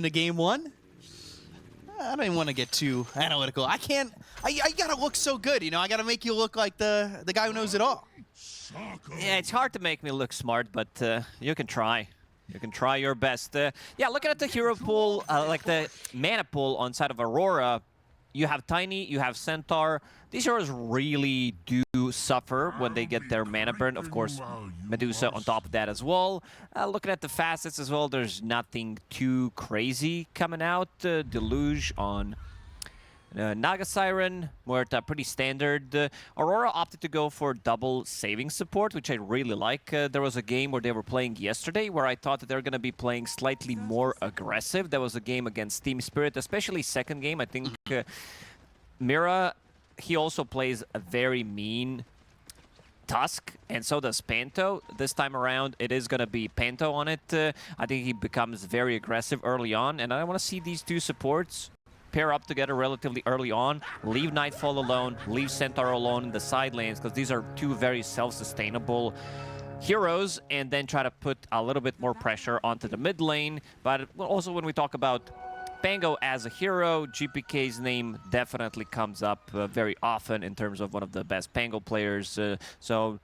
into game one. I don't even want to get too analytical. I can't. I gotta look so good, you know. I gotta make you look like the guy who knows it all. Yeah, it's hard to make me look smart, but you can try. You can try your best. Yeah, looking at the hero pool, like the mana pool on side of Aurora, you have Tiny, you have Centaur. These heroes really do suffer when they get their mana burn. Of course, Medusa on top of that as well. Looking at the facets as well, there's nothing too crazy coming out. Deluge on Naga Siren, Muerta, pretty standard. Aurora opted to go for double saving support, which I really like. There was a game where they were playing yesterday where I thought that they were going to be playing slightly more aggressive. There was a game against Team Spirit, especially second game. I think Mira, he also plays a very mean Tusk, and so does Panto. This time around, it is going to be Panto on it. I think he becomes very aggressive early on, and I want to see these two supports pair up together relatively early on, leave Nightfall alone, leave Centaur alone in the side lanes, because these are two very self-sustainable heroes, and then try to put a little bit more pressure onto the mid lane. But also when we talk about Pango as a hero, GPK's name definitely comes up very often in terms of one of the best Pango players. So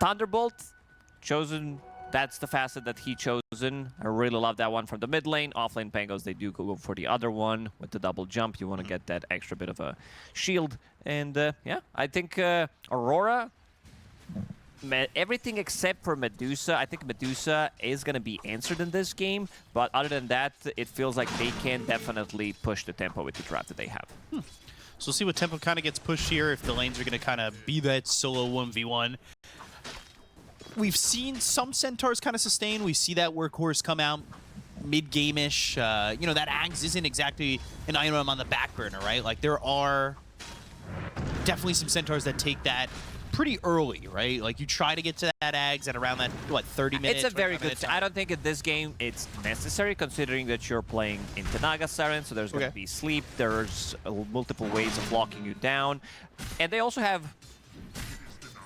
Thunderbolt, chosen. That's the facet that he chosen. I really love that one from the mid lane. Off lane Pangos, they do go for the other one with the double jump. You want to get that extra bit of a shield. And yeah, I think Aurora, everything except for Medusa. I think Medusa is going to be answered in this game. But other than that, it feels like they can definitely push the tempo with the draft that they have. So we'll see what tempo kind of gets pushed here, if the lanes are going to kind of be that solo 1v1. We've seen some Centaurs kind of sustain. We see that Workhorse come out mid-game-ish. You know, that Ags isn't exactly an item on the back burner, right? Like, there are definitely some Centaurs that take that pretty early, right? Like, you try to get to that Ags at around that, what, 30 minutes? It's a very good... I don't think in this game it's necessary, considering that you're playing into Naga Siren, so there's going to be sleep. There's multiple ways of locking you down. And they also have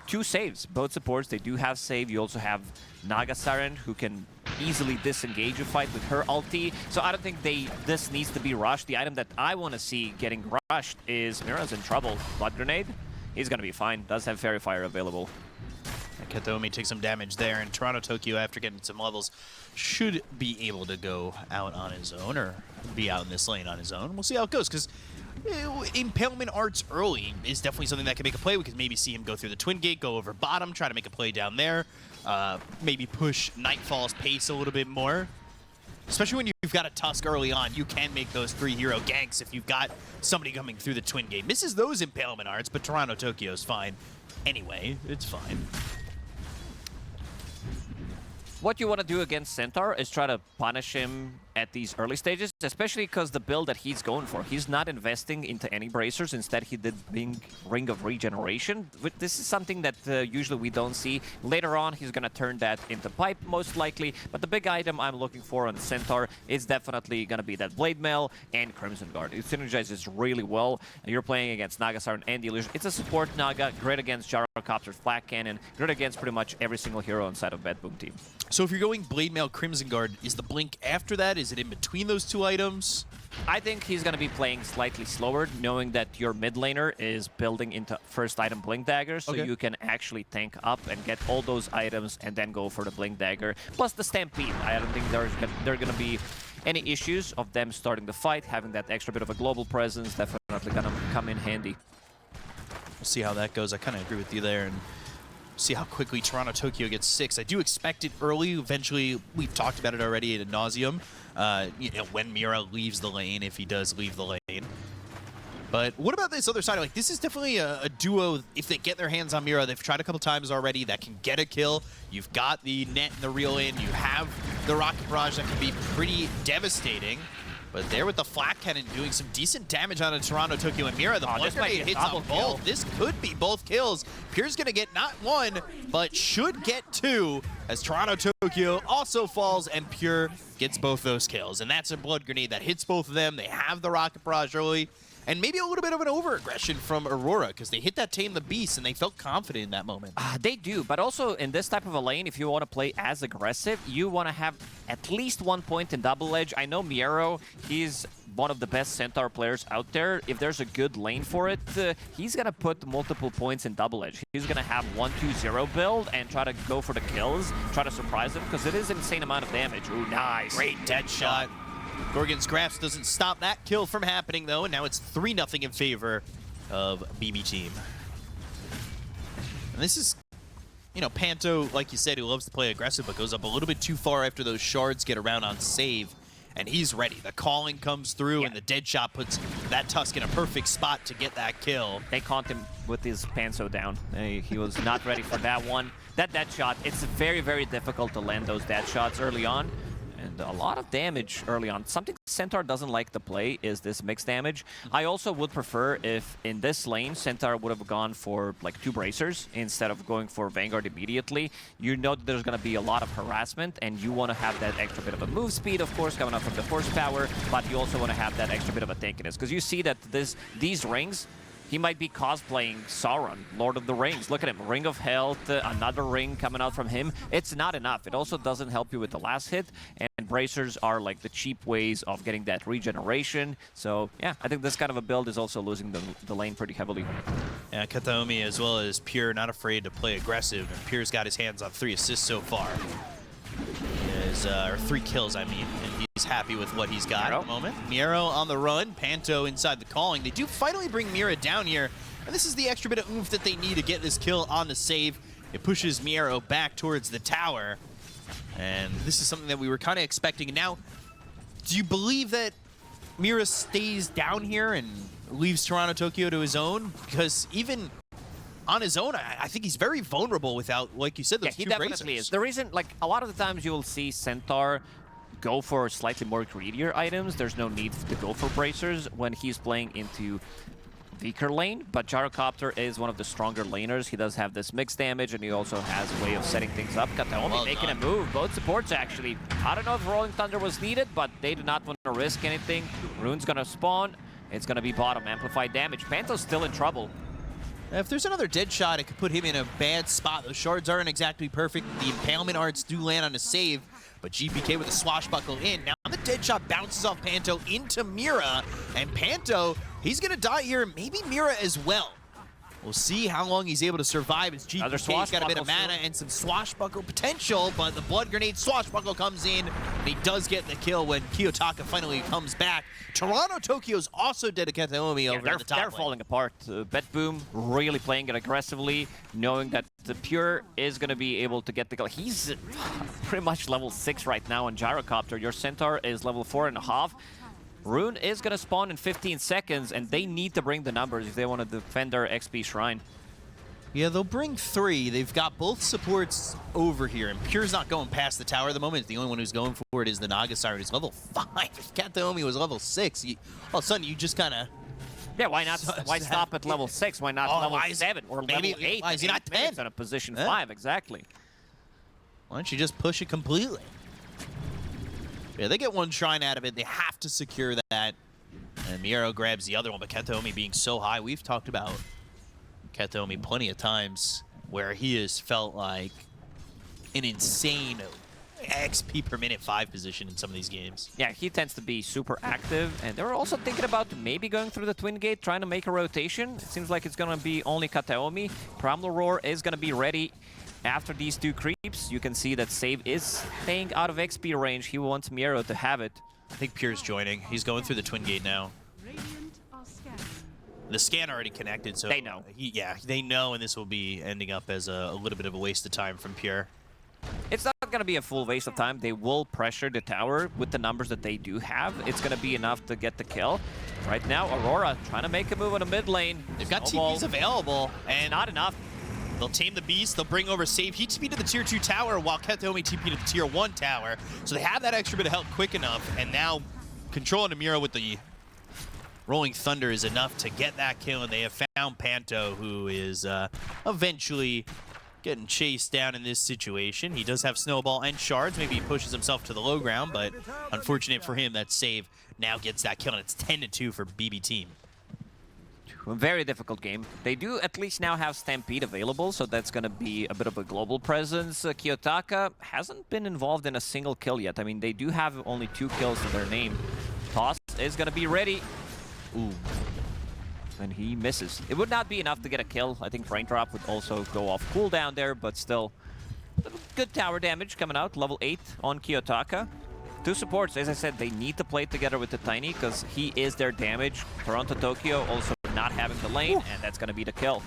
two saves. Both supports, they do have save. You also have Naga Siren, who can easily disengage a fight with her ulti. So I don't think this needs to be rushed. The item that I want to see getting rushed is Mira's in trouble. Blood Grenade, he's going to be fine. Does have Fairy Fire available. Katomi takes some damage there, and Toronto Tokyo, after getting some levels, should be able to go out on his own, or be out in this lane on his own. We'll see how it goes, because Impalement Arts early is definitely something that can make a play. We could maybe see him go through the Twin Gate, go over bottom, try to make a play down there, maybe push Nightfall's pace a little bit more. Especially when you've got a Tusk early on, you can make those 3-hero ganks if you've got somebody coming through the Twin Gate. Misses those Impalement Arts, but Toronto Tokyo's fine. Anyway, it's fine. What you want to do against Centaur is try to punish him at these early stages, especially because the build that he's going for. He's not investing into any bracers. Instead, he did Ring of Regeneration. This is something that usually we don't see. Later on, he's going to turn that into Pipe, most likely. But the big item I'm looking for on Centaur is definitely going to be that Blade Mail and Crimson Guard. It synergizes really well. You're playing against Naga Siren and the Illusion. It's a support Naga, great against Gyrocopter's Flak Cannon, great against pretty much every single hero inside of BetBoom Team. So if you're going Blade Mail, Crimson Guard, is the Blink after that? Is it in between those two items? I think he's going to be playing slightly slower, knowing that your mid laner is building into first item Blink Dagger, so you can actually tank up and get all those items and then go for the Blink Dagger. Plus the Stampede. I don't think there are going to be any issues of them starting the fight. Having that extra bit of a global presence definitely going to come in handy. We'll see how that goes. I kind of agree with you there. And see how quickly Toronto Tokyo gets 6. I do expect it early. Eventually, we've talked about it already ad nauseum. You know, when Mira leaves the lane, if he does leave the lane. But what about this other side? Like, this is definitely a duo. If they get their hands on Mira, they've tried a couple times already, that can get a kill. You've got the net and the reel in. You have the Rocket Barrage that can be pretty devastating. But there with the Flak Cannon doing some decent damage on a Toronto Tokyo and Mira. The Blood Grenade hits on both. This could be both kills. Pierre's going to get not one, but should get 2, as Toronto Tokyo also falls and Pierre gets both those kills. And that's a Blood Grenade that hits both of them. They have the Rocket Barrage early. And maybe a little bit of an over-aggression from Aurora, because they hit that Tame the Beast, and they felt confident in that moment. They do, but also in this type of a lane, if you want to play as aggressive, you want to have at least 1 point in double edge. I know Miero, he's one of the best Centaur players out there. If there's a good lane for it, he's going to put multiple points in double edge. He's going to have 1-2-0 build and try to go for the kills, try to surprise them, because it is an insane amount of damage. Ooh, nice. Great dead shot. Gorgon's Grasp doesn't stop that kill from happening, though, and now it's 3-0 in favor of BB Team. And this is, you know, Panto, like you said, who loves to play aggressive, but goes up a little bit too far after those shards get around on save, and he's ready. The calling comes through, and the dead shot puts that Tusk in a perfect spot to get that kill. They caught him with his Panzo down. He was not ready for that one. That dead shot, it's very, very difficult to land those dead shots early on. And a lot of damage early on. Something Centaur doesn't like to play is this mixed damage. I also would prefer if in this lane, Centaur would have gone for like 2 bracers instead of going for Vanguard immediately. You know that there's going to be a lot of harassment, and you want to have that extra bit of a move speed, of course, coming up from the horsepower, but you also want to have that extra bit of a tankiness. Because you see that these rings, he might be cosplaying Sauron, Lord of the Rings. Look at him, Ring of Health, another ring coming out from him. It's not enough. It also doesn't help you with the last hit, and bracers are like the cheap ways of getting that regeneration. So yeah, I think this kind of a build is also losing the lane pretty heavily. Yeah, Kataomi as well as Pure not afraid to play aggressive, and Pure's got his hands on 3 assists so far. Or 3 kills, I mean, and he's happy with what he's got at the moment. Miero on the run, Panto inside the calling. They do finally bring Mira down here, and this is the extra bit of oomph that they need to get this kill on the save. It pushes Miero back towards the tower, and this is something that we were kind of expecting. And now, do you believe that Mira stays down here and leaves Toronto Tokyo to his own? Because even on his own, I think he's very vulnerable without, like you said, those 2 bracers. He definitely is. The reason, like, a lot of the times you will see Centaur go for slightly more greedier items. There's no need to go for bracers when he's playing into weaker lane, but Gyrocopter is one of the stronger laners. He does have this mixed damage, and he also has a way of setting things up. Kataomi making a move. Both supports, actually. I don't know if Rolling Thunder was needed, but they did not want to risk anything. Rune's going to spawn. It's going to be bottom. Amplified damage. Panto's still in trouble. If there's another dead shot, it could put him in a bad spot. Those shards aren't exactly perfect. The impalement arts do land on a save, but GPK with a swashbuckle in. Now the dead shot bounces off Panto into Mira, and Panto, he's going to die here, maybe Mira as well. We'll see how long he's able to survive as GPK's got a bit of mana and some swashbuckle potential, but the blood grenade swashbuckle comes in, and he does get the kill when Kiyotaka finally comes back. Toronto Tokyo's also dead to Kataomi over at the top They're lane. falling apart. BetBoom really playing it aggressively, knowing that the Pure is going to be able to get the kill. He's pretty much level 6 right now on Gyrocopter. Your Centaur is level 4.5. Rune is going to spawn in 15 seconds, and they need to bring the numbers if they want to defend their XP Shrine. Yeah, they'll bring 3. They've got both supports over here, and Pure's not going past the tower at the moment. The only one who's going for it is the Naga Siren, who's level 5. If Kataomi was level 6, all of a sudden you just kind of... Yeah, why not? Why stop at level 6? Why not level 7 or maybe, level 8? Why is he not 10? On a position 5, exactly. Why don't you just push it completely? Yeah, they get 1 shrine out of it. They have to secure that. And Miero grabs the other one, but Kataomi being so high, we've talked about Kataomi plenty of times where he has felt like an insane XP per minute 5 position in some of these games. Yeah, he tends to be super active, and they were also thinking about maybe going through the Twin Gate, trying to make a rotation. It seems like it's going to be only Kataomi. Primal Roar is going to be ready after these 2 creeps. You can see that Save is staying out of XP range. He wants Miero to have it. I think Pure's joining. He's going through the Twin Gate now. The scan already connected, so they know. Yeah, they know, and this will be ending up as a little bit of a waste of time from Pure. It's not going to be a full waste of time. They will pressure the tower with the numbers that they do have. It's going to be enough to get the kill. Right now, Aurora trying to make a move on the mid lane. They've got TPs available, and not enough. They'll tame the beast, they'll bring over Save. He TP'd to the tier 2 tower while Kataomi TP'd to the tier 1 tower. So they have that extra bit of help quick enough, and now controlling Namiro with the Rolling Thunder is enough to get that kill, and they have found Panto, who is eventually getting chased down in this situation. He does have Snowball and Shards. Maybe he pushes himself to the low ground, but unfortunate for him, that Save now gets that kill, and it's 10-2 for BB Team. A very difficult game. They do at least now have Stampede available, so that's going to be a bit of a global presence. Kiyotaka hasn't been involved in a single kill yet. I mean, they do have only 2 kills to their name. Toss is going to be ready. Ooh. And he misses. It would not be enough to get a kill. I think Raindrop would also go off cooldown there, but still good tower damage coming out. Level 8 on Kiyotaka. 2 supports, as I said, they need to play together with the Tiny because he is their damage. Toronto Tokyo also not having the lane, and that's going to be the kill.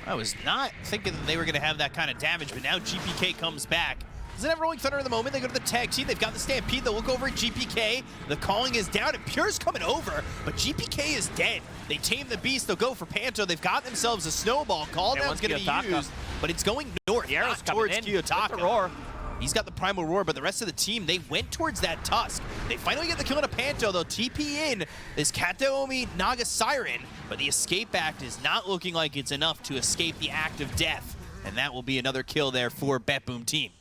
I was not thinking that they were going to have that kind of damage, but now GPK comes back. Doesn't have Rolling Thunder in the moment. They go to the tag team. They've got the Stampede. They'll look over at GPK. The calling is down, and Pure's coming over, but GPK is dead. They tame the beast. They'll go for Panto. They've got themselves a snowball. Call down's going to be used, but it's going north, not towards Kiyotaka. He's got the Primal Roar, but the rest of the team, they went towards that Tusk. They finally get the kill on a Panto. They'll TP in this Kataomi Naga Siren, but the escape act is not looking like it's enough to escape the act of death, and that will be another kill there for BetBoom Team.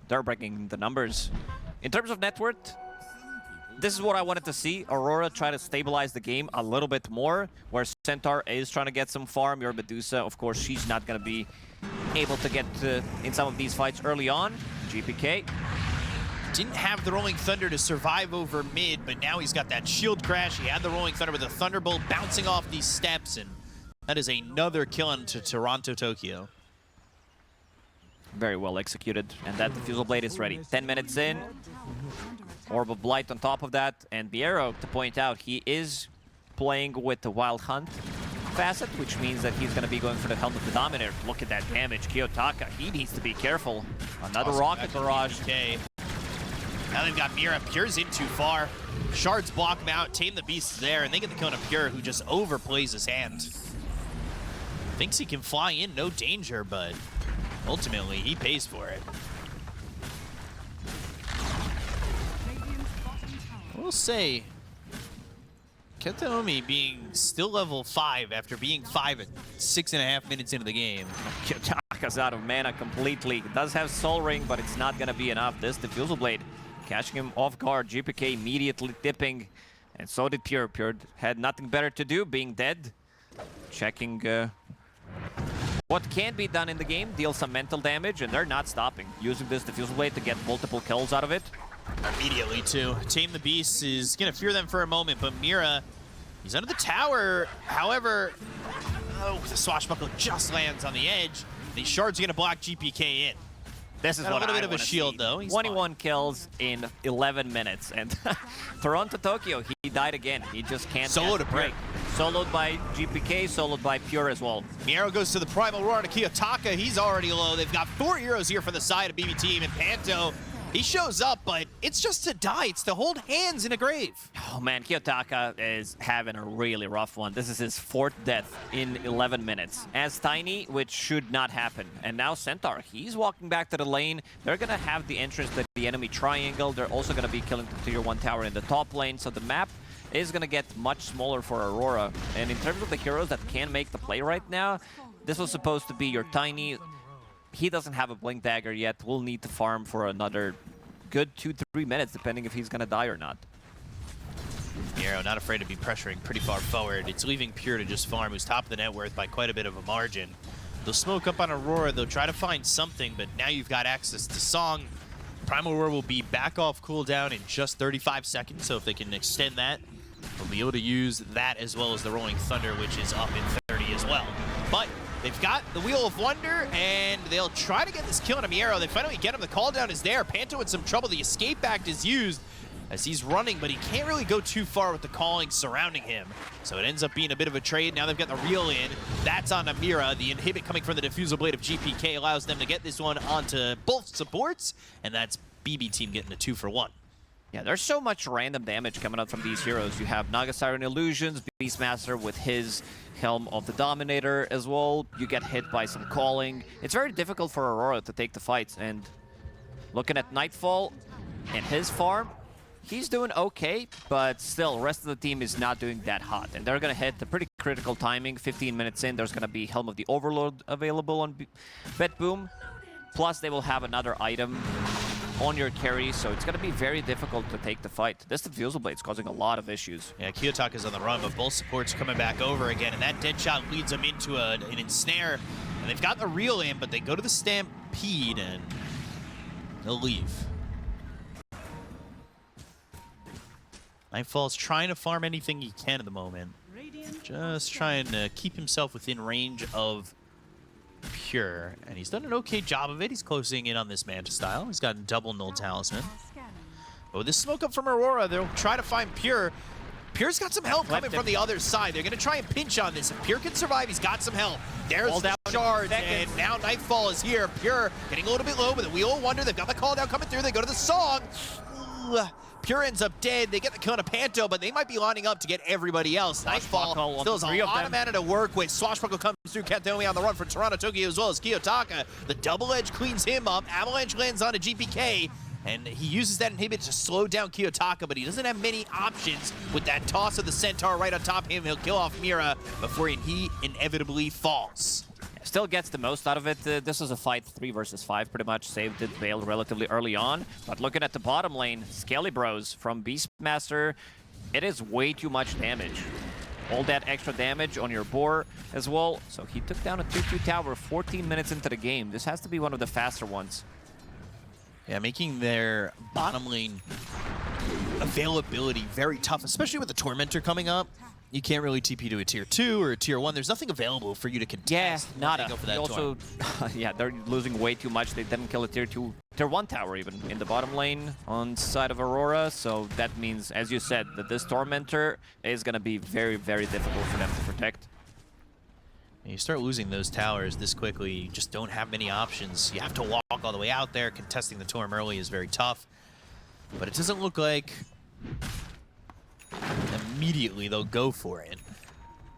They're breaking the numbers. In terms of net worth, this is what I wanted to see. Aurora try to stabilize the game a little bit more, where Centaur is trying to get some farm. Your Medusa, of course, she's not going to be able to get in some of these fights early on. GPK didn't have the Rolling Thunder to survive over mid, but now he's got that shield crash. He had the Rolling Thunder with a Thunderbolt bouncing off these steps, and that is another kill into Toronto Tokyo. Very well executed, and that Diffusal Blade is ready. 10 minutes in, Orb of Blight on top of that, and Biero, to point out, he is playing with the Wild Hunt facet, which means that he's going to be going for the Helm of the Dominator. Look at that damage. Kiyotaka, he needs to be careful. Another rocket barrage. Now they've got Mira. Pure's in too far. Shards block him out. Tame the Beast is there, and they get the kill on Pure, who just overplays his hand. Thinks he can fly in, no danger, but ultimately he pays for it. I will say, Kataomi being still level 5 after being 5 at 6.5 minutes into the game. Kiyotaka's out of mana completely. It does have Soul Ring, but it's not going to be enough. This Diffusal Blade catching him off guard. GPK immediately dipping, and so did Pure. Pure had nothing better to do, being dead. Checking what can be done in the game, deal some mental damage, and they're not stopping. Using this Diffusal Blade to get multiple kills out of it. Immediately, too. Tame the Beast is going to fear them for a moment, but Mira, he's under the tower. However, the Swashbuckle just lands on the edge. These shards are going to block GPK in. This is a little bit of a shield, though. He's 21 kills in 11 minutes, and Toronto Tokyo, he died again. He just can't soloed a break. Soloed by GPK, soloed by Pure as well. Miero goes to the Primal Roar to Kiyotaka. He's already low. They've got 4 heroes here for the side of BB Team, and Panto, he shows up, but it's just to die. It's to hold hands in a grave. Oh, man, Kiyotaka is having a really rough one. This is his 4th death in 11 minutes. As Tiny, which should not happen. And now Centaur, he's walking back to the lane. They're going to have the entrance to the enemy triangle. They're also going to be killing the tier 1 tower in the top lane. So the map is going to get much smaller for Aurora. And in terms of the heroes that can make the play right now, this was supposed to be your Tiny. He doesn't have a Blink Dagger yet. We'll need to farm for another good 2-3 minutes, depending if he's going to die or not. Miero not afraid to be pressuring pretty far forward. It's leaving Pure to just farm, who's top of the net worth by quite a bit of a margin. They'll smoke up on Aurora. They'll try to find something, but now you've got access to Song. Primal Roar will be back off cooldown in just 35 seconds, so if they can extend that, they'll be able to use that as well as the Rolling Thunder, which is up in 30 as well. But they've got the Wheel of Wonder, and they'll try to get this kill on Miero. They finally get him. The call down is there. Panto in some trouble. The escape act is used as he's running, but he can't really go too far with the calling surrounding him. So it ends up being a bit of a trade. Now they've got the reel in. That's on Amira. The inhibit coming from the Diffusal Blade of GPK allows them to get this one onto both supports, and that's BB Team getting a 2-for-1. Yeah, there's so much random damage coming out from these heroes. You have Naga Siren Illusions, Beastmaster with his Helm of the Dominator as well. You get hit by some calling. It's very difficult for Aurora to take the fights. And looking at Nightfall and his farm, he's doing okay, but still, the rest of the team is not doing that hot. And they're going to hit the pretty critical timing. 15 minutes in, there's going to be Helm of the Overlord available on BetBoom. Plus, they will have another item on your carry, so it's going to be very difficult to take the fight. This Diffusal Blade's causing a lot of issues. Yeah, Kiyotaka's on the run, but both supports coming back over again, and that dead shot leads them into an ensnare. And they've got the reel in, but they go to the Stampede, and they'll leave. Nightfall's trying to farm anything he can at the moment. Just trying to keep himself within range of Pure, and he's done an okay job of it. He's closing in on this Manta style. He's got double null talisman. But with this smoke up from Aurora, they'll try to find Pure. Pure's got some help coming from the other side. They're going to try and pinch on this. If Pure can survive, he's got some help. There's the shards, and now Nightfall is here. Pure getting a little bit low, but the Wheel of Wonder, they've got the call down coming through. They go to the song. Pure ends up dead. They get the kill on a Panto, but they might be lining up to get everybody else. Nightfall still has a lot of mana to work with. Swashbuckle comes through. Katomi on the run for Toronto Tokyo as well as Kiyotaka. The double edge cleans him up. Avalanche lands on a GPK, and he uses that inhibit to slow down Kiyotaka, but he doesn't have many options with that toss of the Centaur right on top of him. He'll kill off Mira before he inevitably falls. Still gets the most out of it. This is a fight 3 versus 5 pretty much. Saved it, Veil relatively early on. But looking at the bottom lane, Scaly Bros from Beastmaster, it is way too much damage. All that extra damage on your boar as well. So he took down a 2-2 tower 14 minutes into the game. This has to be one of the faster ones. Yeah, making their bottom lane availability very tough, especially with the Tormentor coming up. You can't really TP to a tier 2 or a tier 1. There's nothing available for you to contest. Yeah, nada. Also, yeah, they're losing way too much. They didn't kill a tier 1 tower even in the bottom lane on side of Aurora. So that means, as you said, that this Tormentor is going to be very, very difficult for them to protect. And you start losing those towers this quickly, you just don't have many options. You have to walk all the way out there. Contesting the Torm early is very tough. But it doesn't look like immediately they'll go for it.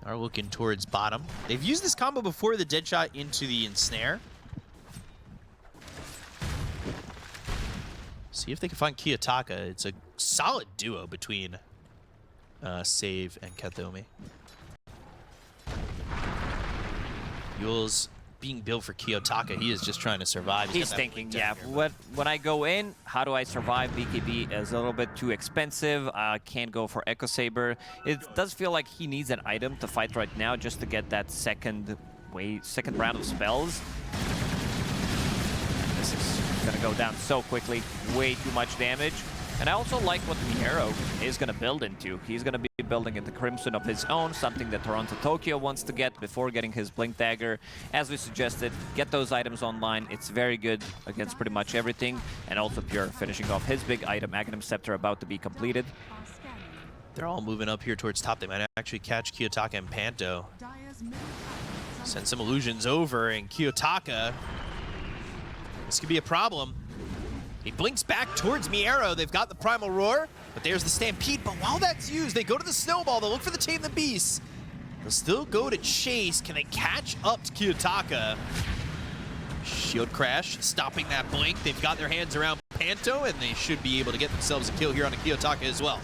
Are looking towards bottom. They've used this combo before, the dead shot into the ensnare. See if they can find Kiyotaka. It's a solid duo between Save and Katomi. Yule's being built for Kiyotaka. He is just trying to survive. He's thinking, yeah, when I go in, how do I survive? BKB is a little bit too expensive. Can't go for Echo Saber. It does feel like he needs an item to fight right now just to get that second round of spells. This is gonna go down so quickly. Way too much damage. And I also like what Miero is going to build into. He's going to be building into Crimson of his own, something that Toronto Tokyo wants to get before getting his Blink Dagger. As we suggested, get those items online. It's very good against pretty much everything. And also Pure finishing off his big item, Aghanim Scepter, about to be completed. They're all moving up here towards top. They might actually catch Kiyotaka and Panto. Send some illusions over, and Kiyotaka, this could be a problem. He blinks back towards Miero. They've got the Primal Roar, but there's the Stampede. But while that's used, they go to the Snowball. They'll look for the Tame the Beast. They'll still go to chase. Can they catch up to Kiyotaka? Shield Crash, stopping that blink. They've got their hands around Panto, and they should be able to get themselves a kill here on a Kiyotaka as well.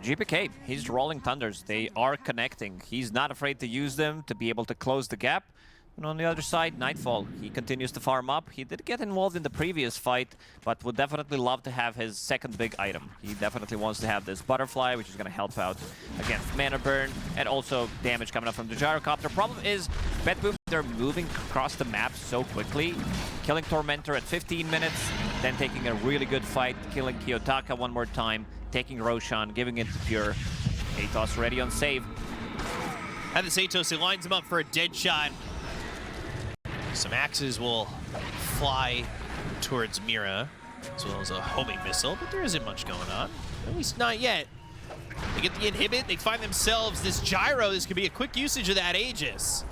GPK, he's rolling Thunders. They are connecting. He's not afraid to use them to be able to close the gap. And on the other side, Nightfall, he continues to farm up. He did get involved in the previous fight, but would definitely love to have his second big item. He definitely wants to have this Butterfly, which is going to help out against Mana Burn, and also damage coming up from the Gyrocopter. Problem is, BetBoom, they're moving across the map so quickly, killing Tormentor at 15 minutes, then taking a really good fight, killing Kiyotaka one more time, taking Roshan, giving it to Pure. Atos ready on save. And this Atos, he lines him up for a dead shot. Some axes will fly towards Mira, as well as a homing missile, but there isn't much going on. At least not yet. They get the inhibit, they find themselves this gyro. This could be a quick usage of that Aegis.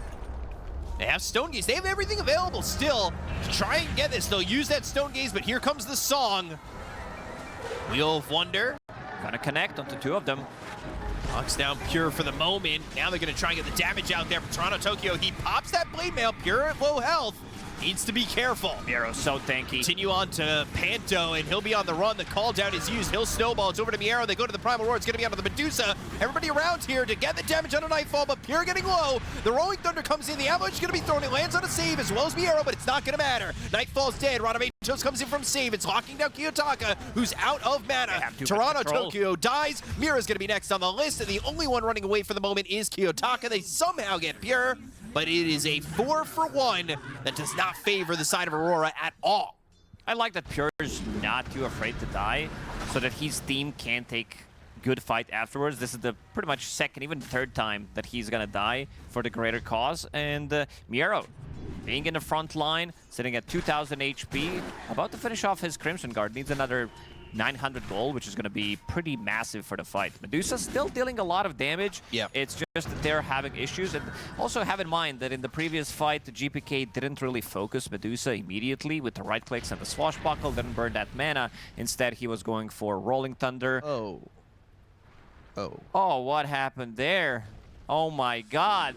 They have Stone Gaze. They have everything available still to try and get this. They'll use that Stone Gaze, but here comes the song. Wheel of Wonder. Gonna connect onto two of them. Knocks down Pure for the moment. Now they're going to try and get the damage out there from Toronto Tokyo. He pops that Blade Mail. Pure at low health. Needs to be careful. Miero's so tanky. Continue on to Panto, and he'll be on the run. The call down is used. He'll snowball. It's over to Miero. They go to the Primal Roar. It's going to be onto the Medusa. Everybody around here to get the damage on a Nightfall, but Pure getting low. The Rolling Thunder comes in. The Avalanche is going to be thrown. It lands on a save as well as Miero, but it's not going to matter. Nightfall's dead. Radame Pantos comes in from save. It's locking down Kiyotaka, who's out of mana. too much Toronto control. Tokyo dies. Mira's going to be next on the list, and the only one running away for the moment is Kiyotaka. They somehow get Pure, but it is a 4-for-1 that does not favor the side of Aurora at all. I like that Pure is not too afraid to die, so that his team can take good fight afterwards. This is the pretty much second, even third time that he's gonna die for the greater cause. And Miro, being in the front line, sitting at 2,000 HP, about to finish off his Crimson Guard, needs another 900 gold, which is going to be pretty massive for the fight. Medusa still dealing a lot of damage. Yeah. It's just that they're having issues. And also have in mind that in the previous fight, the GPK didn't really focus Medusa immediately with the right clicks and the swashbuckle, didn't burn that mana. Instead, he was going for Rolling Thunder. Oh, what happened there? Oh my god.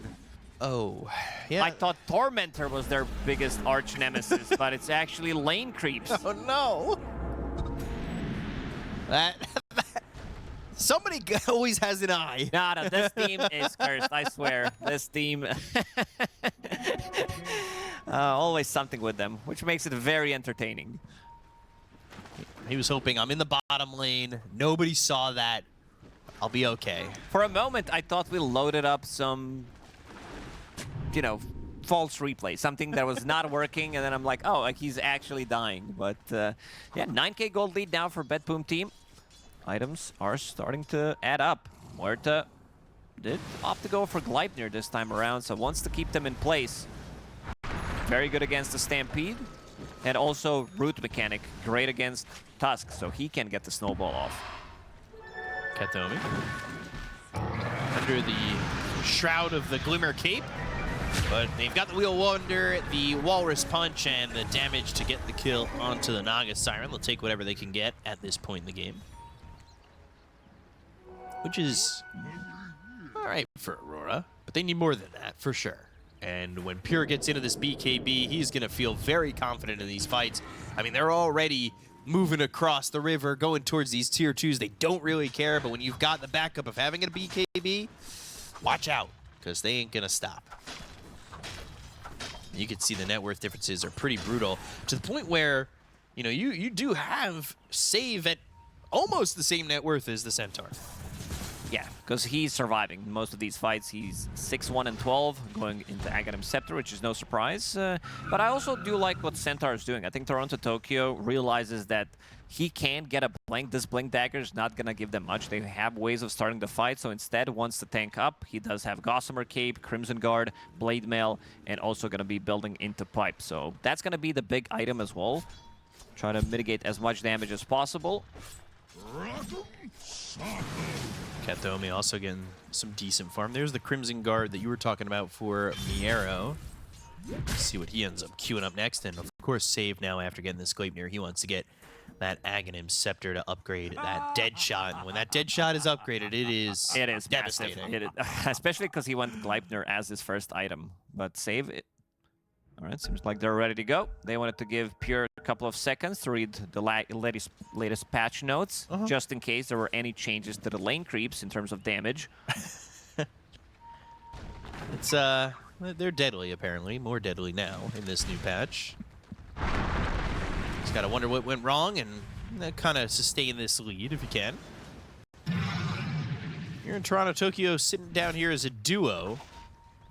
Oh, yeah. I thought Tormentor was their biggest arch nemesis, but it's actually lane creeps. Oh no. Somebody always has an eye. No, this team is cursed, I swear. This team... always something with them, which makes it very entertaining. He was hoping I'm in the bottom lane. Nobody saw that. I'll be okay. For a moment, I thought we loaded up some, you know, false replay, something that was not working, and then I'm like, oh, like he's actually dying. But yeah, 9k gold lead now for BetBoom Team. Items are starting to add up. Muerta did opt to go for Gleipnir this time around, so wants to keep them in place. Very good against the Stampede, and also Root Mechanic, great against Tusk, so he can get the snowball off. Katomi under the shroud of the Glimmer Cape, but they've got the Wheel Wonder, the Walrus Punch, and the damage to get the kill onto the Naga Siren. They'll take whatever they can get at this point in the game, which is all right for Aurora, but they need more than that for sure. And when Pure gets into this BKB, he's going to feel very confident in these fights. I mean, they're already moving across the river, going towards these tier 2s. They don't really care, but when you've got the backup of having a BKB, watch out, because they ain't going to stop. You can see the net worth differences are pretty brutal, to the point where, you know, you do have Save at almost the same net worth as the Centaur. Yeah, because he's surviving most of these fights. He's 6-1-12, going into Aghanim Scepter, which is no surprise. But I also do like what Centaur is doing. I think Toronto Tokyo realizes that he can get a blink. This blink dagger is not going to give them much. They have ways of starting the fight, so instead wants to tank up. He does have Gossamer Cape, Crimson Guard, Blade Mail, and also going to be building into Pipe. So that's going to be the big item as well. Try to mitigate as much damage as possible. Katomi also getting some decent farm. There's the Crimson Guard that you were talking about for Miero. Let's see what he ends up queuing up next. And of course, Save now after getting this Gleipnir. He wants to get that Aghanim Scepter to upgrade that Dead Shot. And when that Dead Shot is upgraded, it is devastating. Massive. It is, especially because he went Gleipnir as his first item. But Save it. All right, seems like they're ready to go. They wanted to give Pure a couple of seconds to read the latest patch notes, just in case there were any changes to the lane creeps in terms of damage. It's they're deadly apparently, more deadly now in this new patch. Just gotta wonder what went wrong and kind of sustain this lead if you can. Here in Toronto Tokyo, sitting down here as a duo.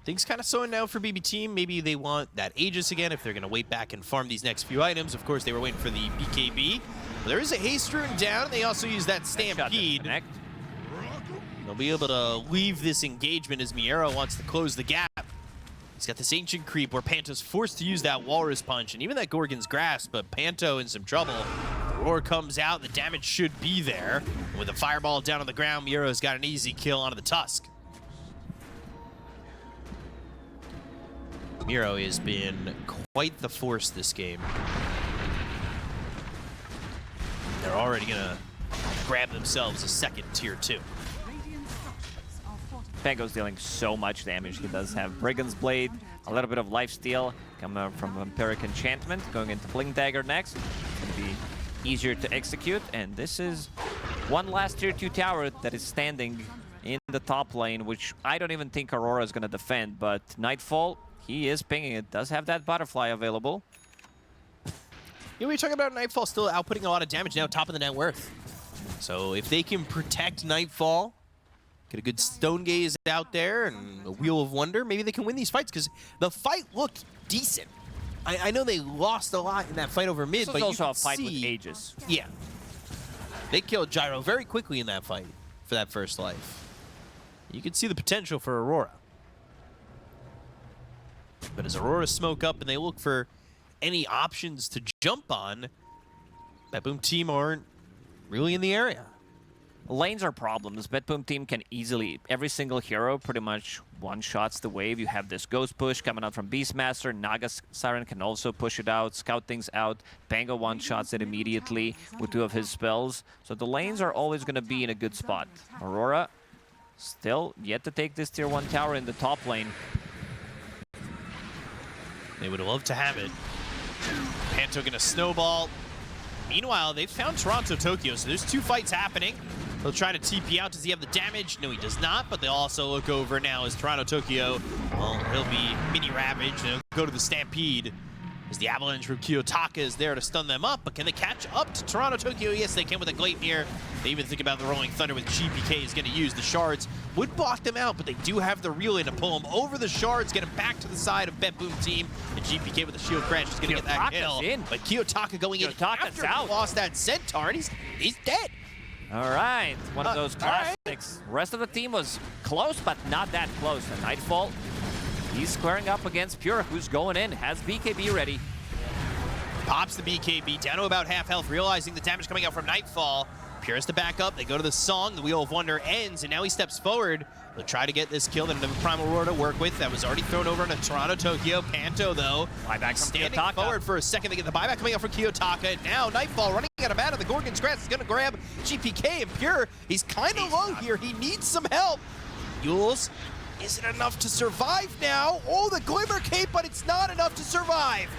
Things kind of slowing down for BB Team. Maybe they want that Aegis again if they're going to wait back and farm these next few items. Of course, they were waiting for the BKB. But there is a Haste Rune down, and they also use that Stampede. They'll be able to leave this engagement as Miero wants to close the gap. He's got this Ancient Creep where Panto's forced to use that Walrus Punch, and even that Gorgon's Grasp, but Panto in some trouble. The roar comes out, the damage should be there. And with a Fireball down on the ground, Miero's got an easy kill onto the Tusk. Miro has been quite the force this game. They're already gonna grab themselves a second tier 2. Pango's dealing so much damage. He does have Brigand's Blade, a little bit of Lifesteal coming out from Vampiric Enchantment, going into Blink Dagger next. It's gonna be easier to execute, and this is one last tier 2 tower that is standing in the top lane, which I don't even think Aurora is gonna defend, but Nightfall, he is pinging it. Does have that butterfly available. You know, we're talking about Nightfall still outputting a lot of damage now, top of the net worth. So if they can protect Nightfall, get a good Stone Gaze out there and a Wheel of Wonder, maybe they can win these fights, because the fight looked decent. I know they lost a lot in that fight over mid, but also you a fight with see, ages. Yeah. They killed Gyro very quickly in that fight for that first life. You can see the potential for Aurora. But as Aurora smoke up and they look for any options to jump on, BetBoom Team aren't really in the area. Lanes are problems. BetBoom Team can easily, every single hero pretty much one-shots the wave. You have this Ghost push coming out from Beastmaster. Naga Siren can also push it out, scout things out. Bango one-shots it immediately with 2 of his spells. So the lanes are always going to be in a good spot. Aurora still yet to take this tier 1 tower in the top lane. They would love to have it. Panto gonna snowball. Meanwhile, they've found Toronto Tokyo, so there's 2 fights happening. They'll try to TP out. Does he have the damage? No, he does not, but they'll also look over now as Toronto Tokyo, well, he'll be mini ravaged. They'll go to the Stampede as the avalanche from Kiyotaka is there to stun them up, but can they catch up to Toronto Tokyo? Yes, they can with a Gleipnir. They even think about the Rolling Thunder with GPK is going to use. The shards would block them out, but they do have the reel in to pull them over the shards, get them back to the side of BetBoom Team, and GPK with the shield crash is going to get that kill. But Kiyotaka going in after he lost that Centaur, and he's dead. All right, one of those classics. Rest of the team was close, but not that close. And Nightfall, he's squaring up against Pure, who's going in, has BKB ready. Pops the BKB down to about half health, realizing the damage coming out from Nightfall. Pure has to back up. They go to the song. The Wheel of Wonder ends, and now he steps forward. They'll try to get this kill that another Primal Aurora to work with. That was already thrown over into Toronto Tokyo. Panto, though, standing forward for a second. They get the buyback coming out from Kiyotaka. And now Nightfall running out of mana. The Gorgon's Grass is going to grab GPK, and Pure, he's kind of low here. He needs some help. Yules, is it enough to survive now? Oh, the Glimmer Cape, but it's not enough to survive.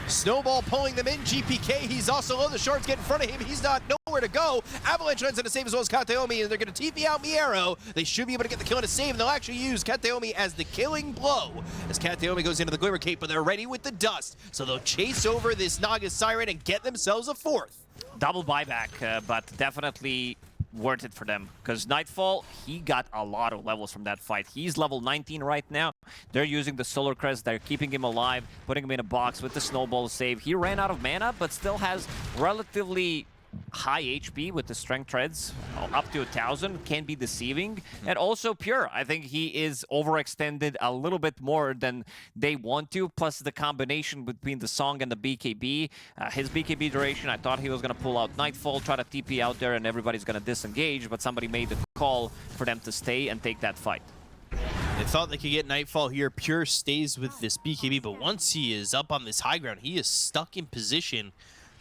Snowball pulling them in. GPK, he's also low. The shards get in front of him. He's not nowhere to go. Avalanche runs in to save as well as Kateomi, and they're going to TP out Miero. They should be able to get the kill and a save, and they'll actually use Kateomi as the killing blow as Kateomi goes into the Glimmer Cape, but they're ready with the dust. So they'll chase over this Naga Siren and get themselves a 4th. Double buyback, but definitely worth it for them, because Nightfall, he got a lot of levels from that fight. He's level 19 right now. They're using the Solar Crest. They're keeping him alive, putting him in a box with the Snowball save. He ran out of mana, but still has relatively high HP with the Strength Treads, up to 1,000, can be deceiving. And also Pure, I think he is overextended a little bit more than they want to, plus the combination between the Song and the BKB. His BKB duration, I thought he was going to pull out Nightfall, try to TP out there, and everybody's going to disengage, but somebody made the call for them to stay and take that fight. They thought they could get Nightfall here. Pure stays with this BKB, but once he is up on this high ground, he is stuck in position.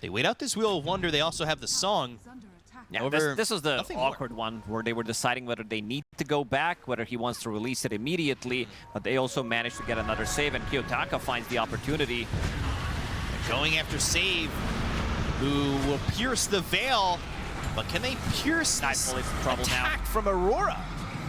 They wait out this Wheel of Wonder. They also have the Song. Yeah, this is the awkward one where they were deciding whether they need to go back, whether he wants to release it immediately, but they also managed to get another save, and Kiyotaka finds the opportunity. Going after Save, who will pierce the veil, but can they pierce this attack from Aurora?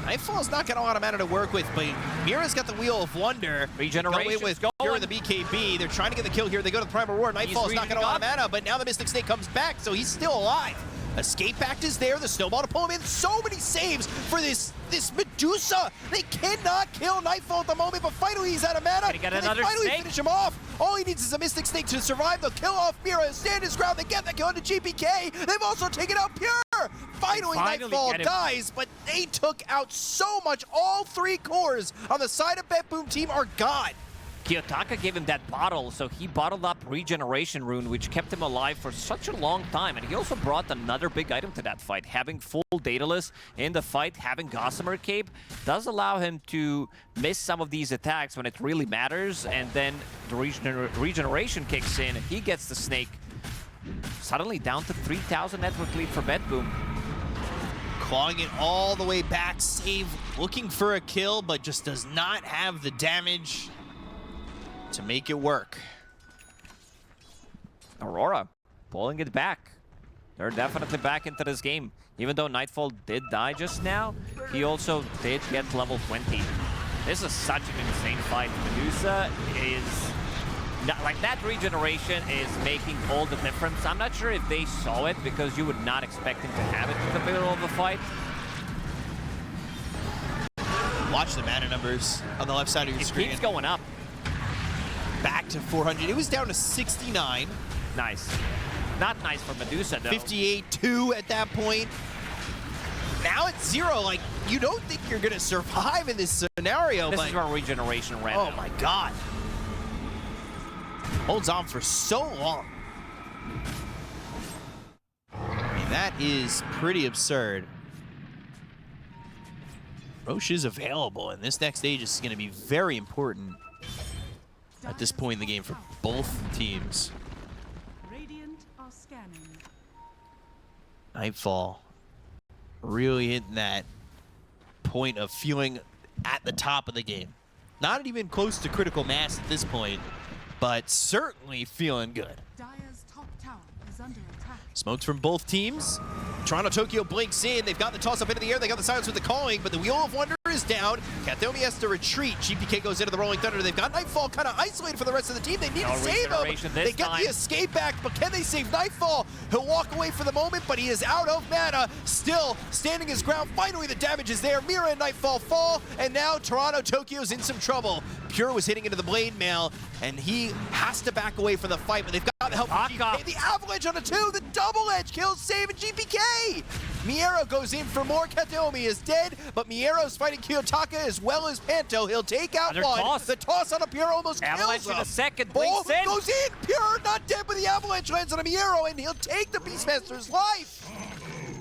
Nightfall's not got a lot of mana to work with, but Mira's got the Wheel of Wonder. Regeneration with Pure the BKB. They're trying to get the kill here. They go to the Primal Aurora. Nightfall's not got a lot of mana, but now the Mystic Snake comes back, so he's still alive. Escape Act is there, the Snowball to pull him in. So many saves for this Medusa. They cannot kill Nightfall at the moment, but finally he's out of mana. They finally finish him off. All he needs is a Mystic Snake to survive. They'll kill off Mira, stand his ground. They get the kill into GPK. They've also taken out Pure. Finally Nightfall dies, but they took out so much. All 3 cores on the side of BetBoom Team are gone. Kiyotaka gave him that bottle, so he bottled up Regeneration Rune, which kept him alive for such a long time. And he also brought another big item to that fight. Having full Daedalus in the fight, having Gossamer Cape, does allow him to miss some of these attacks when it really matters. And then the Regeneration kicks in, and he gets the Snake. Suddenly down to 3,000 network lead for BetBoom. Clawing it all the way back, Save looking for a kill, but just does not have the damage to make it work. Aurora pulling it back. They're definitely back into this game. Even though Nightfall did die just now, he also did get level 20. This is such an insane fight. Medusa is Like, that regeneration is making all the difference. I'm not sure if they saw it, because you would not expect him to have it in the middle of the fight. Watch the mana numbers on the left side of your screen. It keeps going up. Back to 400. It was down to 69. Nice. Not nice for Medusa, though. 58-2 at that point. Now it's 0. Like, you don't think you're going to survive in this scenario, This but... is where regeneration ran out. Oh, my God. Holds on for so long. I mean, that is pretty absurd. Roche is available, and this next stage is going to be very important at this point in the game for both teams. Radiant are scanning. Nightfall really hitting that point of feeling at the top of the game. Not even close to critical mass at this point, but certainly feeling good. Dire's top tower is under attack. Smokes from both teams. Toronto Tokyo blinks in. They've got the toss up into the air. They got the silence with the calling, but the Wheel of Wonder is down. Kathomi has to retreat. GPK goes into the Rolling Thunder. They've got Nightfall kind of isolated for the rest of the team. They need to save him. They get the escape back, but can they save Nightfall? He'll walk away for the moment, but he is out of mana. Still standing his ground. Finally, the damage is there. Mira and Nightfall fall, and now Toronto Tokyo's in some trouble. Pure was hitting into the Blade Mail, and he has to back away from the fight, but they've got the help from GPK. The Avalanche on a 2. The double edge kills Save and GPK. Miero goes in for more. Kathomi is dead, but Miero's fighting Kiyotaka as well as Panto. He'll take out one. Toss. The toss on a Pure almost Avalanche kills him. in a second. Ball Blinks in. goes in. Pure not dead, but the Avalanche lands on a Miero, and he'll take the Beastmaster's life.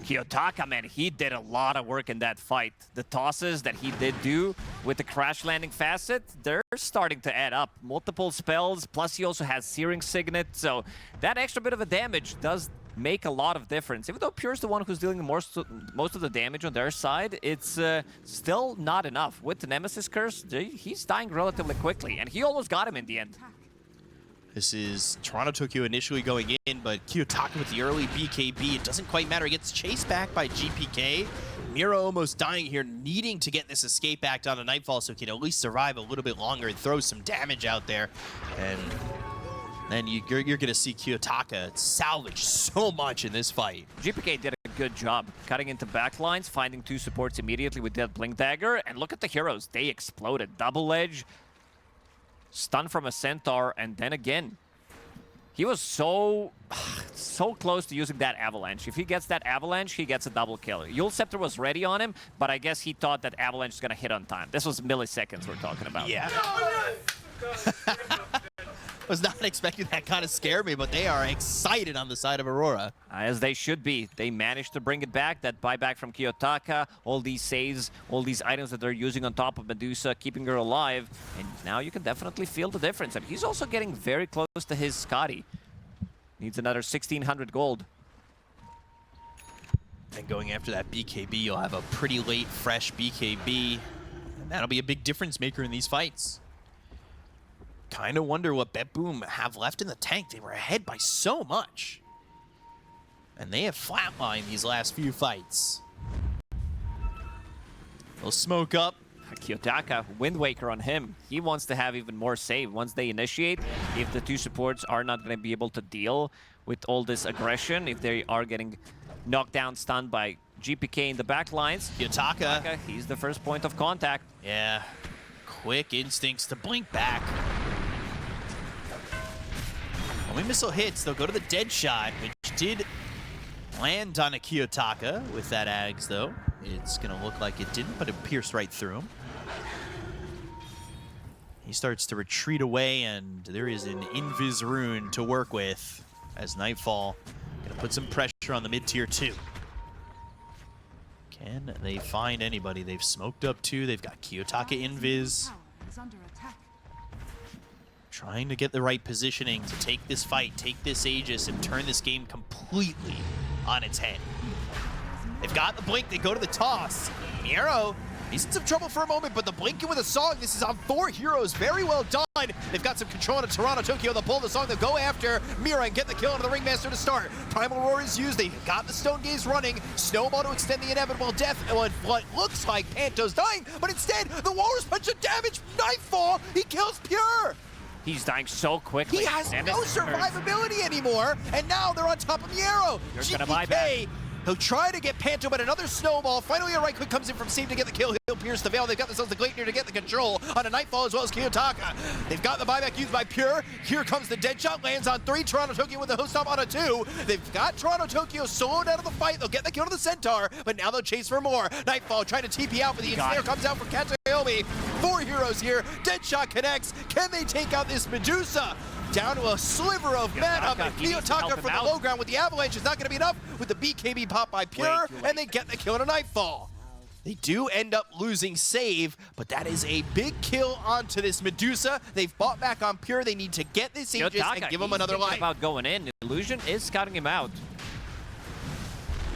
Kiyotaka, man, he did a lot of work in that fight. The tosses that he did do with the crash landing facet, they're starting to add up. Multiple spells, plus he also has Searing Signet, so that extra bit of a damage does make a lot of difference. Even though Pure's the one who's dealing most of the damage on their side, it's still not enough. With the Nemesis Curse, he's dying relatively quickly, and he almost got him in the end. This is Toronto Tokyo initially going in, but Kiyotaka with the early BKB. It doesn't quite matter. He gets chased back by GPK. Miro almost dying here, needing to get this escape act on a Nightfall so he can at least survive a little bit longer and throw some damage out there. And then you're going to see Kiyotaka salvage so much in this fight. GPK did a good job cutting into backlines, finding 2 supports immediately with that Blink Dagger. And look at the heroes. They exploded. Double Edge, stun from a Centaur, and then again. He was so close to using that Avalanche. If he gets that Avalanche, he gets a double kill. Yule Scepter was ready on him, but I guess he thought that Avalanche was going to hit on time. This was milliseconds we're talking about. Yeah. Was not expecting that kind of scare me, but they are excited on the side of Aurora. As they should be. They managed to bring it back, that buyback from Kiyotaka, all these saves, all these items that they're using on top of Medusa, keeping her alive. And now you can definitely feel the difference. And he's also getting very close to his Scotty. Needs another 1,600 gold. And going after that BKB, you'll have a pretty late, fresh BKB. And that'll be a big difference maker in these fights. Kind of wonder what BetBoom have left in the tank. They were ahead by so much. And they have flatlined these last few fights. They'll smoke up. Kiyotaka, Wind Waker on him. He wants to have even more save. Once they initiate, if the 2 supports are not going to be able to deal with all this aggression, if they are getting knocked down, stunned by GPK in the back lines, Kiyotaka, he's the first point of contact. Yeah, quick instincts to blink back. When missile hits, they'll go to the dead shot, which did land on a Kiyotaka with that Ags, though. It's going to look like it didn't, but it pierced right through him. He starts to retreat away, and there is an Invis rune to work with as Nightfall going to put some pressure on the mid-tier 2. Can they find anybody? They've smoked up 2. They've got Kiyotaka Invis. Trying to get the right positioning to take this fight, take this Aegis, and turn this game completely on its head. They've got the blink, they go to the toss. Miero, he's in some trouble for a moment, but the blinking with a song, this is on 4 heroes, very well done. They've got some control on Toronto Tokyo, they'll pull the song, they'll go after Mira and get the kill onto the Ringmaster to start. Primal Roar is used, they've got the Stone Gaze running, Snowball to extend the inevitable death, what looks like Panto's dying, but instead, the Walrus Punch of damage, Nightfall, he kills Pure! He's dying so quickly. He has no Nemesis curse. survivability anymore, and now they're on top of the arrow. You're gonna buy back. He'll try to get Panto, but another snowball. Finally, a right click comes in from Steve to get the kill. He'll pierce the veil. They've got themselves the Gleipnir to get the control on a Nightfall as well as Kiyotaka. They've got the buyback used by Pure. Here comes the dead shot, lands on 3. Toronto Tokyo with the host stop on a 2. They've got Toronto Tokyo soloed out of the fight. They'll get the kill to the Centaur, but now they'll chase for more. Nightfall trying to TP out, but the ensnare comes out from Katayomi. 4 heroes here. Dead shot connects. Can they take out this Medusa? Down to a sliver of mana, but Kiyotaka from the low ground with the avalanche is not going to be enough with the BKB pop by Pure, and they get the kill to Nightfall. They do end up losing save, but that is a big kill onto this Medusa. They've bought back on Pure. They need to get this Aegis and give him another life. About going in. Illusion is scouting him out.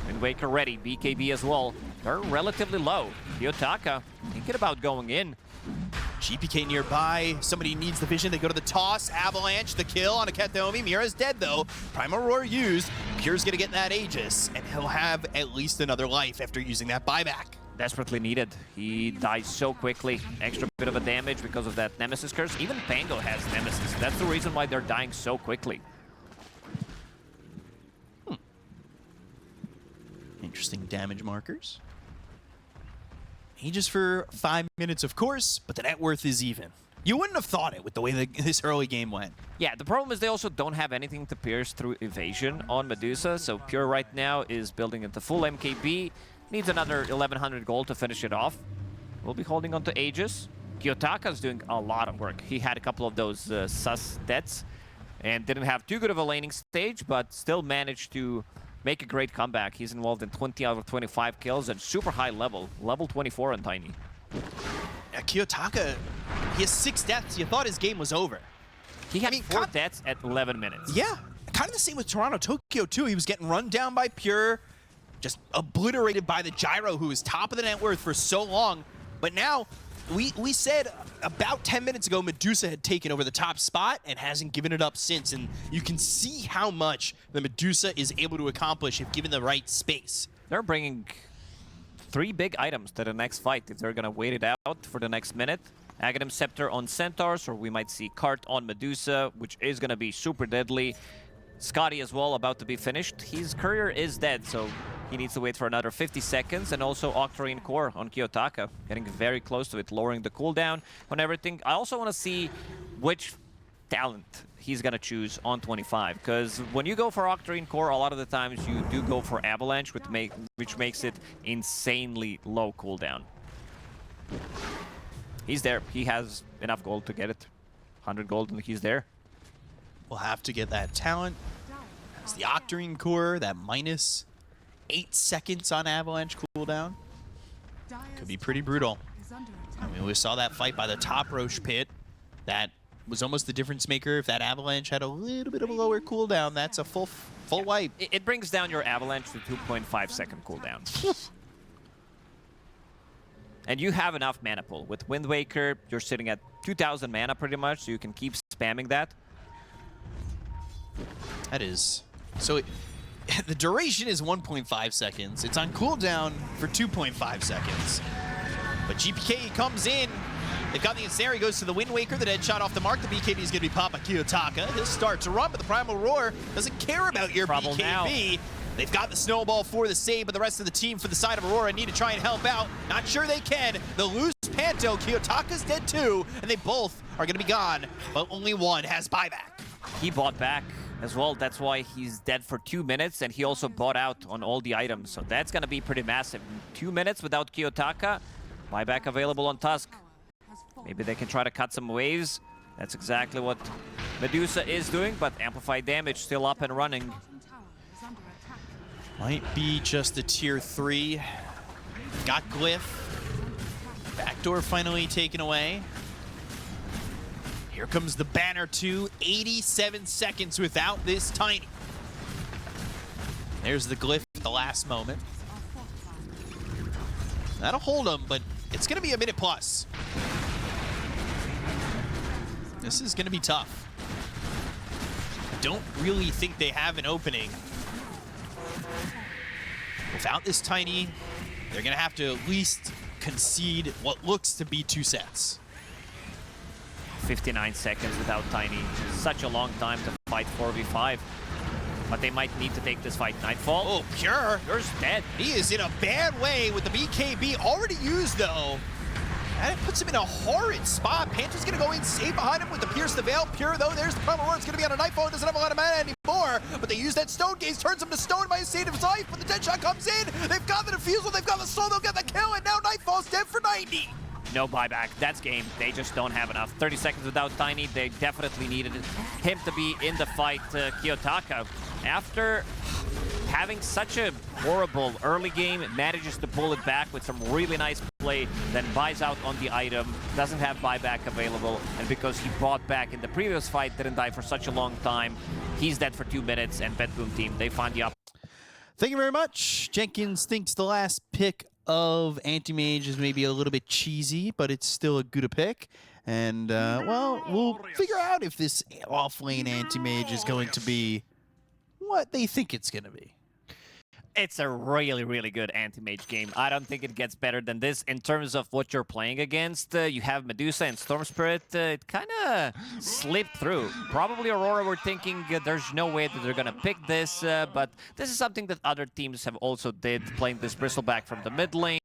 And Waker ready. BKB as well. They're relatively low. Kiyotaka thinking about going in. GPK nearby, somebody needs the vision, they go to the toss, avalanche, the kill on a Katayomi. Mira's dead though, Primal Roar used, Pure's gonna get that Aegis, and he'll have at least another life after using that buyback. Desperately needed. He dies so quickly. Extra bit of a damage because of that Nemesis curse. Even Pango has Nemesis. That's the reason why they're dying so quickly. Interesting damage markers. Aegis for 5 minutes, of course, but the net worth is even. You wouldn't have thought it with the way this early game went. Yeah, the problem is they also don't have anything to pierce through evasion on Medusa, so Pure right now is building into full MKB. Needs another 1100 gold to finish it off. We'll be holding on to Aegis. Kiyotaka's doing a lot of work. He had a couple of those sus deaths and didn't have too good of a laning stage, but still managed to make a great comeback. He's involved in 20 out of 25 kills at super high level. Level 24 on Tiny. Yeah, Kiyotaka, he has 6 deaths. You thought his game was over. He had 4 deaths at 11 minutes. Yeah, kind of the same with Toronto Tokyo too. He was getting run down by Pure, just obliterated by the Gyro, who was top of the net worth for so long. But now, we said about 10 minutes ago Medusa had taken over the top spot and hasn't given it up since. And you can see how much the Medusa is able to accomplish if given the right space. They're bringing 3 big items to the next fight if they're going to wait it out for the next minute. Aghanim Scepter on Centaurs, or we might see Cart on Medusa, which is going to be super deadly. Scotty as well, about to be finished. His courier is dead, so he needs to wait for another 50 seconds. And also Octarine Core on Kiyotaka, getting very close to it, lowering the cooldown on everything. I also want to see which talent he's going to choose on 25, because when you go for Octarine Core, a lot of the times you do go for Avalanche, which makes it insanely low cooldown. He's there. He has enough gold to get it. 100 gold and he's there. We'll have to get that talent. It's the Octarine Core, that minus 8 seconds on Avalanche cooldown. Could be pretty brutal. I mean, we saw that fight by the top Roche pit. That was almost the difference maker. If that Avalanche had a little bit of a lower cooldown, that's a full wipe. It brings down your Avalanche to 2.5 second cooldown. And you have enough mana pool. With Wind Waker, you're sitting at 2,000 mana pretty much, so you can keep spamming that. That is... So the duration is 1.5 seconds. It's on cooldown for 2.5 seconds. But GPK comes in. They've got the ensnare. He goes to the Wind Waker. The dead shot off the mark. The BKB is going to be popped by Kiyotaka. He'll start to run, but the Primal Roar doesn't care about your BKB. Now. They've got the snowball for the save, but the rest of the team for the side of Aurora need to try and help out. Not sure they can. They'll lose Panto. Kiyotaka's dead too, and they both are going to be gone, but only one has buyback. He bought back as well. That's why he's dead for 2 minutes, and he also bought out on all the items. So that's going to be pretty massive. 2 minutes without Kiyotaka. Buyback available on Tusk. Maybe they can try to cut some waves. That's exactly what Medusa is doing, but amplified damage still up and running. Might be just a tier 3. Got Glyph. Backdoor finally taken away. Here comes the banner 2. 87 seconds without this Tiny. There's the Glyph at the last moment. That'll hold him, but it's going to be a minute plus. This is going to be tough. I don't really think they have an opening. Without this Tiny, they're going to have to at least concede what looks to be 2 sets. 59 seconds without Tiny. Such a long time to fight 4v5. But they might need to take this fight. Nightfall. Oh, Pure. Pure's dead. He is in a bad way with the BKB already used, though. And it puts him in a horrid spot. Panta's going to go in, save behind him with the Pierce the Veil. Pure, though, there's the problem. It's going to be on a Nightfall. Doesn't have a lot of mana anymore. But they use that Stone Gaze, turns him to stone by his state of his life. But the Deadshot comes in. They've got the Defusal. They've got the Soul. They'll get the kill. And now Nightfall's dead for 90. No buyback. That's game. They just don't have enough. 30 seconds without Tiny. They definitely needed him to be in the fight. Kiyotaka, after having such a horrible early game, manages to pull it back with some really nice play, then buys out on the item, doesn't have buyback available, and because he bought back in the previous fight, didn't die for such a long time, he's dead for 2 minutes, and BetBoom Team, they find the Thank you very much. Jenkins thinks the last pick of Anti-Mage is maybe a little bit cheesy, but it's still a good pick. And, well, we'll figure out if this off-lane Anti-Mage is going to be what they think it's going to be. It's a really, really good anti-mage game. I don't think it gets better than this in terms of what you're playing against. You have Medusa and Storm Spirit. It kind of slipped through. Probably Aurora were thinking there's no way that they're going to pick this, but this is something that other teams have also did, playing this Bristleback from the mid lane.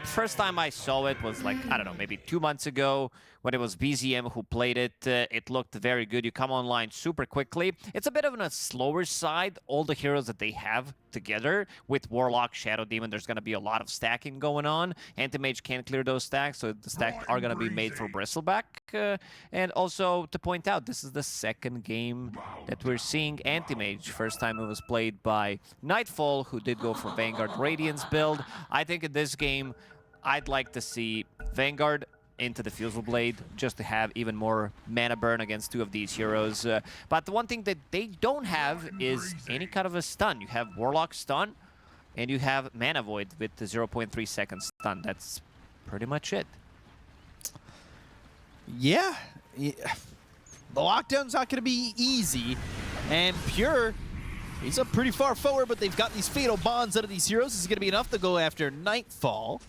First time I saw it was like, I don't know, maybe 2 months ago when it was BZM who played it. It looked very good. You come online super quickly. It's a bit on a slower side, all the heroes that they have together with Warlock, Shadow Demon. There's going to be a lot of stacking going on. Anti-Mage can't clear those stacks, so the stacks are going to be made for Bristleback. And also to point out, this is the second game that we're seeing Anti-Mage. First time it was played by Nightfall, who did go for Vanguard Radiance build. I think in this game, I'd like to see Vanguard into the Fusel Blade just to have even more mana burn against 2 of these heroes. But the one thing that they don't have is any kind of a stun. You have Warlock stun and you have Mana Void with the 0.3 second stun. That's pretty much it. Yeah. The lockdown's not going to be easy. And Pure, he's up pretty far forward, but they've got these fatal bonds out of these heroes. This is going to be enough to go after Nightfall.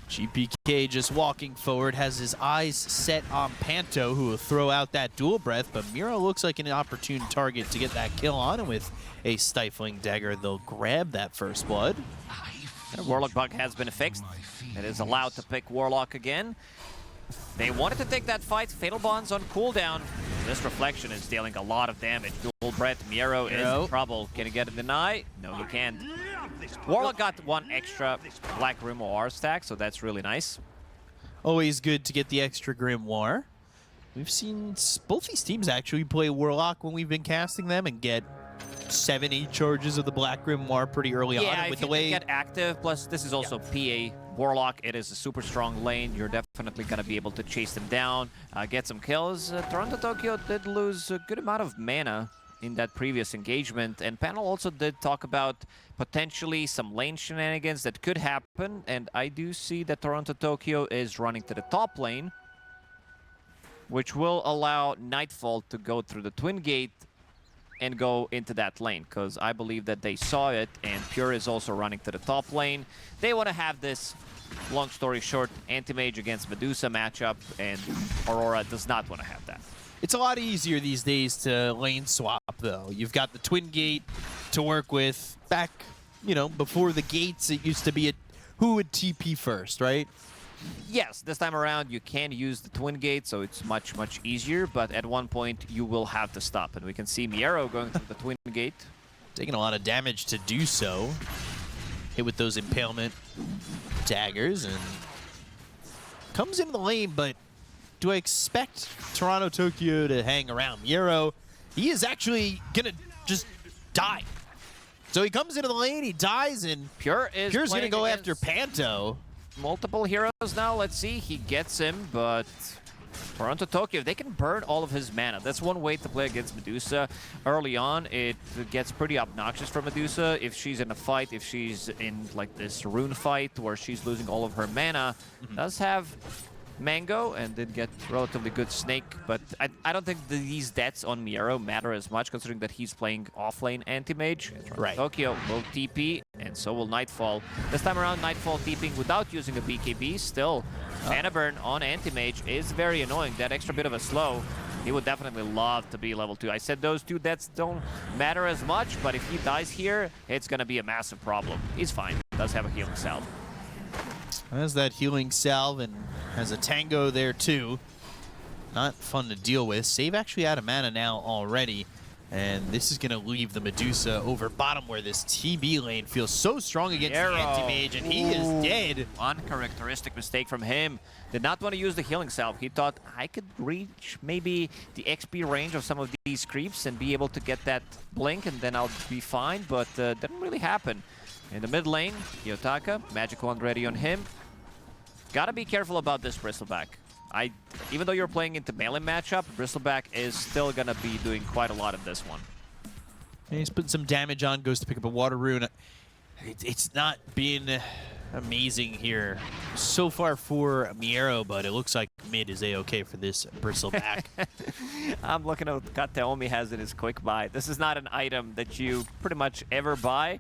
GPK just walking forward, has his eyes set on Panto, who will throw out that dual breath, but Mira looks like an opportune target to get that kill on, and with a stifling dagger, they'll grab that first blood. The Warlock bug has been fixed. It is allowed to pick Warlock again. They wanted to take that fight. Fatal Bonds on cooldown. This Reflection is dealing a lot of damage. Dual breath, Miero is in trouble. Can he get a deny? No, he can't. Warlock got 1 extra Black Grimoire stack, so that's really nice. Always good to get the extra Grimoire. We've seen both these teams actually play Warlock when we've been casting them and get 7-8 charges of the Black Grimoire pretty early on. Yeah, with if the way you get active, plus this is also PA Warlock. It is a super strong lane. You're definitely going to be able to chase them down, get some kills. Toronto Tokyo did lose a good amount of mana in that previous engagement, and panel also did talk about potentially some lane shenanigans that could happen, and I do see that Toronto Tokyo is running to the top lane, which will allow Nightfall to go through the Twin Gate and go into that lane, because I believe that they saw it, and Pure is also running to the top lane. They want to have this, long story short, Anti-Mage against Medusa matchup, and Aurora does not want to have that. It's a lot easier these days to lane swap, though. You've got the Twin Gate to work with. Back, you know, before the gates, it used to be who would TP first, right? Yes, this time around you can use the Twin Gate, so it's much, much easier, but at one point you will have to stop. And we can see Miero going through the Twin Gate. Taking a lot of damage to do so. Hit with those Impalement daggers, and comes into the lane, but do I expect Toronto Tokyo to hang around? Miero, he is actually going to just die. So he comes into the lane, he dies, and Pure's going to go after Panto. Multiple heroes now. Let's see. He gets him, but Toronto Tokyo, they can burn all of his mana. That's one way to play against Medusa. Early on, it gets pretty obnoxious for Medusa. If she's in a fight, if she's in like this rune fight where she's losing all of her mana, does have Mango and did get relatively good Snake, but I don't think these deaths on Miero matter as much, considering that he's playing offlane anti-mage. Right. Tokyo will TP, and so will Nightfall. This time around, Nightfall TPing without using a BKB. Still, mana burn on anti-mage is very annoying. That extra bit of a slow, he would definitely love to be level 2. I said those 2 deaths don't matter as much, but if he dies here, it's going to be a massive problem. He's fine. Does have a healing salve. Has that healing salve and has a tango there too. Not fun to deal with. Save actually out of mana now already. And this is going to leave the Medusa over bottom where this TB lane feels so strong against the anti-mage, and he is dead. Uncharacteristic mistake from him. Did not want to use the healing salve. He thought I could reach maybe the XP range of some of these creeps and be able to get that blink, and then I'll be fine, but didn't really happen. In the mid lane, Kiyotaka, Magic Wand ready on him. Gotta be careful about this Bristleback. Even though you're playing into melee matchup, Bristleback is still gonna be doing quite a lot in this one. And he's putting some damage on, goes to pick up a water rune. It's not being amazing here so far for Miero, but it looks like mid is a-okay for this Bristleback. I'm looking at what Kateomi has in his quick buy. This is not an item that you pretty much ever buy.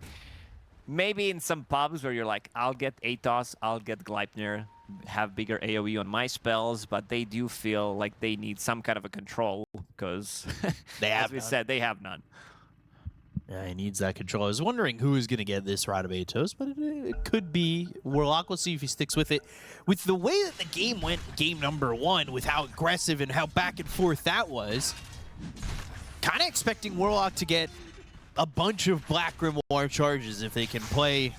Maybe in some pubs where you're like, I'll get Atos, I'll get Gleipnir, have bigger AoE on my spells, but they do feel like they need some kind of a control because, as we said, they have none. Yeah, he needs that control. I was wondering who is going to get this Rod of Atos, but it could be Warlock. We'll see if he sticks with it. With the way that the game went, game number 1, with how aggressive and how back and forth that was, kind of expecting Warlock to get a bunch of Black Grimoire charges if they can play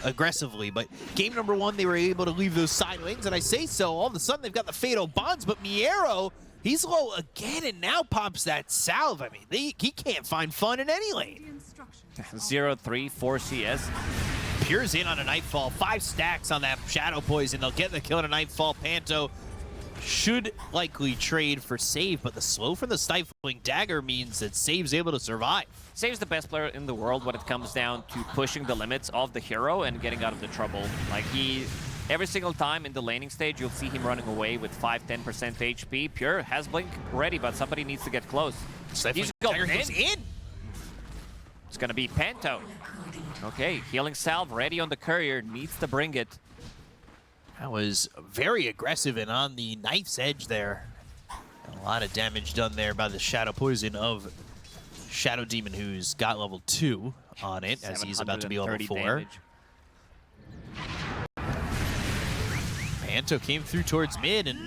aggressively. But game number 1, they were able to leave those side lanes, and I say so, all of a sudden they've got the Fatal Bonds, but Miero, he's low again and now pops that salve. I mean, he can't find fun in any lane. 0-3, 4 CS. Pure's in on a Nightfall, 5 stacks on that Shadow Poison. They'll get the kill on a Nightfall. Panto should likely trade for Save, but the slow from the Stifling Dagger means that Save's able to survive. Save's the best player in the world when it comes down to pushing the limits of the hero and getting out of the trouble. Like, every single time in the laning stage, you'll see him running away with 5-10% HP. Pure has Blink ready, but somebody needs to get close. Stifling Dagger goes in. It's gonna be Panto. Okay, healing salve ready on the courier, needs to bring it. That was very aggressive and on the knife's edge there. A lot of damage done there by the Shadow Poison of Shadow Demon, who's got level 2 on it, as he's about to be level 4. Damage. Panto came through towards mid, and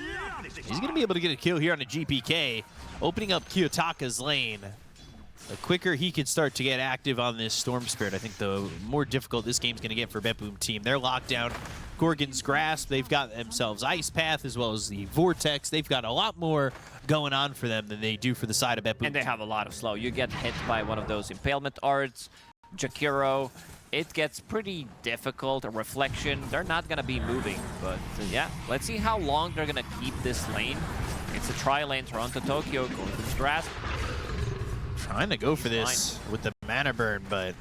he's going to be able to get a kill here on a GPK, opening up Kiyotaka's lane. The quicker he can start to get active on this Storm Spirit, I think the more difficult this game's going to get for BetBoom Team. They're locked down. Gorgon's Grasp, they've got themselves Ice Path as well as the Vortex. They've got a lot more going on for them than they do for the side of BetBoom. And they have a lot of slow. You get hit by one of those Impalement Arts, Jakiro. It gets pretty difficult. A Reflection, they're not going to be moving. But yeah, let's see how long they're going to keep this lane. It's a tri-lane, Toronto-Tokyo, Gorgon's Grasp. Trying to go for this with the mana burn, but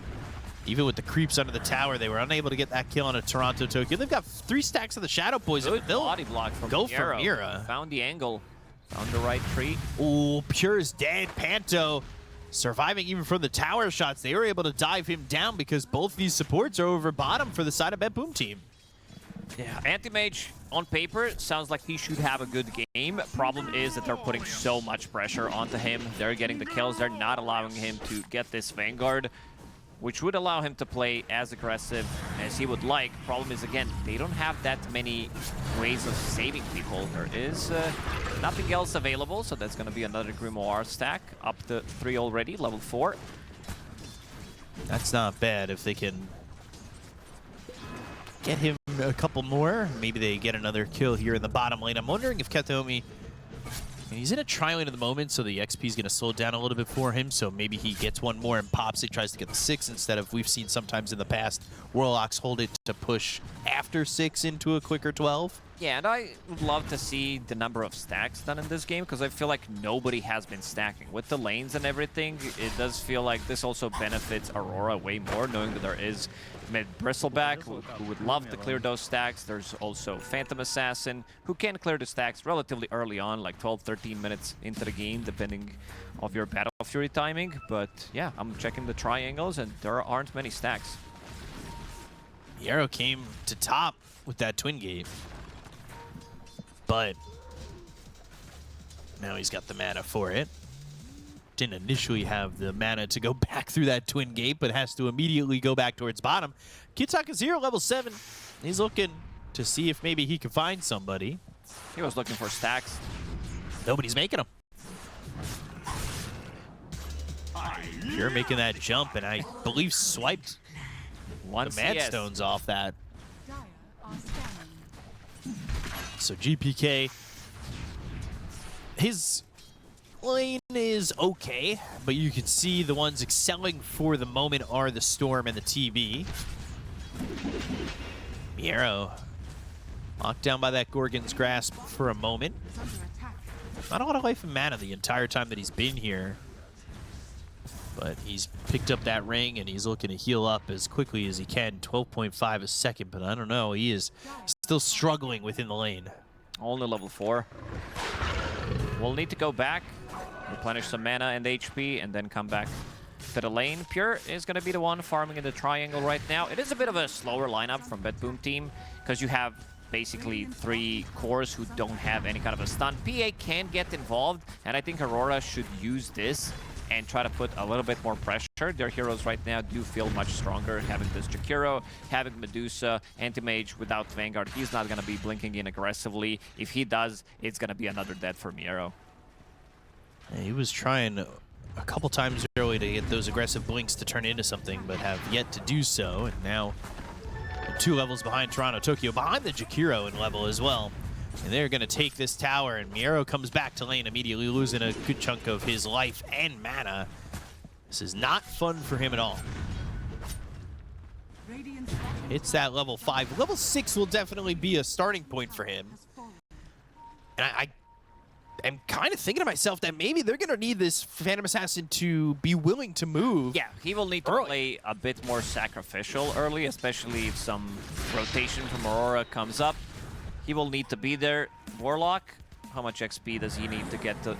even with the creeps under the tower, they were unable to get that kill on a Toronto-Tokyo. They've got 3 stacks of the Shadow Poison. Good body block from go Miero. for Mira. Found the angle. Found the right tree. Ooh, Pure's dead. Panto surviving even from the tower shots. They were able to dive him down because both these supports are over bottom for the side of BetBoom Team. Yeah, Anti-Mage on paper sounds like he should have a good game. Problem is that they're putting so much pressure onto him. They're getting the kills. They're not allowing him to get this Vanguard, which would allow him to play as aggressive as he would like. Problem is, again, they don't have that many ways of saving people. There is nothing else available, so that's going to be another Grimoire stack. Up to 3 already, level 4. That's not bad if they can get him a couple more. Maybe they get another kill here in the bottom lane. I'm wondering if Katomi, he's in a tri-lane at the moment, so the XP is going to slow down a little bit for him, so maybe he gets one more and pops it, tries to get the 6 instead of, we've seen sometimes in the past, Warlocks hold it to push after after 6 into a quicker 12. Yeah, and I would love to see the number of stacks done in this game, because I feel like nobody has been stacking. With the lanes and everything, it does feel like this also benefits Aurora way more, knowing that there is mid Bristleback, who would love to clear those stacks. There's also Phantom Assassin, who can clear the stacks relatively early on, like 12, 13 minutes into the game, depending of your Battle Fury timing. But yeah, I'm checking the triangles, and there aren't many stacks. The arrow came to top with that twin gate. But now he's got the mana for it. Didn't initially have the mana to go back through that twin gate, but has to immediately go back towards bottom. Kitaka Zero, level 7. He's looking to see if maybe he can find somebody. He was looking for stacks. Nobody's making them. You're making that jump, and I believe swiped Once the Mad Stones off that. Dire are scanning. So GPK, his lane is okay, but you can see the ones excelling for the moment are the Storm and the TB. Miero locked down by that Gorgon's Grasp for a moment. Is under attack. Not a lot of life and mana the entire time that he's been here. But he's picked up that ring, and he's looking to heal up as quickly as he can. 12.5 a second, but I don't know. He is still struggling within the lane. Only level 4. We'll need to go back, replenish some mana and HP, and then come back to the lane. Pure is going to be the one farming in the triangle right now. It is a bit of a slower lineup from BetBoom Team, because you have basically 3 cores who don't have any kind of a stun. PA can get involved, and I think Aurora should use this and try to put a little bit more pressure. Their heroes right now do feel much stronger, having this Jakiro, having Medusa, Anti-Mage without Vanguard. He's not going to be blinking in aggressively. If he does, it's going to be another dead for Miero. He was trying a couple times early to get those aggressive blinks to turn into something, but have yet to do so. And now 2 levels behind Toronto Tokyo, behind the Jakiro in level as well. And they're going to take this tower, and Miero comes back to lane, immediately losing a good chunk of his life and mana. This is not fun for him at all. Radiant's It's that level 5. Level 6 will definitely be a starting point for him. has fallen. And I am kind of thinking to myself that maybe they're going to need this Phantom Assassin to be willing to move. Yeah, he will need to play a bit more sacrificial early, especially if some rotation from Aurora comes up. He will need to be there. Warlock, how much XP does he need to get to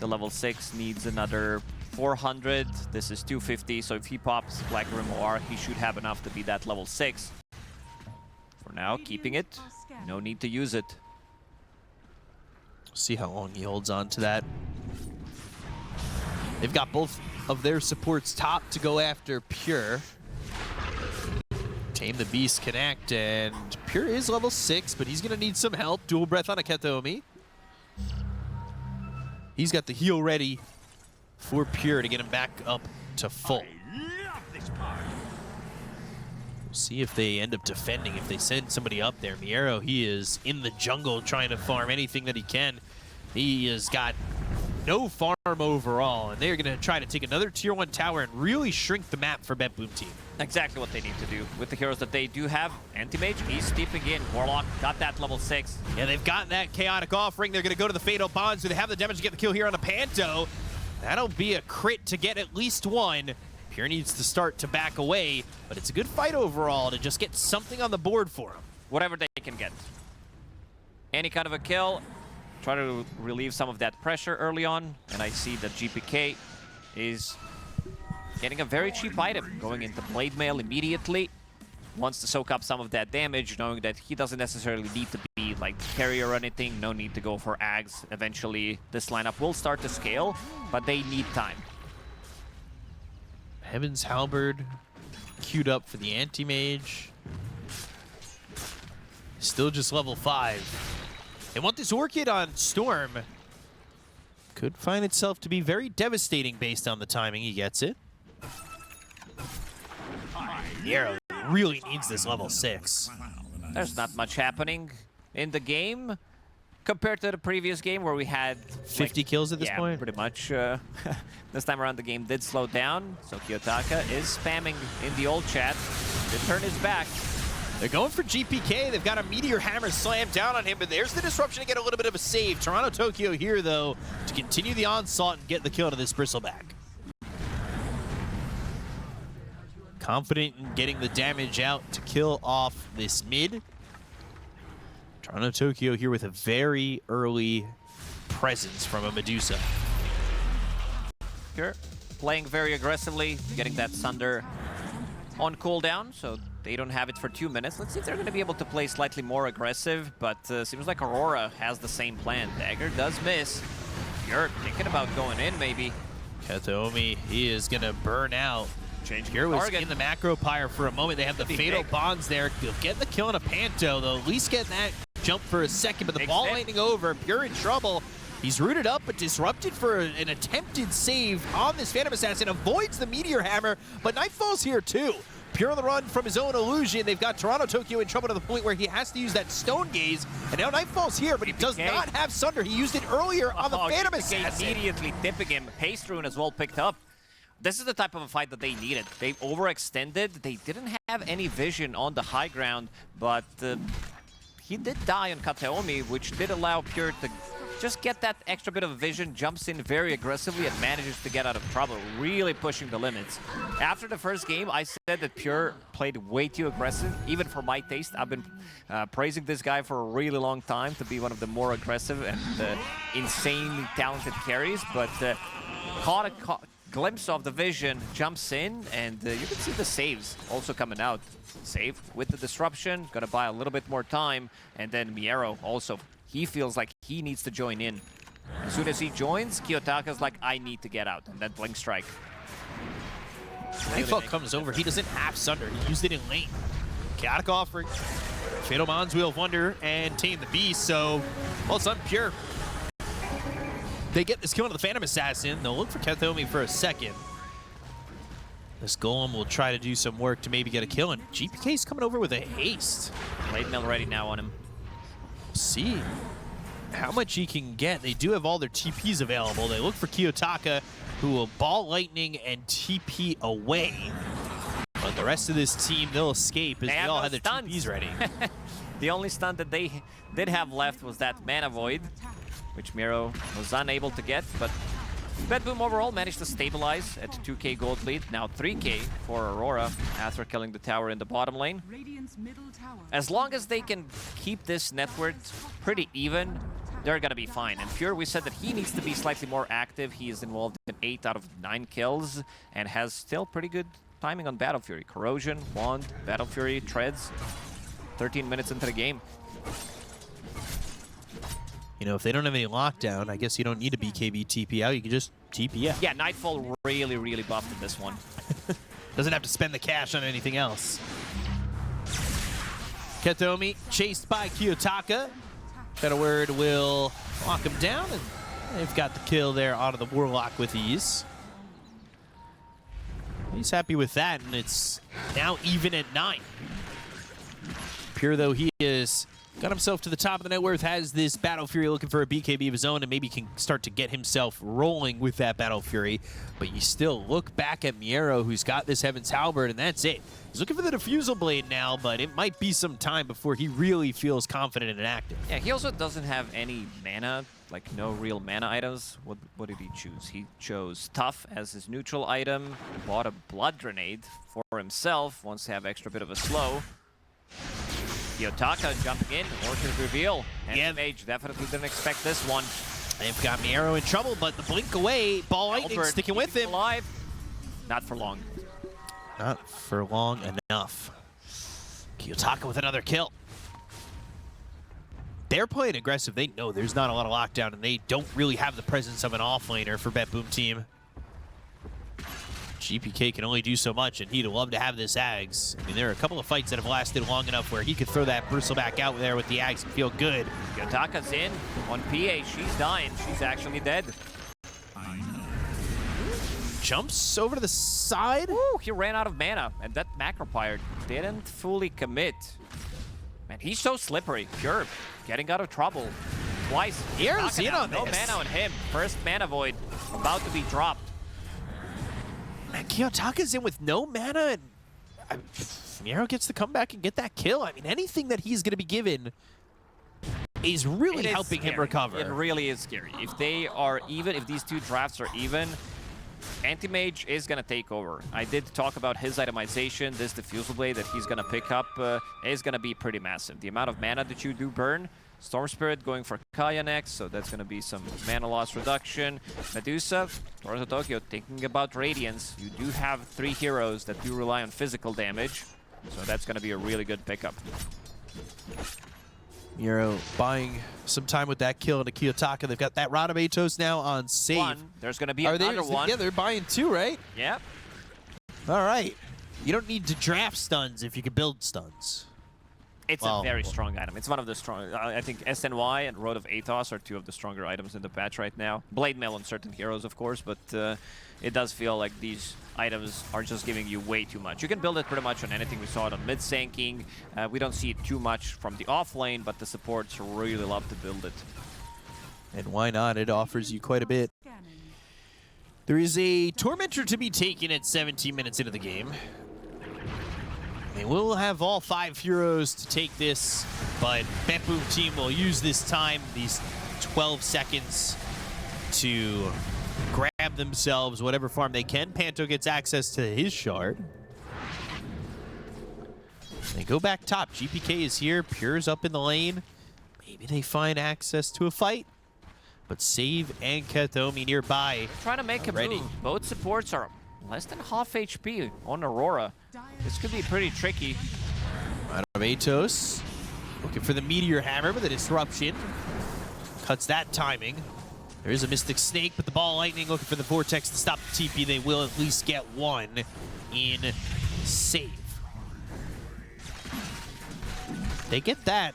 the level 6? Needs another 400. This is 250, so if he pops Black Grimoire, he should have enough to be that level 6. For now, keeping it. No need to use it. See how long he holds on to that. They've got both of their supports top to go after Pure. Tame the Beast connect, and Pure is level 6, but he's going to need some help. Dual Breath on a Ketomi. He's got the heal ready for Pure to get him back up to full. We'll see if they end up defending, if they send somebody up there. Miero, he is in the jungle trying to farm anything that he can. He has got no farm overall, and they're going to try to take another tier 1 tower and really shrink the map for BetBoom Team. Exactly what they need to do with the heroes that they do have. Anti-Mage, he's steeping in. Warlock got that level 6. Yeah, they've gotten that chaotic offering. They're going to go to the Fatal Bonds. Do they have the damage to get the kill here on the Panto? That'll be a crit to get at least 1. Pure needs to start to back away, but it's a good fight overall to just get something on the board for him. Whatever they can get. Any kind of a kill. Try to relieve some of that pressure early on. And I see that GPK is getting a very cheap item, going into Blade Mail immediately. Wants to soak up some of that damage, knowing that he doesn't necessarily need to be like carrier or anything. No need to go for Ags. Eventually, this lineup will start to scale, but they need time. Heaven's Halberd queued up for the Anti-Mage. Still just level 5. They want this Orchid on Storm. Could find itself to be very devastating based on the timing he gets it. Miero really needs this level 6. There's not much happening in the game compared to the previous game where we had 50 kills at this point? Pretty much. This time around the game did slow down, so Kiyotaka is spamming in the old chat to turn his back. They're going for GPK. They've got a Meteor Hammer slammed down on him, but there's the disruption to get a little bit of a save. Toronto Tokyo here, though, to continue the onslaught and get the kill to this Bristleback. Confident in getting the damage out to kill off this mid. Toronto Tokyo here with a very early presence from a Medusa. Sure. Playing very aggressively, getting that Sunder on cooldown, so they don't have it for 2 minutes. Let's see if they're going to be able to play slightly more aggressive, but seems like Aurora has the same plan. Dagger does miss. You're thinking about going in, maybe. Kataomi, he is going to burn out. Change Here was target. in the macro pyre for a moment. They have the fatal bonds there. They'll get the kill on a Panto. They'll at least get that jump for a second, but the ball lightning over. Pure in trouble. He's rooted up, but disrupted for an attempted save on this Phantom Assassin. Avoids the Meteor Hammer, but Nightfall's here too. Pure on the run from his own illusion. They've got Toronto Tokyo in trouble to the point where he has to use that Stone Gaze. And now Nightfall's here, but he does not have Sunder. He used it earlier on the Phantom Assassin. Immediately tipping him. Haste Rune as well picked up. This is the type of a fight that they needed. They overextended. They didn't have any vision on the high ground, but he did die on Kataomi, which did allow Pure to just get that extra bit of vision, jumps in very aggressively and manages to get out of trouble, really pushing the limits. After the first game, I said that Pure played way too aggressive, even for my taste. I've been praising this guy for a really long time to be one of the more aggressive and insanely talented carries, but caught a glimpse of the vision, jumps in, and you can see the saves also coming out. Save with the disruption, gonna buy a little bit more time, and then Miero also. He feels like he needs to join in. As soon as he joins, Kiyotaka's like, I need to get out, and then Blink Strike. Nightfall comes over. He doesn't have Sunder. He used it in lane. Chaotic offering. Fatal Bonds, Wheel of Wonder, and Tame the Beast. So, well, it's Pure. They get this kill on the Phantom Assassin. They'll look for Kathomi for a second. This Golem will try to do some work to maybe get a kill, and GPK's coming over with a haste. Blade Mill ready now on him. See how much he can get. They do have all their TPs available. They look for Kiyotaka, who will Ball Lightning and TP away. But the rest of this team, they'll escape as they all have their TPs ready. The only stun that they did have left was that Mana Void, which Miro was unable to get, but BetBoom overall managed to stabilize at 2k gold lead, now 3k for Aurora after killing the tower in the bottom lane. As long as they can keep this net worth pretty even, they're gonna be fine. And Pure, we said that he needs to be slightly more active. He is involved in 8 out of 9 kills and has still pretty good timing on Battle Fury. Corrosion, Wand, Battle Fury, Treads, 13 minutes into the game. You know, if they don't have any lockdown, I guess you don't need a BKB TP out. You can just TP out. Yeah, Nightfall really, really buffed in this one. Doesn't have to spend the cash on anything else. Katomi chased by Kiyotaka. Better Word will lock him down, and they've got the kill there onto the Warlock with ease. He's happy with that, and it's now even at 9. Pure, though, he is got himself to the top of the net worth, has this Battle Fury looking for a BKB of his own, and maybe can start to get himself rolling with that Battle Fury. But you still look back at Miero, who's got this Heaven's Halberd, and that's it. He's looking for the Diffusal Blade now, but it might be some time before he really feels confident and active. Yeah, he also doesn't have any mana, like no real mana items. What did he choose? He chose Tough as his neutral item, bought a Blood Grenade for himself, wants to have extra bit of a slow. Kiyotaka jumping in, Orchid reveal. And Mage definitely didn't expect this one. They've got Miero in trouble, but the blink away, Ball Lightning sticking with him. Alive. Not for long. Not for long enough. Kiyotaka with another kill. They're playing aggressive. They know there's not a lot of lockdown, and they don't really have the presence of an offlaner for BetBoom Team. GPK can only do so much, and he'd love to have this Ags. I mean, there are a couple of fights that have lasted long enough where he could throw that Bristleback out there with the Ags and feel good. Kiyotaka's in on PA. She's dying. She's actually dead. Jumps over to the side. Ooh, he ran out of mana, and that Macropyre didn't fully commit. Man, he's so slippery. Pure, getting out of trouble twice. Here's in on no this. mana on him. First Mana Void about to be dropped. Man, Kiyotaka's in with no mana, and Miero gets to come back and get that kill. I mean, anything that he's going to be given is really helping him recover. It really is scary. If they are even, if these two drafts are even, Anti-Mage is going to take over. I did talk about his itemization. This Diffusal Blade that he's going to pick up is going to be pretty massive. The amount of mana that you do burn. Storm Spirit going for Kaya next, so that's going to be some mana loss reduction. Medusa, Toronto Tokyo thinking about Radiance. You do have 3 heroes that do rely on physical damage, so that's going to be a really good pickup. Miero buying some time with that kill into Kiyotaka. They've got that Rod of Atos now on save. One. There's going to be another one. Yeah, they're buying 2, right? Yep. All right. You don't need to draft stuns if you can build stuns. It's a very strong item. It's one of the strong. I think SNY and Road of Atos are 2 of the stronger items in the patch right now. Blade Mail on certain heroes, of course, but it does feel like these items are just giving you way too much. You can build it pretty much on anything. We saw it on mid-sanking. We don't see it too much from the off-lane, but the supports really love to build it. And why not? It offers you quite a bit. Scanning. There is a Tormentor to be taken at 17 minutes into the game. They will have all 5 heroes to take this, but BetBoom Team will use this time, these 12 seconds, to grab themselves whatever farm they can. Panto gets access to his shard. They go back top. GPK is here. Pure's up in the lane. Maybe they find access to a fight. But Save and Katomi nearby. Trying to make a move. Both supports are less than half HP on Aurora. This could be pretty tricky. Out of Atos. Looking for the Meteor Hammer, but the disruption cuts that timing. There is a Mystic Snake, but the Ball Lightning looking for the Vortex to stop the TP. They will at least get one in Save. They get that.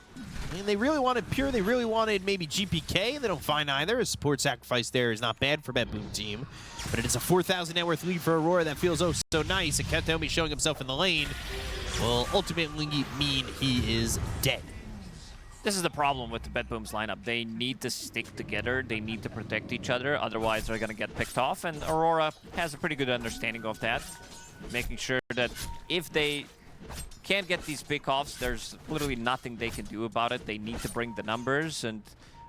I mean, they really wanted Pure. They really wanted maybe GPK. They don't find either. A support sacrifice there is not bad for BetBoom Team. But it is a 4,000 net worth lead for Aurora that feels oh so nice. And Katomi showing himself in the lane will ultimately mean he is dead. This is the problem with the BetBoom's lineup. They need to stick together. They need to protect each other. Otherwise, they're going to get picked off. And Aurora has a pretty good understanding of that. Making sure that if they can't get these pick-offs, there's literally nothing they can do about it. They need to bring the numbers. And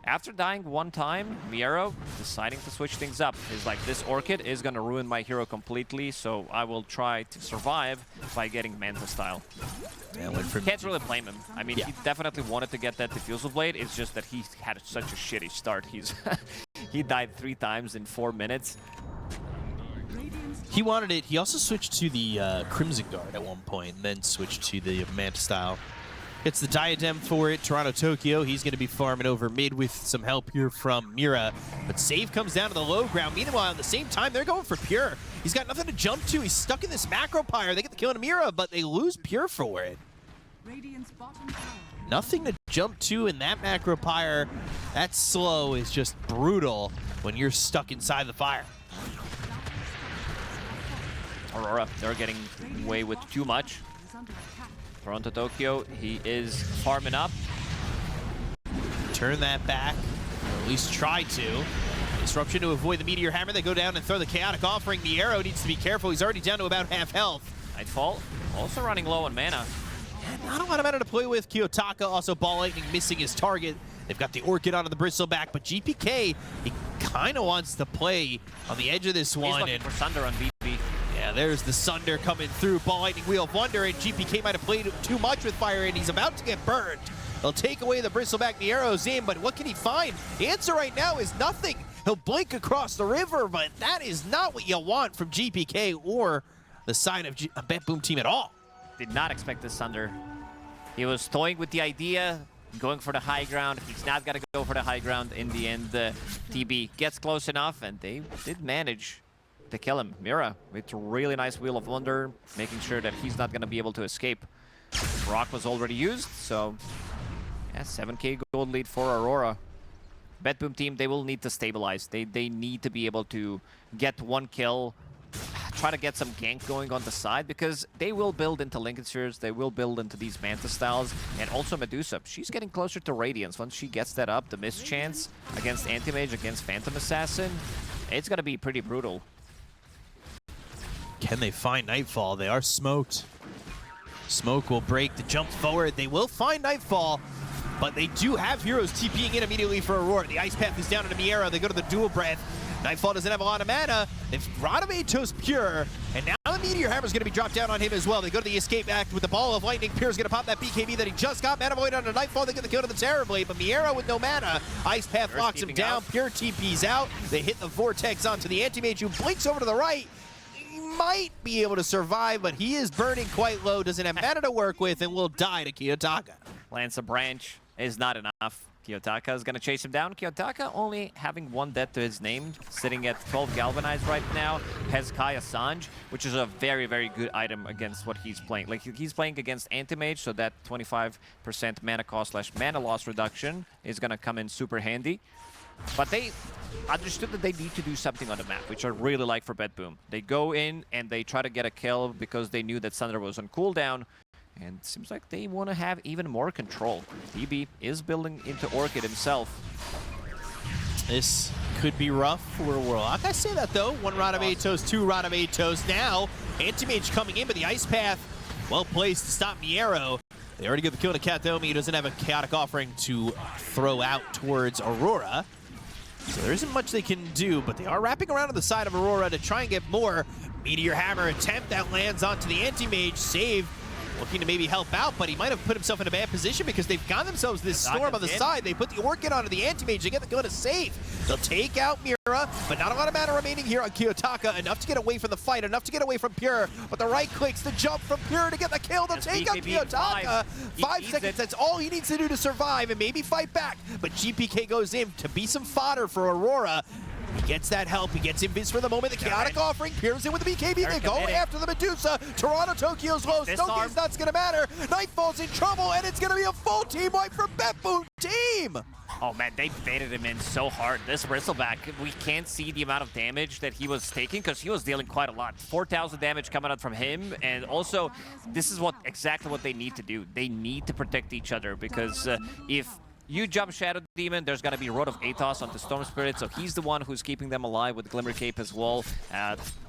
after dying one time, Miero deciding to switch things up. He's like, this Orchid is going to ruin my hero completely, so I will try to survive by getting Manta style. Yeah, can't really blame him. I mean, he definitely wanted to get that Diffusal Blade. It's just that he had such a shitty start. He died 3 times in 4 minutes. He wanted it. He also switched to the Crimson Guard at one point, and then switched to the Manta style. Gets the Diadem for it. Toronto Tokyo, he's going to be farming over mid with some help here from Mira. But Save comes down to the low ground. Meanwhile, at the same time, they're going for Pure. He's got nothing to jump to. He's stuck in this macro pyre. They get the kill on Mira, but they lose Pure for it. Radiant's bottom tower. Nothing to jump to in that macro pyre. That slow is just brutal when you're stuck inside the fire. Aurora, they're getting away with too much. Is under attack. Toronto Tokyo, he is farming up. Turn that back, or at least try to. Disruption to avoid the Meteor Hammer. They go down and throw the Chaotic Offering. The Arrow needs to be careful. He's already down to about half health. Nightfall, also running low on mana. Not a lot of mana to play with. Kiyotaka also Ball Lightning missing his target. They've got the Orchid onto the Bristleback, but GPK, he kind of wants to play on the edge of this one. He's looking for Sunder on VP. Yeah, there's the Sunder coming through. Ball Lightning Wheel of Wonder, and GPK might have played too much with fire, and he's about to get burned. They'll take away the Bristleback, the arrows in, but what can he find? The answer right now is nothing. He'll blink across the river, but that is not what you want from GPK or the side of BetBoom Team at all. Did not expect this Sunder. He was toying with the idea, going for the high ground. He's not going to go for the high ground in the end. TB gets close enough, and they did manage to kill him. Mira with a really nice Wheel of Wonder, making sure that he's not going to be able to escape. Rock was already used, so yeah, 7k gold lead for Aurora. BetBoom Team, they will need to stabilize. They need to be able to get one kill, try to get some gank going on the side, because they will build into Linkenspheres, they will build into these Manta styles, and also Medusa. She's getting closer to Radiance. Once she gets that up, the miss chance against Anti-Mage, against Phantom Assassin, it's going to be pretty brutal. Can they find Nightfall? They are smoked. Smoke will break the jump forward. They will find Nightfall, but they do have heroes TPing in immediately for Aurora. The Ice Path is down into Miera. They go to the Dual Breath. Nightfall doesn't have a lot of mana. They've brought him Atos Pure, and now the Meteor Hammer's going to be dropped down on him as well. They go to the Escape Act with the Ball of Lightning. Pure's going to pop that BKB that he just got. Mana Void onto Nightfall. They get the kill to the Terrorblade, but Miera with no mana. Ice Path locks him down. Pure TP's out. They hit the Vortex onto the Anti-Mage, who blinks over to the right. He might be able to survive, but he is burning quite low, doesn't have mana to work with, and will die to Kiyotaka. Lands a branch is not enough. Kiyotaka is going to chase him down. Kiyotaka only having 1 death to his name, sitting at 12 galvanized right now. Has Kaya Sanj, which is a very, very good item against what he's playing. Like, he's playing against Anti-Mage, so that 25% mana cost / mana loss reduction is going to come in super handy. But they understood that they need to do something on the map, which I really like for BetBoom. They go in and they try to get a kill because they knew that Thunder was on cooldown. And it seems like they want to have even more control. DB is building into Orchid himself. This could be rough for Warlock. I say that though. 1 Rod of Atos, 2 Rod of Atos. Now, Anti-Mage coming in, but the Ice Path well placed to stop Miero. They already get the kill to Kataomi. He doesn't have a Chaotic Offering to throw out towards Aurora. So there isn't much they can do, but they are wrapping around to the side of Aurora to try and get more. Meteor Hammer attempt that lands onto the Anti-Mage. Save. Looking to maybe help out, but he might have put himself in a bad position because they've got themselves this storm on the side. They put the Orchid onto the Anti-Mage. They get the kill to save. They'll take out Miera, but not a lot of mana remaining here on Kiyotaka. Enough to get away from the fight, enough to get away from Pure. But the right clicks to jump from Pure to get the kill. They'll take out Kiyotaka. 5 seconds, that's all he needs to do to survive and maybe fight back. But GPK goes in to be some fodder for Aurora. He gets that help. He gets invis for the moment. The Chaotic Offering. Peers in with the BKB. They go after the Medusa. Toronto, Tokyo's low. Stonegate's not going to matter. Nightfall's in trouble, and it's going to be a full team wipe for BetBoom Team. Oh man, they baited him in so hard. This Bristleback, we can't see the amount of damage that he was taking because he was dealing quite a lot. 4,000 damage coming out from him, and also this is exactly what they need to do. They need to protect each other because if you jump Shadow Demon, there's going to be Road of Atos onto Storm Spirit, so he's the one who's keeping them alive with Glimmer Cape as well.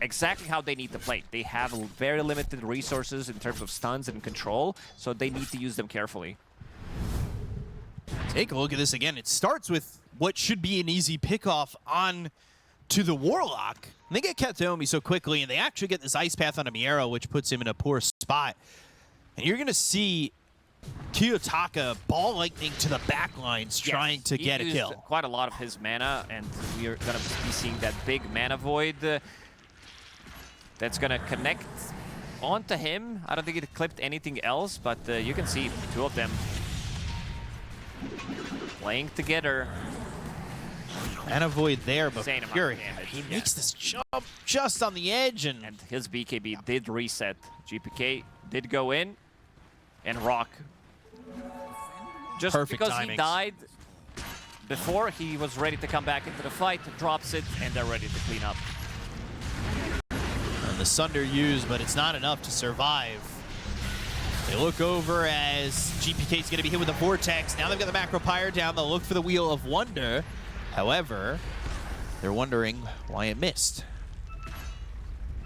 Exactly how they need to play. They have very limited resources in terms of stuns and control, so they need to use them carefully. Take a look at this again. It starts with what should be an easy pickoff on to the Warlock. And they get Kataomi so quickly, and they actually get this Ice Path on a Miero, which puts him in a poor spot. And you're going to see Kiyotaka Ball Lightning to the back lines trying to get a kill. Quite a lot of his mana, and we're going to be seeing that big mana void that's going to connect onto him. I don't think it clipped anything else, but you can see 2 of them playing together. Mana void there, but Pure, he Yeah. makes this jump just on the edge. And his BKB did reset. GPK did go in. And Rock, just perfect because timings. He died before he was ready to come back into the fight, drops it, and they're ready to clean up. And the Sunder used, but it's not enough to survive. They look over as GPK is going to be hit with a Vortex. Now they've got the Macro Pyre down. They'll look for the Wheel of Wonder. However, they're wondering why it missed.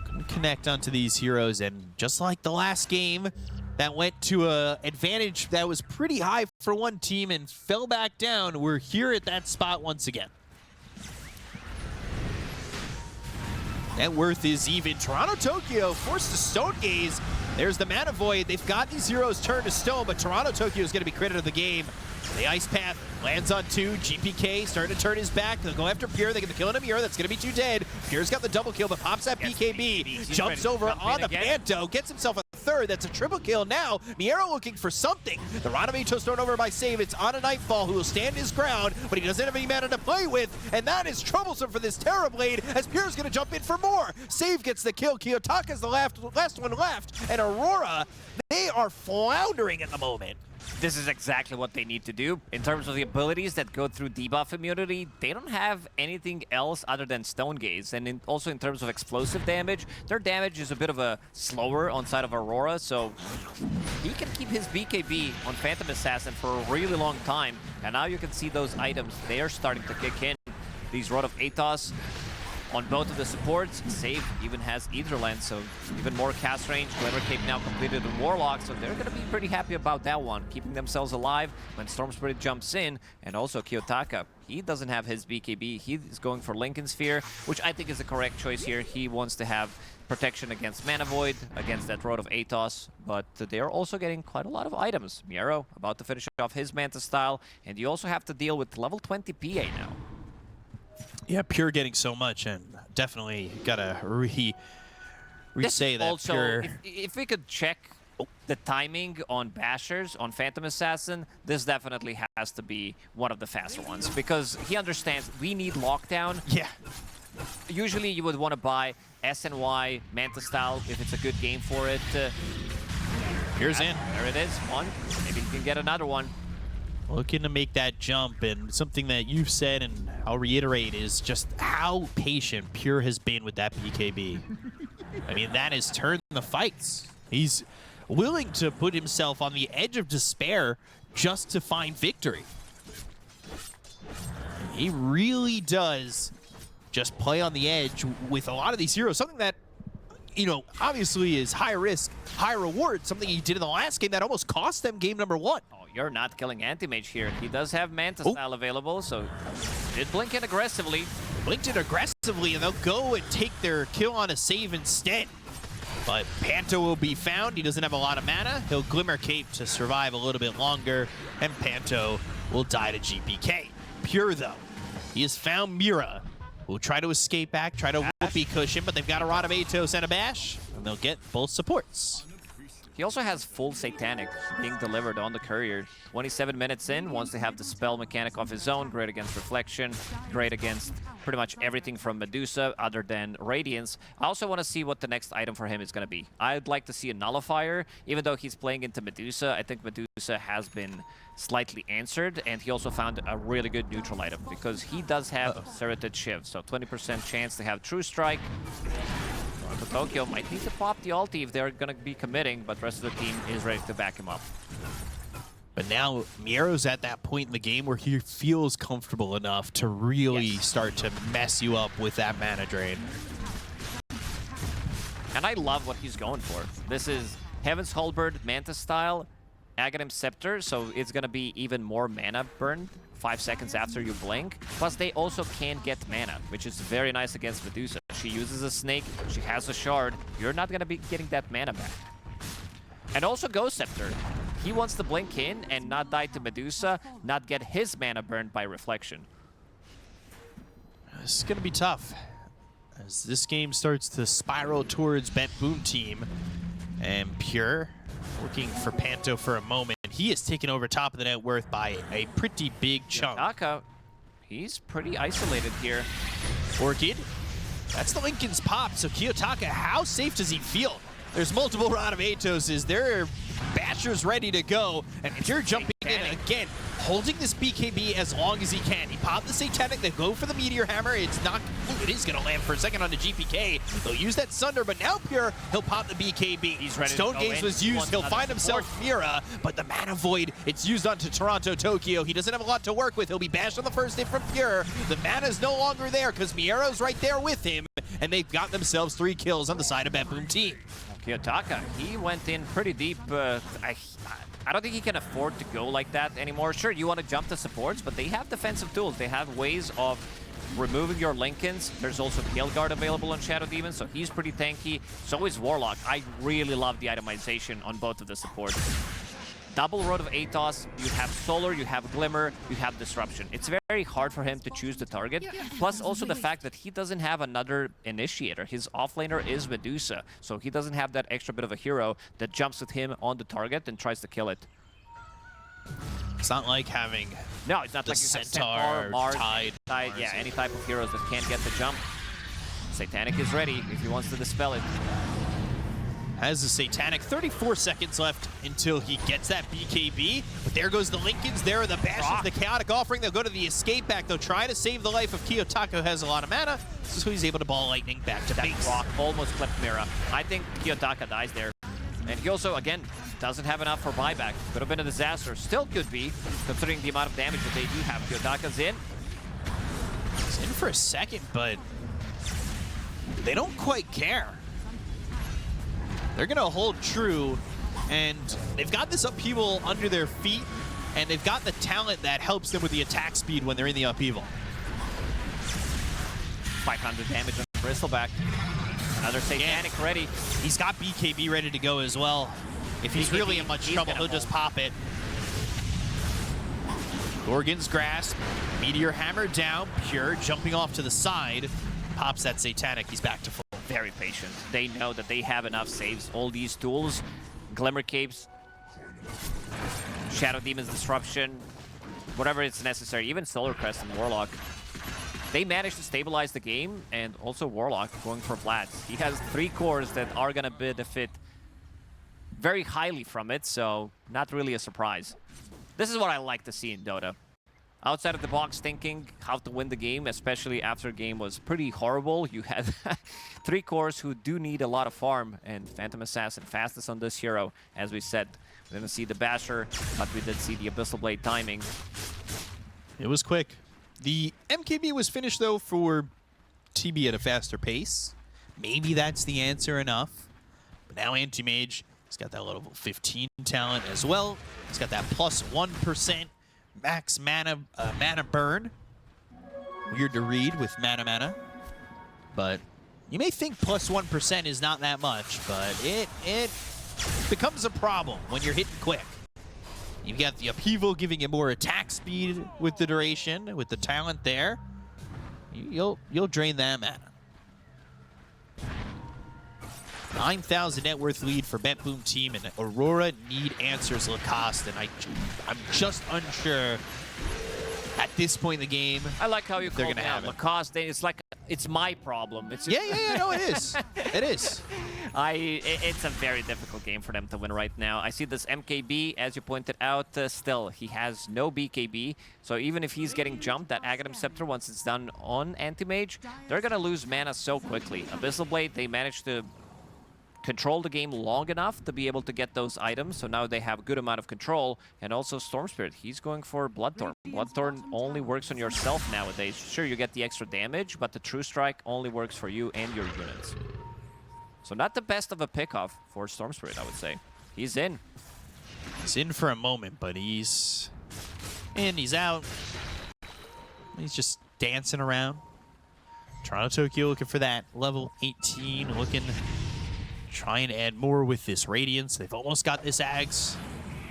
Couldn't connect onto these heroes, and just like the last game, that went to an advantage that was pretty high for one team and fell back down. We're here at that spot once again. Net worth is even. Toronto Tokyo forced to Stone Gaze. There's the Mana Void. They've got these heroes turned to stone, but Toronto Tokyo is going to be credited of the game. The Ice Path lands on 2. GPK starting to turn his back. They'll go after Pure. They get the kill on Amir. That's going to be 2 dead. Pure's got the double kill, but pops that BKB. Jumps over on the Panto. Gets himself a 3rd. That's a triple kill now. Miero looking for something. The Rodamatos thrown over by Save. It's on a Nightfall who will stand his ground, but he doesn't have any mana to play with, and that is troublesome for this Terrorblade as Pure's going to jump in for more. Save gets the kill. Kiyotaka's the last one left, and Aurora, they are floundering at the moment. This is exactly what they need to do. In terms of the abilities that go through debuff immunity, they don't have anything else other than Stone Gaze. And also in terms of explosive damage, their damage is a bit of a slower on side of Aurora, so he can keep his BKB on Phantom Assassin for a really long time. And now you can see those items, they are starting to kick in. These Rod of Atos on both of the supports. Save even has Etherland, so even more cast range. Glimmer Cape now completed in Warlock, so they're going to be pretty happy about that one, keeping themselves alive when Storm Spirit jumps in. And also Kiyotaka, he doesn't have his BKB. He is going for Lincoln Sphere, which I think is the correct choice here. He wants to have protection against Mana Void, against that Road of Atos, but they're also getting quite a lot of items. Miero about to finish off his Manta style, and you also have to deal with level 20 PA now. Yeah, Pure getting so much, and definitely gotta re-say that also, Pure... if we could check the timing on Bashers, on Phantom Assassin, this definitely has to be one of the faster ones, because he understands we need lockdown. Yeah. Usually you would want to buy SNY, Manta style, if it's a good game for it. Pure's in. There it is, one. Maybe you can get another one. Looking to make that jump, and something that you've said, and I'll reiterate, is just how patient Pure has been with that BKB. I mean, that has turned the fights. He's willing to put himself on the edge of despair just to find victory. He really does just play on the edge with a lot of these heroes, something that, you know, obviously is high risk, high reward, something he did in the last game that almost cost them game number 1. Oh, you're not killing Anti-Mage here. He does have Manta style available, so did blink in aggressively. Blinked it aggressively, and they'll go and take their kill on a save instead. But Panto will be found. He doesn't have a lot of mana. He'll Glimmer Cape to survive a little bit longer, and Panto will die to GPK. Pure, though, he has found Mira, who'll try to escape back, try to whoopee cushion, but they've got a Rod of Atos and a Bash, and they'll get both supports. He also has full Satanic being delivered on the Courier. 27 minutes in, wants to have the spell mechanic of his own, great against Reflection, great against pretty much everything from Medusa other than Radiance. I also want to see what the next item for him is going to be. I'd like to see a Nullifier, even though he's playing into Medusa. I think Medusa has been slightly answered, and he also found a really good neutral item because he does have Serrated Shiv, so 20% chance to have True Strike. Tokyo might need to pop the ulti if they're going to be committing, but the rest of the team is ready to back him up. But now Miero's at that point in the game where he feels comfortable enough to really start to mess you up with that mana drain. And I love what he's going for. This is Heaven's Halberd Manta style, Aghanim Scepter, so it's going to be even more mana burn 5 seconds after you blink. Plus, they also can get mana, which is very nice against Medusa. She uses a snake, she has a shard. You're not going to be getting that mana back. And also Ghost Scepter. He wants to blink in and not die to Medusa, not get his mana burned by Reflection. This is going to be tough as this game starts to spiral towards BetBoom Team. And Pure looking for Panto for a moment. He is taken over top of the net worth by a pretty big chunk. Kiyotaka, he's pretty isolated here. Orchid, that's the Lincoln's pop. So Kiyotaka, how safe does he feel? There's multiple Rod of Atoses. There are Bashers ready to go. And Pure jumping in again, holding this BKB as long as he can. He popped the Satanic, they go for the Meteor Hammer. It's not, it is gonna land for a second on the GPK. They'll use that Sunder, but now Pure, he'll pop the BKB. He's ready Stone to go Gaze in. was used, he'll find himself Mira, but the Mana Void, it's used onto Toronto, Tokyo. He doesn't have a lot to work with. He'll be bashed on the first hit from Pure. The mana's no longer there because Miero's right there with him, and they've got themselves 3 kills on the side of BetBoom Team. Kiyotaka, he went in pretty deep. I don't think he can afford to go like that anymore. Sure, you want to jump the supports, but they have defensive tools. They have ways of removing your Lincolns. There's also Guard available on Shadow Demon, so he's pretty tanky. So is Warlock. I really love the itemization on both of the supports. Double Road of Atos, you have Solar, you have Glimmer, you have Disruption. It's very hard for him to choose the target. Plus also the fact that he doesn't have another initiator. His offlaner is Medusa, so he doesn't have that extra bit of a hero that jumps with him on the target and tries to kill it. It's not like having No, it's not like you have Centaur, Mars, Tide, yeah, any type of heroes that can't get the jump. Satanic is ready if he wants to dispel it. Has the Satanic, 34 seconds left until he gets that BKB. But there goes the Lincolns, there are the Bashes, the Chaotic Offering. They'll go to the escape back. They'll try to save the life of Kiyotaka, who has a lot of mana. So he's able to ball lightning back to base. Rock almost clipped Mira. I think Kiyotaka dies there. And he also, again, doesn't have enough for buyback. Could have been a disaster. Still could be, considering the amount of damage that they do have. Kiyotaka's in. He's in for a second, but they don't quite care. They're going to hold true, and they've got this upheaval under their feet, and they've got the talent that helps them with the attack speed when they're in the upheaval. 500 damage on Bristleback. Another Satanic ready. He's got BKB ready to go as well. If he's really in much trouble, he'll just pop it. Gorgon's Grasp, Meteor Hammer down, Pure jumping off to the side, pops that Satanic, he's back to full. Very patient. They know that they have enough saves. All these tools, Glimmer Capes, Shadow Demon's Disruption, whatever it's necessary, even Solar Crest and Warlock. They managed to stabilize the game, and also Warlock going for Vlads. He has 3 cores that are going to benefit very highly from it, so not really a surprise. This is what I like to see in Dota. Outside of the box thinking how to win the game, especially after the game was pretty horrible. You had 3 cores who do need a lot of farm, and Phantom Assassin fastest on this hero. As we said, we didn't see the Basher, but we did see the Abyssal Blade timing. It was quick. The MKB was finished, though, for TB at a faster pace. Maybe that's the answer enough. But now Anti-Mage, he's got that level 15 talent as well. He's got that plus 1% max mana burn. Weird to read with mana. But you may think plus 1% is not that much, but it becomes a problem when you're hitting quick. You've got the upheaval giving you more attack speed with the duration, with the talent there. You'll drain that mana. 9,000 net worth lead for BetBoom Team, and Aurora need answers Lacoste, and I'm just unsure at this point in the game. I like how you they're call gonna it have it. Lacoste. It's like it's my problem. It's just Yeah, no, it is. It is. It's a very difficult game for them to win right now. I see this MKB, as you pointed out, still, he has no BKB. So even if he's getting jumped, that Aghanim Scepter, once it's done on Anti-Mage, they're going to lose mana so quickly. Abyssal Blade, they managed to control the game long enough to be able to get those items, so now they have a good amount of control. And also Storm Spirit, he's going for Bloodthorn. Bloodthorn only works on yourself nowadays. Sure, you get the extra damage, but the True Strike only works for you and your units. So not the best of a pickoff for Storm Spirit, I would say. He's in. He's in for a moment, but he's in, he's out. He's just dancing around. Toronto Tokyo looking for that level 18, looking try and add more with this Radiance. They've almost got this Ags.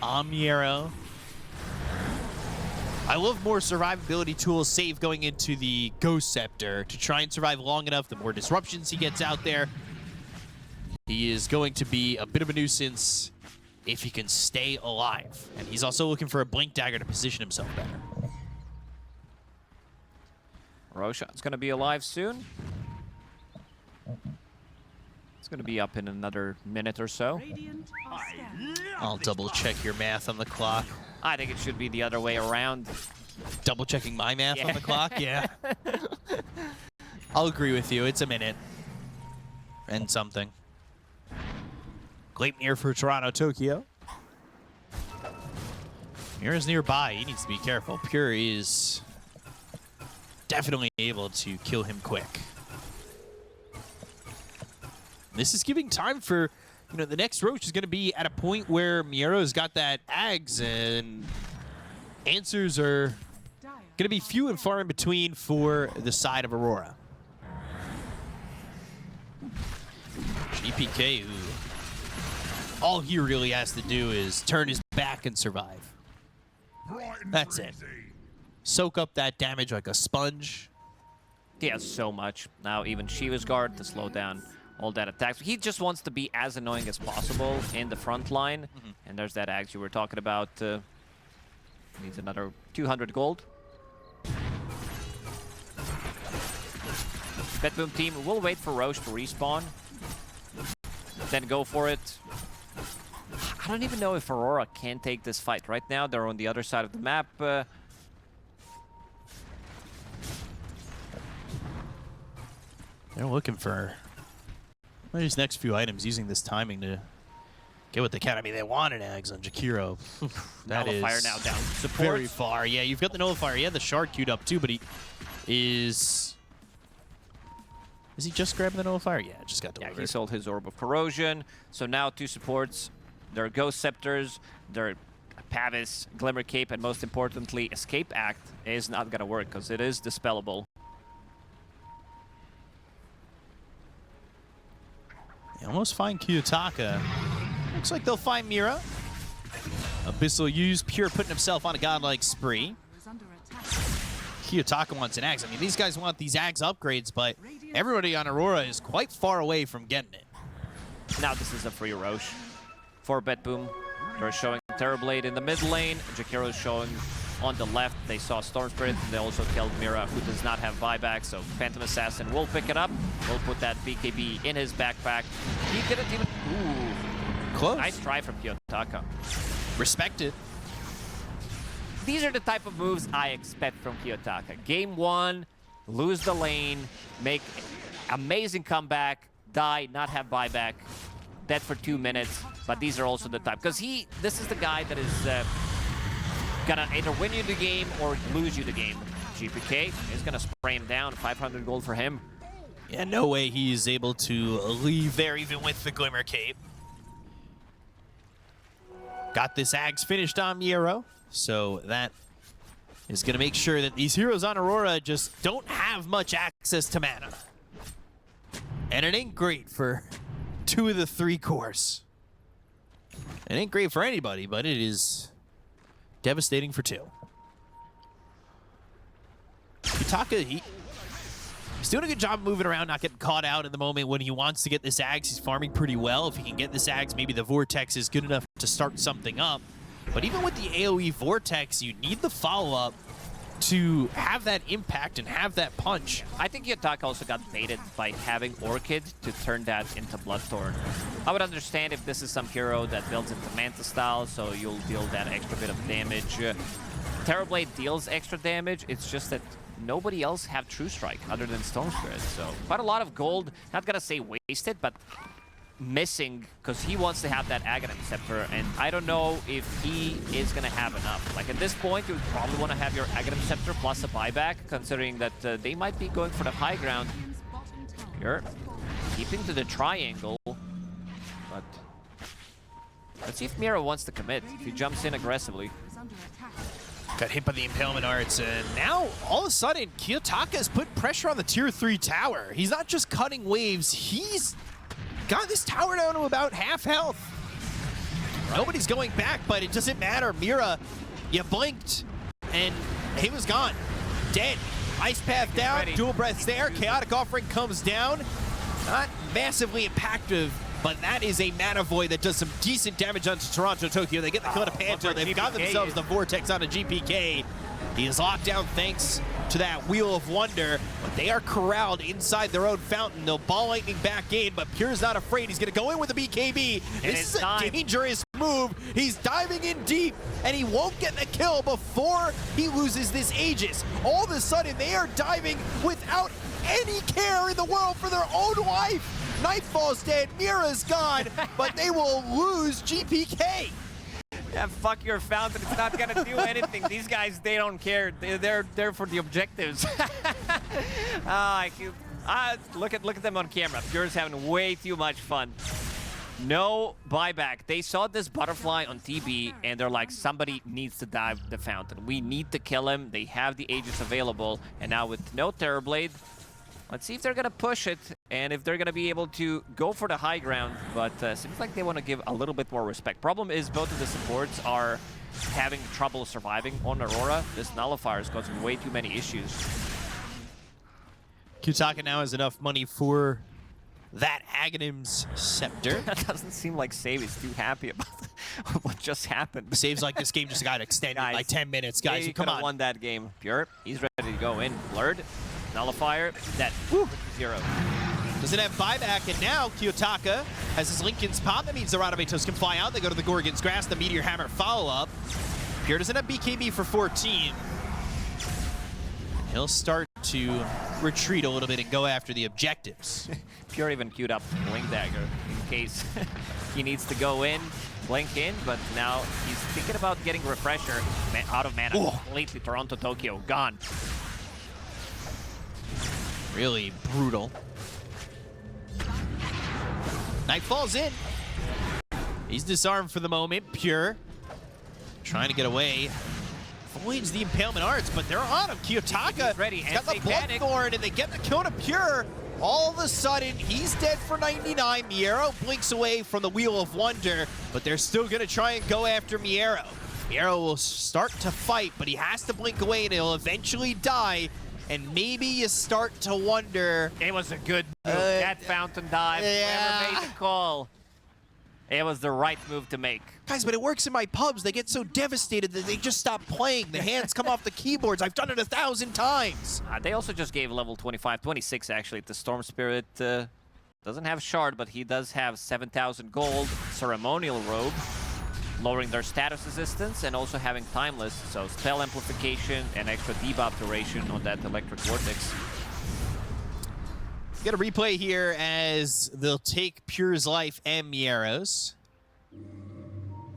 Omniero. I love more survivability tools save going into the Ghost Scepter to try and survive long enough. The more disruptions he gets out there, he is going to be a bit of a nuisance if he can stay alive. And he's also looking for a Blink Dagger to position himself better. Roshan's going to be alive soon. It's going to be up in another minute or so. Radiant are scanning. I'll double check your math on the clock. I think it should be the other way around. Double checking my math Yeah. on the clock? Yeah. I'll agree with you. It's a minute. And something. Gleipnir for Toronto Tokyo. Mira's nearby. He needs to be careful. Pure is definitely able to kill him quick. This is giving time for, the next Roach is going to be at a point where Miero's got that Ags, and answers are going to be few and far in between for the side of Aurora. GPK, who all he really has to do is turn his back and survive. That's it. Soak up that damage like a sponge. He has so much. Now even Shiva's Guard to slow down all that attacks. He just wants to be as annoying as possible in the front line. And there's that Axe you were talking about. Needs another 200 gold. BetBoom Team will wait for Roche to respawn. Then go for it. I don't even know if Aurora can take this fight. Right now, they're on the other side of the map. They're looking for these next few items, using this timing to get what they can. I mean, they wanted Ags on Jakiro. That Nullifier is now down. very far. Yeah, you've got the Nullifier. He had the Shard queued up too, but he is Is he just grabbing the nullifier? Yeah, it just got Yeah, delivered. he sold his Orb of Corrosion. So now 2 supports. There are Ghost Scepters, there are Pavis, Glimmer Cape, and most importantly, Escape Act is not going to work because it is dispellable. They almost find Kiyotaka. Looks like they'll find Mira. Abyssal used Pure putting himself on a godlike spree. Is under attack. Kiyotaka wants an Axe. I mean, these guys want these Axe upgrades, but everybody on Aurora is quite far away from getting it. Now this is a free Roche for BetBoom. They're showing Terrorblade in the mid lane. Jakiro is showing on the left. They saw Storm Spirit. They also killed Mira, who does not have buyback. So Phantom Assassin will pick it up. Will put that BKB in his backpack. He couldn't even... Ooh. Close. Nice try from Kiyotaka. Respected. These are the type of moves I expect from Kiyotaka. Game 1, lose the lane, make amazing comeback, die, not have buyback, dead for 2 minutes. But these are also the type, because this is the guy that is gonna either win you the game or lose you the game. GPK is gonna spray him down. 500 gold for him. Yeah, no way he's able to leave there even with the Glimmer Cape. Got this Ags finished on Miero, so that is going to make sure that these heroes on Aurora just don't have much access to mana. And it ain't great for 2 of the 3 cores. It ain't great for anybody, but it is devastating for 2. Kiyotaka, he's doing a good job moving around, not getting caught out in the moment when he wants to get this Ags. He's farming pretty well. If he can get this Ags, maybe the Vortex is good enough to start something up. But even with the AoE Vortex, you need the follow-up to have that impact and have that punch. I think Kiyotaka also got baited by having Orchid to turn that into Bloodthorn. I would understand if this is some hero that builds into Manta style, so you'll deal that extra bit of damage. Terrorblade deals extra damage, it's just that nobody else have True Strike other than Storm Spirit, so quite a lot of gold, not gonna say wasted, but missing, because he wants to have that Aghanim Scepter, and I don't know if he is gonna have enough. Like at this point, you probably want to have your Aghanim Scepter plus a buyback, considering that they might be going for the high ground. Radiant's bottom tower You're keeping to the triangle, but let's see if Mira wants to commit, if he jumps in aggressively. is under attack. Got hit by the Impalement Arts, and now, all of a sudden, Kiyotaka has put pressure on the Tier 3 tower. He's not just cutting waves, he's got this tower down to about half health. Nobody's going back, but it doesn't matter. Mira, you blinked, and he was gone. Dead. Ice Path down, Ready. Dual Breath's there, Chaotic Offering comes down. Not massively impactful, but that is a Mana Void that does some decent damage onto Toronto Tokyo. They get the kill to Panther. where They've got GPK themselves is. the Vortex on a GPK. He is locked down thanks to that Wheel of Wonder, but they are corralled inside their own fountain. They'll ball lightning back in, but Pure's not afraid. He's going to go in with the BKB. This it's is a time. dangerous move. He's diving in deep, and he won't get the kill before he loses this Aegis. All of a sudden, they are diving without any care in the world for their own life. Nightfall's dead, Mira's gone, but they will lose GPK. Yeah, fuck your fountain. It's not gonna do anything. These guys, they don't care. They're there for the objectives. Look at them on camera. Pure's having way too much fun. No buyback. They saw this butterfly on TB, and they're like, somebody needs to dive the fountain. We need to kill him. They have the Aegis available, and now with no Terrorblade, let's see if they're gonna push it, and if they're gonna be able to go for the high ground, but seems like they want to give a little bit more respect. Problem is both of the supports are having trouble surviving on Aurora. This Nullifier is causing way too many issues. Kiyotaka now has enough money for that Aghanim's Scepter. That doesn't seem like Save is too happy about what just happened. Saves like this game just got extended Guys, like 10 minutes. Guys, They come could've on. won that game. Pure, he's ready to go in. Blurred, Nullifier, that 0. Doesn't have buyback, and now Kiyotaka has his Lincoln's pop. That means the Radabatos can fly out. They go to the Gorgon's Grasp, the Meteor Hammer follow-up. Pure doesn't have BKB for 14. He'll start to retreat a little bit and go after the objectives. Pure even queued up Blink Dagger in case he needs to go in, blink in, but now he's thinking about getting Refresher out of mana. Ooh. Completely. Toronto, Tokyo, gone. Really brutal. Nightfall's in. He's disarmed for the moment. Pure trying to get away. Avoids the impalement arts, but they're on him. Kiyotaka ready, has got the and they panic. Bloodthorn, and they get the kill to Pure. All of a sudden, he's dead for 99. Miero blinks away from the Wheel of Wonder, but they're still going to try and go after Miero. Miero will start to fight, but he has to blink away, and he'll eventually die. And maybe you start to wonder... It was a good move. That fountain dive. Yeah. Whoever made the call. It was the right move to make. Guys, but it works in my pubs. They get so devastated that they just stop playing. The hands come off the keyboards. I've done it 1,000 times. They also just gave level 25, 26 actually to Storm Spirit. Doesn't have Shard, but he does have 7,000 gold, Ceremonial Robe, lowering their status resistance, and also having Timeless, so spell amplification and extra debuff duration on that Electric Vortex. Get a replay here as they'll take Pure's life and Miero's.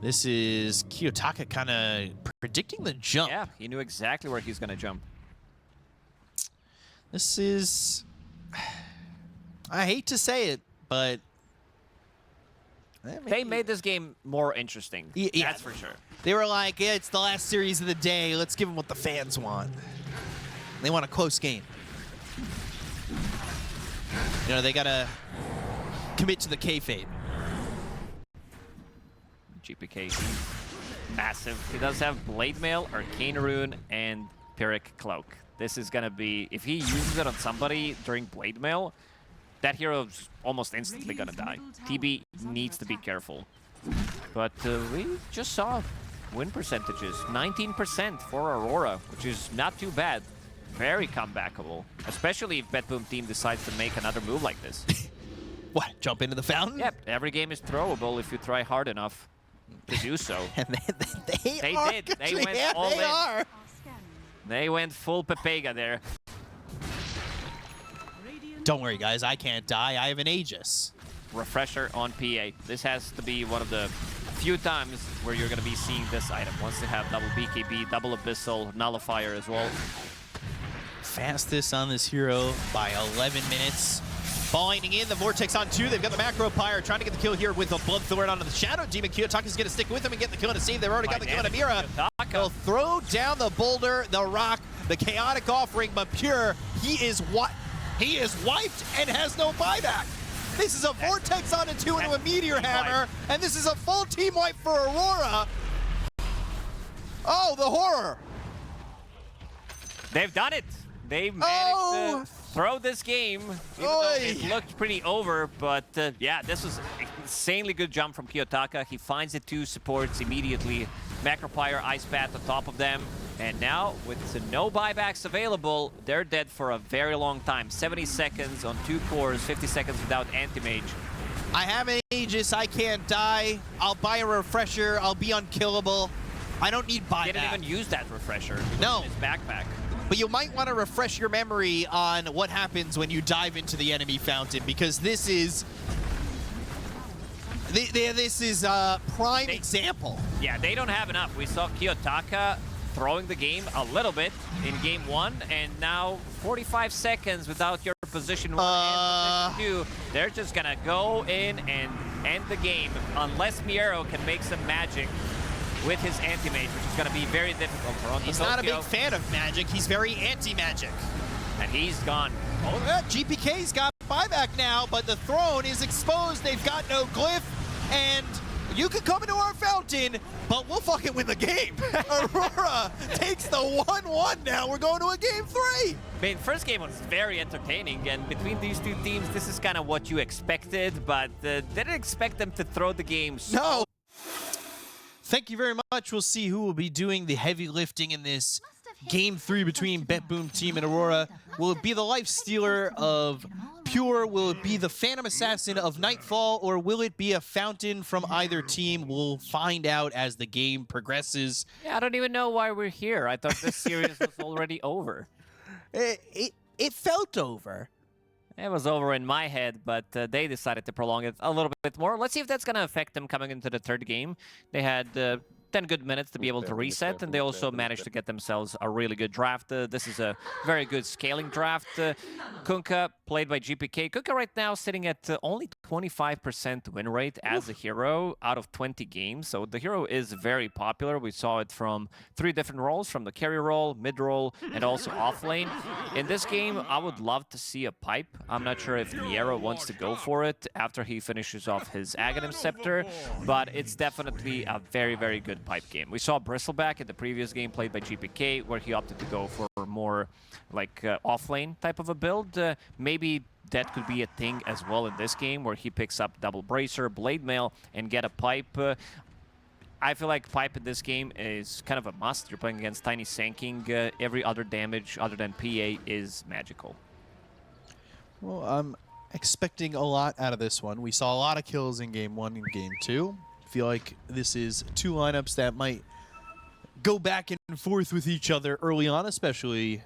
This is Kiyotaka kind of predicting the jump. Yeah, he knew exactly where he's going to jump. This is... I hate to say it, but... They made this game more interesting. Yeah. That's for sure. They were like, yeah, it's the last series of the day. Let's give them what the fans want. They want a close game. You know, they got to commit to the kayfabe. GPK, massive. He does have Blade Mail, Arcane Rune, and Pyrrhic Cloak. This is going to be... If he uses it on somebody during Blade Mail, that hero's almost instantly going to die. TB needs to be careful. But we just saw win percentages. 19% for Aurora, which is not too bad. Very comebackable. Especially if BetBoom Team decides to make another move like this. What, jump into the fountain? Yep, every game is throwable if you try hard enough to do so. And they They are did. They actually- went yeah, all they in. are. They went full Pepega there. Don't worry, guys. I can't die. I have an Aegis. Refresher on PA. This has to be one of the few times where you're going to be seeing this item. Once they have double BKB, double Abyssal, Nullifier as well. Fastest on this hero by 11 minutes. Binding in the Vortex on 2. They've got the Macro Pyre trying to get the kill here with the Bloodthorn onto the Shadow Demon. Kiyotaka's going to stick with him and get the kill to save. They've already got the kill on Amira. They'll throw down the boulder, the rock, the Chaotic Offering, but Pure, he is wiped and has no buyback. This is a Vortex onto 2 into a Meteor Hammer, and this is a full team wipe for Aurora. Oh, the horror. They've done it. They managed to throw this game. Even though it looked pretty over, but yeah, this was an insanely good jump from Kiyotaka. He finds the 2 supports immediately. Macropyre, Ice Path on top of them. And now, with no buybacks available, they're dead for a very long time. 70 seconds on 2 cores, 50 seconds without Anti-Mage. I have an Aegis, I can't die. I'll buy a refresher, I'll be unkillable. I don't need buyback. Didn't even use that refresher. No. In his backpack. But you might want to refresh your memory on what happens when you dive into the enemy fountain, because this is... This is a prime example. Yeah, they don't have enough. We saw Kiyotaka throwing the game a little bit in game 1, and now 45 seconds without your position 1 and position 2. They're just gonna go in and end the game unless Miero can make some magic with his anti-mage, which is gonna be very difficult for Onto He's Tokyo. not a big fan of magic. He's very anti-magic. And he's gone. Oh, yeah, GPK's got buyback now, but the throne is exposed. They've got no glyph, and you can come into our fountain, but we'll fucking win the game. Aurora takes the 1-1 now. We're going to a game 3. I mean, first game was very entertaining, and between these 2 teams, this is kind of what you expected, but didn't expect them to throw the game so No. Thank you very much. We'll see who will be doing the heavy lifting in this game 3 between BetBoom Team and Aurora. Will it be the Life Stealer of Pure? Will it be the Phantom Assassin of Nightfall? Or will it be a Fountain from either team? We'll find out as the game progresses. Yeah, I don't even know why we're here. I thought this series was already over. It felt over. It was over in my head, but they decided to prolong it a little bit more. Let's see if that's going to affect them coming into the 3rd game. They had 10 10 good minutes to be able to reset, and they also managed to get themselves a really good draft. This is a very good scaling draft. Kunkka, played by GPK. Kunkka right now sitting at only 25% win rate as a hero out of 20 games, so the hero is very popular. We saw it from 3 different roles, from the carry role, mid role, and also off lane. In this game, I would love to see a pipe. I'm not sure if Niero wants to go for it after he finishes off his Aghanim Scepter, but it's definitely a very, very good pipe game. We saw Bristleback in the previous game played by GPK, where he opted to go for more like off-lane type of a build. Maybe that could be a thing as well in this game, where he picks up double bracer, blade mail, and get a pipe. I feel like pipe in this game is kind of a must. You're playing against Tiny Sanking. Every other damage other than PA is magical. Well, I'm expecting a lot out of this one. We saw a lot of kills in Game 1 and Game 2. I feel like this is 2 lineups that might go back and forth with each other early on, especially,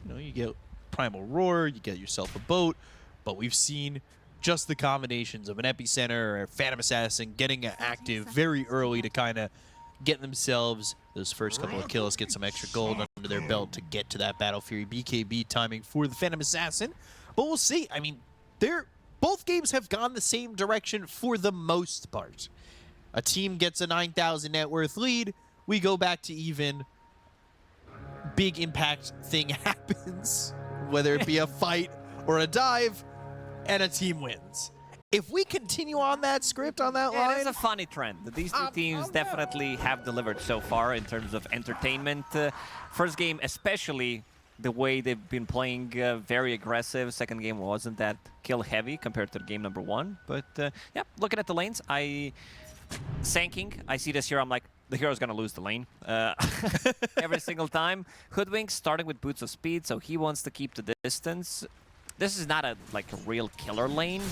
you get Primal Roar, you get yourself a boat, but we've seen just the combinations of an Epicenter or a Phantom Assassin getting active very early to kind of get themselves those first couple of kills, get some extra gold under their belt to get to that Battle Fury BKB timing for the Phantom Assassin. But we'll see. I mean, both games have gone the same direction for the most part. A team gets a 9,000 net worth lead, we go back to even. Big impact thing happens, whether it be a fight or a dive, and a team wins. If we continue on that script, on that line... It's a funny trend. These two teams definitely have delivered so far in terms of entertainment. First game especially, the way they've been playing very aggressive. Second game wasn't that kill heavy compared to game number 1. But yeah, looking at the lanes, Sanking, I see this here, I'm like, the hero's gonna lose the lane every single time. Hoodwink starting with Boots of Speed, so he wants to keep the distance. This is not a real killer lane.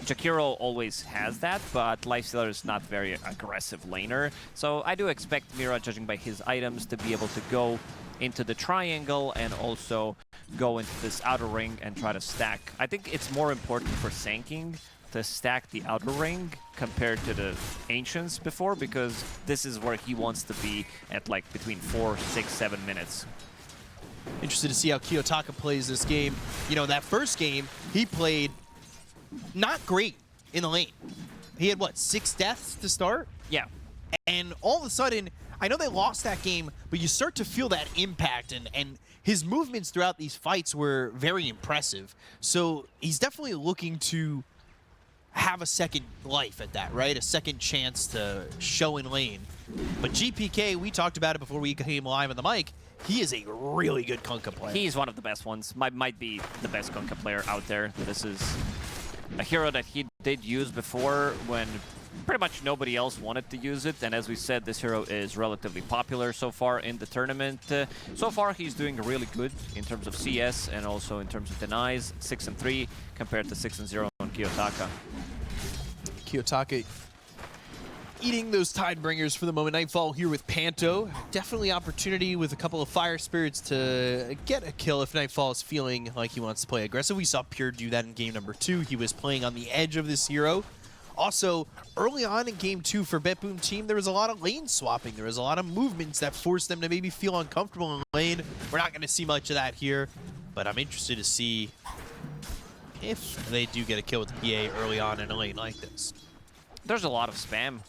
Jakiro always has that, but Lifestealer is not very aggressive laner. So I do expect Mira, judging by his items, to be able to go into the triangle and also go into this outer ring and try to stack. I think it's more important for Sanking to stack the outer ring compared to the Ancients before, because this is where he wants to be at between 4, 6, 7 minutes. Interested to see how Kiyotaka plays this game. That first game, he played not great in the lane. He had, 6 deaths to start? Yeah. And all of a sudden, I know they lost that game, but you start to feel that impact, and his movements throughout these fights were very impressive. So he's definitely looking to have a second life at that, right? A second chance to show in lane. But GPK, we talked about it before we came live on the mic, he is a really good Kunkka player. He's one of the best ones. Might be the best Kunkka player out there. This is a hero that he did use before when pretty much nobody else wanted to use it. And as we said, this hero is relatively popular so far in the tournament. So far, he's doing really good in terms of CS and also in terms of denies. 6-3 compared to 6-0 on Kiyotaka. Kiyotaka eating those Tidebringers for the moment. Nightfall here with Panto. Definitely opportunity with a couple of Fire Spirits to get a kill if Nightfall is feeling like he wants to play aggressive. We saw Pure do that in game number 2. He was playing on the edge of this hero. Also, early on in game 2 for BetBoom Team, there was a lot of lane swapping. There was a lot of movements that forced them to maybe feel uncomfortable in lane. We're not going to see much of that here, but I'm interested to see if they do get a kill with the PA early on in a lane like this. There's a lot of spam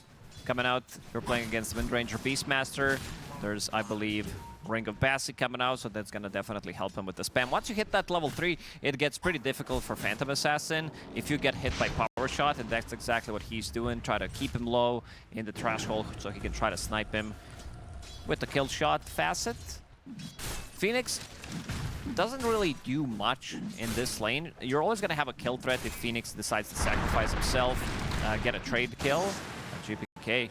coming out. You're playing against Windranger Beastmaster. There's, I believe, Ring of Bassi coming out, so that's going to definitely help him with the spam. Once you hit that level 3, it gets pretty difficult for Phantom Assassin. If you get hit by Power Shot, and that's exactly what he's doing, try to keep him low in the trash hole so he can try to snipe him with the kill shot facet. Phoenix doesn't really do much in this lane. You're always going to have a kill threat if Phoenix decides to sacrifice himself, get a trade kill. GPK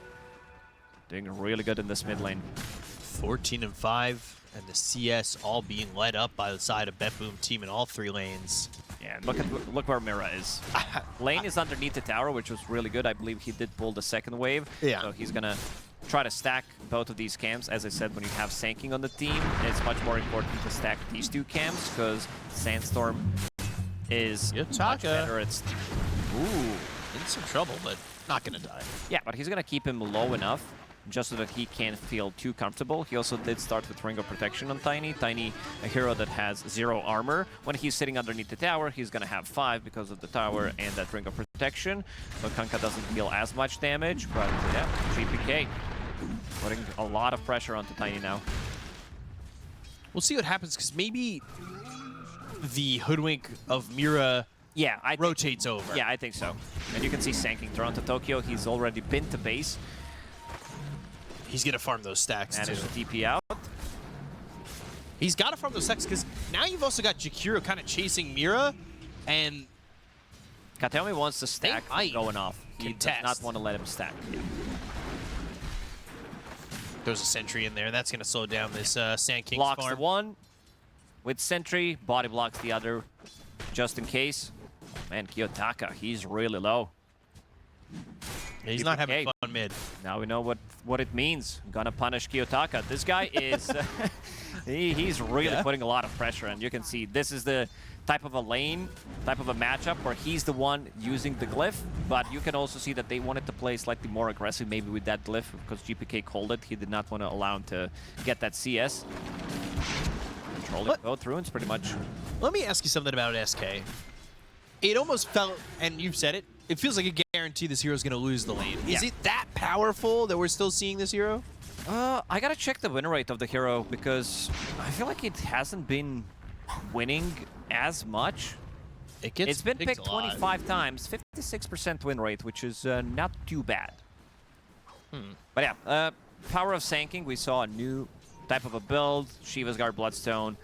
doing really good in this mid lane. 14-5, and the CS all being led up by the side of BetBoom Team in all 3 lanes. Yeah, look where Mira is. Lane is underneath the tower, which was really good. I believe he did pull the second wave. Yeah. So he's gonna try to stack both of these camps. As I said, when you have Sanking on the team, it's much more important to stack these 2 camps, because Sandstorm is much better at... Ooh, in some trouble, but not gonna die. Yeah, but he's gonna keep him low enough just so that he can't feel too comfortable. He also did start with Ring of Protection on Tiny. Tiny, a hero that has 0 armor. When he's sitting underneath the tower, he's gonna have 5 because of the tower and that Ring of Protection. So Kanka doesn't deal as much damage, but yeah, GPK putting a lot of pressure onto Tiny now. We'll see what happens, because maybe the hoodwink of Mira Yeah, I rotates over. Yeah, I think so. And you can see Sanking Toronto Tokyo. He's already been to base. He's going to farm those stacks, Managed too. to TP out. He's got to farm those stacks, because now you've also got Jakiro kind of chasing Mira, and Kateomi wants to stack might going off. He does contest. not want to let him stack. Yeah. there's a sentry in there. That's going to slow down this Sand King's Blocks farm. the one with Sentry, body blocks the other, just in case. Man, Kiyotaka, he's really low. Yeah, he's not having GPK. fun mid. Now we know what it means. Gonna punish Kiyotaka. This guy is... he's really putting a lot of pressure, and you can see this is the type of a lane, type of a matchup where he's the one using the glyph, but you can also see that they wanted to play slightly more aggressive maybe with that glyph because GPK called it. He did not want to allow him to get that CS. Controlling both runes pretty much. Let me ask you something about SK. It almost felt, and you've said it, it feels like a guarantee this hero's going to lose the lane. Is it that powerful that we're still seeing this hero? I gotta check the win rate of the hero because I feel like it hasn't been winning as much. It's been picked 25 times, 56% win rate, which is not too bad. But yeah, Power of Sanking, we saw a new type of a build, Shiva's Guard, Bloodstone.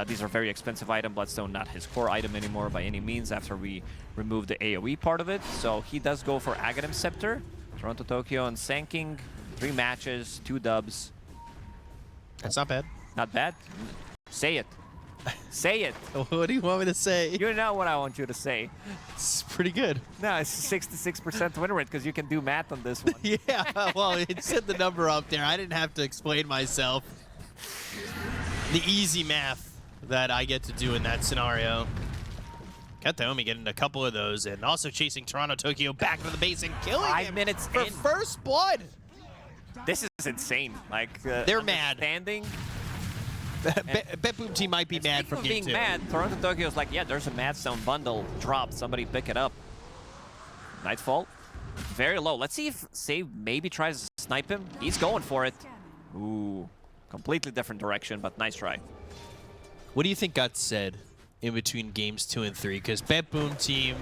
These are very expensive items. Bloodstone not his core item anymore by any means after we removed the AoE part of it. So he does go for Aghanim Scepter, Toronto Tokyo, and Sanking. 3 matches, 2 dubs. That's not bad. Not bad. Say it. Say it. What do you want me to say? You know what I want you to say. It's pretty good. No, it's 66% win rate because you can do math on this one. Yeah, well, it said the number up there. I didn't have to explain myself. The easy math that I get to do in that scenario. Kateomi getting a couple of those, and also chasing Toronto Tokyo back to the base and killing 5 him minutes for in. first blood. This is insane. Like They're mad. Standing. BetBoom Team might be mad from game being 2. mad, Toronto Tokyo's like, yeah, there's a Madstone bundle dropped. Somebody pick it up. Nightfall, very low. Let's see if Save maybe tries to snipe him. He's going for it. Ooh, completely different direction, but nice try. What do you think got said in between games 2 and 3? Because BetBoom Team,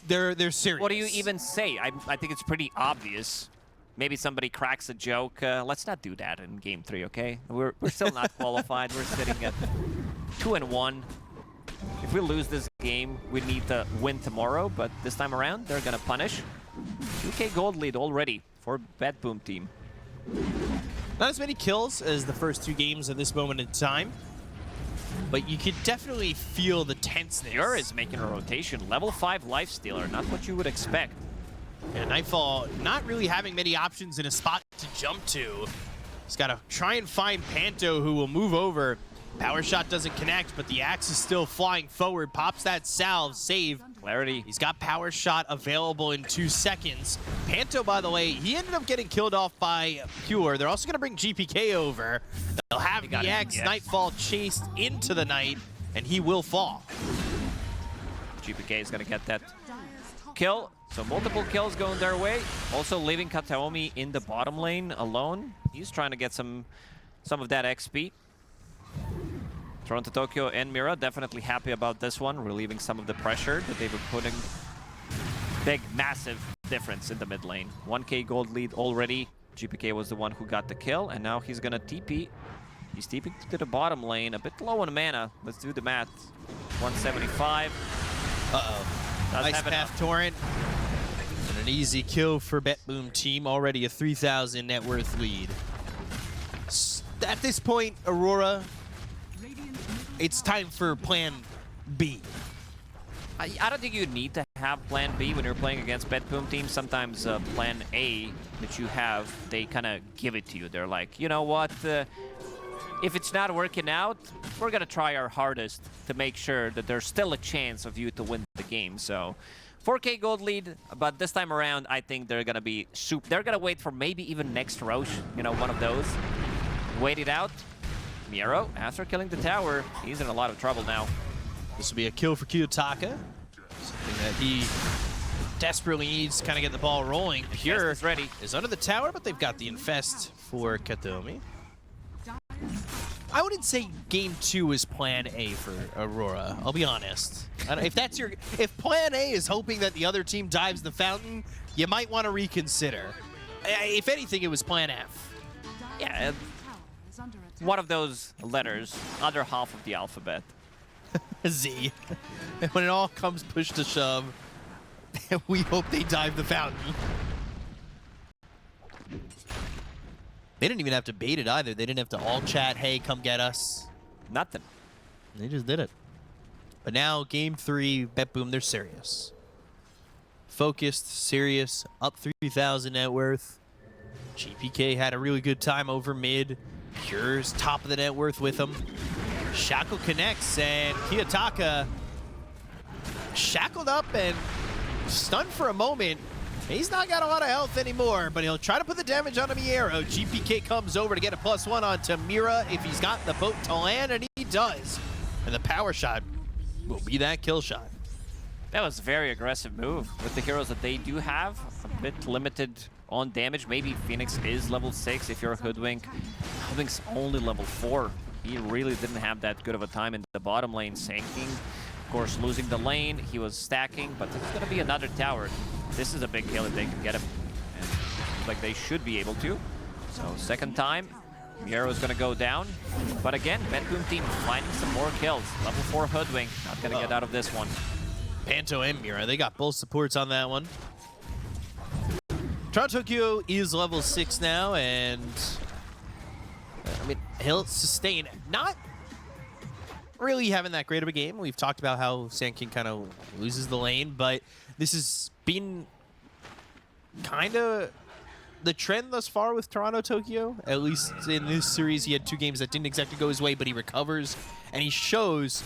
they're serious. What do you even say? I think it's pretty obvious. Maybe somebody cracks a joke. Let's not do that in game 3, okay? We're still not qualified. We're sitting at 2-1. If we lose this game, we need to win tomorrow. But this time around, they're gonna punish. 2K gold lead already for BetBoom Team. Not as many kills as the first 2 games at this moment in time, but you could definitely feel the tenseness. Yor is making a rotation. Level 5 Lifestealer, not what you would expect. And Nightfall not really having many options in a spot to jump to. He's got to try and find Panto, who will move over. Power shot doesn't connect, but the axe is still flying forward. Pops that salve, save. Clarity. He's got power shot available in 2 seconds. Panto, by the way, he ended up getting killed off by Pure. They're also going to bring GPK over. They'll have the X Nightfall chased into the night, and he will fall. GPK is going to get that kill. So multiple kills going their way. Also leaving Kateomi in the bottom lane alone. He's trying to get some of that XP. Toronto Tokyo and Mira definitely happy about this one, relieving some of the pressure that they were putting. Big, massive difference in the mid lane. 1K gold lead already. GPK was the one who got the kill, and now he's gonna TP. He's TPing to the bottom lane, a bit low on mana. Let's do the math. 175. Ice Path Torrent. And an easy kill for BetBoom Team. Already a 3,000 net worth lead. At this point, Aurora, it's time for plan B. I don't think you need to have plan B when you're playing against BetBoom Team. Sometimes plan A that you have, they kind of give it to you. They're like, you know what? If it's not working out, we're going to try our hardest to make sure that there's still a chance of you to win the game. So 4K gold lead, but this time around, I think they're gonna be they're gonna wait for maybe even next Roche, you know, one of those. Wait it out. Miro, after killing the tower, he's in a lot of trouble now. This will be a kill for Kiyotaka. Something that he desperately needs to kind of get the ball rolling. Pure is ready. is under the tower, but they've got the infest for Katomi. I wouldn't say game 2 is plan A for Aurora. I'll be honest. If plan A is hoping that the other team dives the fountain, you might want to reconsider. If anything, it was plan F. Yeah, one of those letters, other half of the alphabet. Z. When it all comes push to shove, we hope they dive the fountain. They didn't even have to bait it either. They didn't have to all chat, hey, come get us. Nothing. They just did it. But now, game 3, BetBoom, they're serious. Focused, serious, up 3,000 net worth. GPK had a really good time over mid. Pure's top of the net worth with him. Shackle connects, and Kiyotaka shackled up and stunned for a moment. He's not got a lot of health anymore, but he'll try to put the damage on Miero. GPK comes over to get a +1 onto Mira if he's got the boat to land, and he does. And the power shot will be that kill shot. That was a very aggressive move with the heroes that they do have. A bit limited on damage. Maybe Phoenix is level 6 if you're a Hoodwink. Hoodwink's only level 4. He really didn't have that good of a time in the bottom lane, sinking. Of course, losing the lane, he was stacking, but there's going to be another tower. This is a big kill if they can get him. And it seems like they should be able to. So, second time, Miero's going to go down. But again, BetBoom Team finding some more kills. Level 4 Hoodwink, not going to get out of this one. Panto and Mira, they got both supports on that one. Toronto Tokyo is level 6 now, and I mean, he'll sustain. Not really having that great of a game. We've talked about how Sand King kind of loses the lane, but this has been kind of the trend thus far with Toronto Tokyo. At least in this series, he had 2 games that didn't exactly go his way, but he recovers, and he shows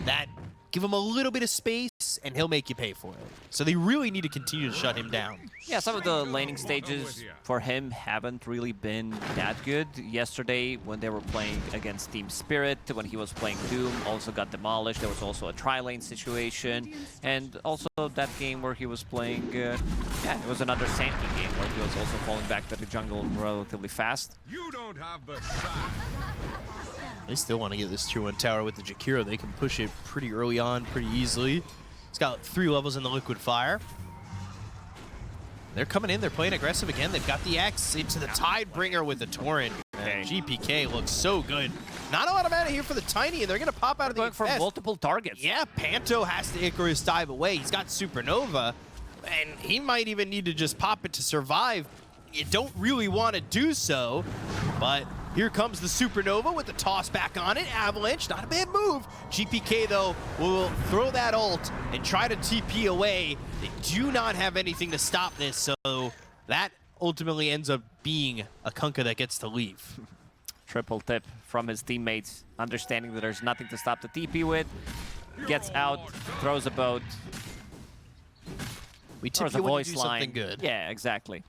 that give him a little bit of space, and he'll make you pay for it. So they really need to continue to shut him down. Yeah, some of the laning stages for him haven't really been that good. Yesterday, when they were playing against Team Spirit, when he was playing Doom, also got demolished. There was also a tri-lane situation. And also that game where he was playing, yeah, it was another Sand King game where he was also falling back to the jungle relatively fast. You don't have the sack. They still want to get this tier 1 tower with the Jakiro. They can push it pretty early on, pretty easily. It's got 3 levels in the Liquid Fire. They're coming in. They're playing aggressive again. They've got the X into the Tidebringer with the Torrent. And GPK looks so good. Not a lot of mana here for the Tiny, and they're going to pop out of the Going for multiple targets. Yeah, Panto has to Icarus dive away. He's got Supernova, and he might even need to just pop it to survive. You don't really want to do so, but here comes the Supernova with the toss back on it. Avalanche, not a bad move. GPK, though, will throw that ult and try to TP away. They do not have anything to stop this, so that ultimately ends up being a Kunkka that gets to leave. Triple tip from his teammates, understanding that there's nothing to stop the TP with. Gets out, throws a boat. We Throws a typically want voice to do line. something good. Yeah, exactly.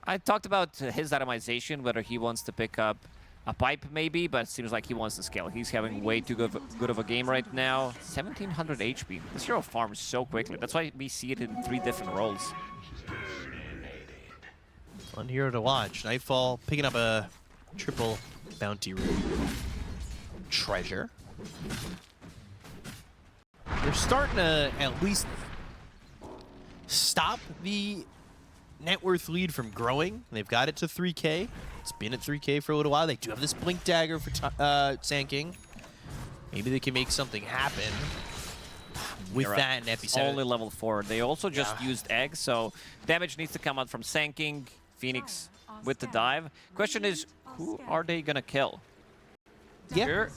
I talked about his itemization, whether he wants to pick up a pipe maybe, but it seems like he wants to scale. He's having way too good of a game right now. 1700 HP. This hero farms so quickly. That's why we see it in 3 different roles. Fun hero to watch. Nightfall picking up a triple bounty room. Treasure. They're starting to at least stop the net worth lead from growing. They've got it to 3K. It's been at 3K for a little while. They do have this Blink Dagger for Sand King. Maybe they can make something happen with that in Epi 7. Only level 4. They also just used eggs, so damage needs to come out from Sand King. Phoenix with the dive. Question is, who are they gonna kill? Yeah.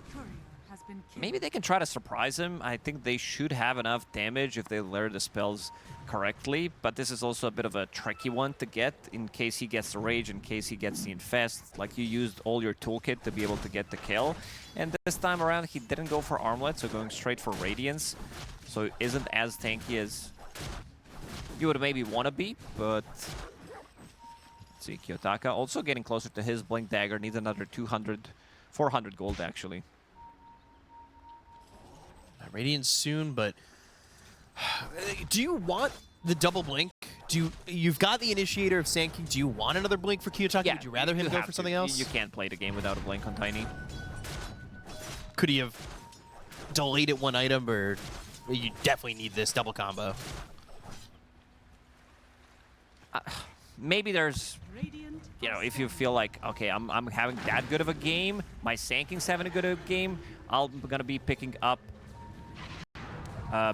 Maybe they can try to surprise him. I think they should have enough damage if they learn the spells correctly, but this is also a bit of a tricky one to get in case he gets the Rage, in case he gets the Infest. Like, you used all your toolkit to be able to get the kill, and this time around he didn't go for Armlet, so going straight for Radiance, so it isn't as tanky as you would maybe want to be, but... Let's see, Kiyotaka also getting closer to his Blink Dagger, needs another 400 gold, actually. Radiance soon, but do you want the double blink? You've got the initiator of Sand King. Do you want another blink for Kiyotaka? Yeah, Would you rather him you go have for to. something else? You can't play the game without a blink on Tiny. Could he have delayed it one item, or you definitely need this double combo? Maybe there's, Radiant you know, if you feel like, okay, I'm having that good of a game, my Sand King's having a good of a game, I'm gonna be picking up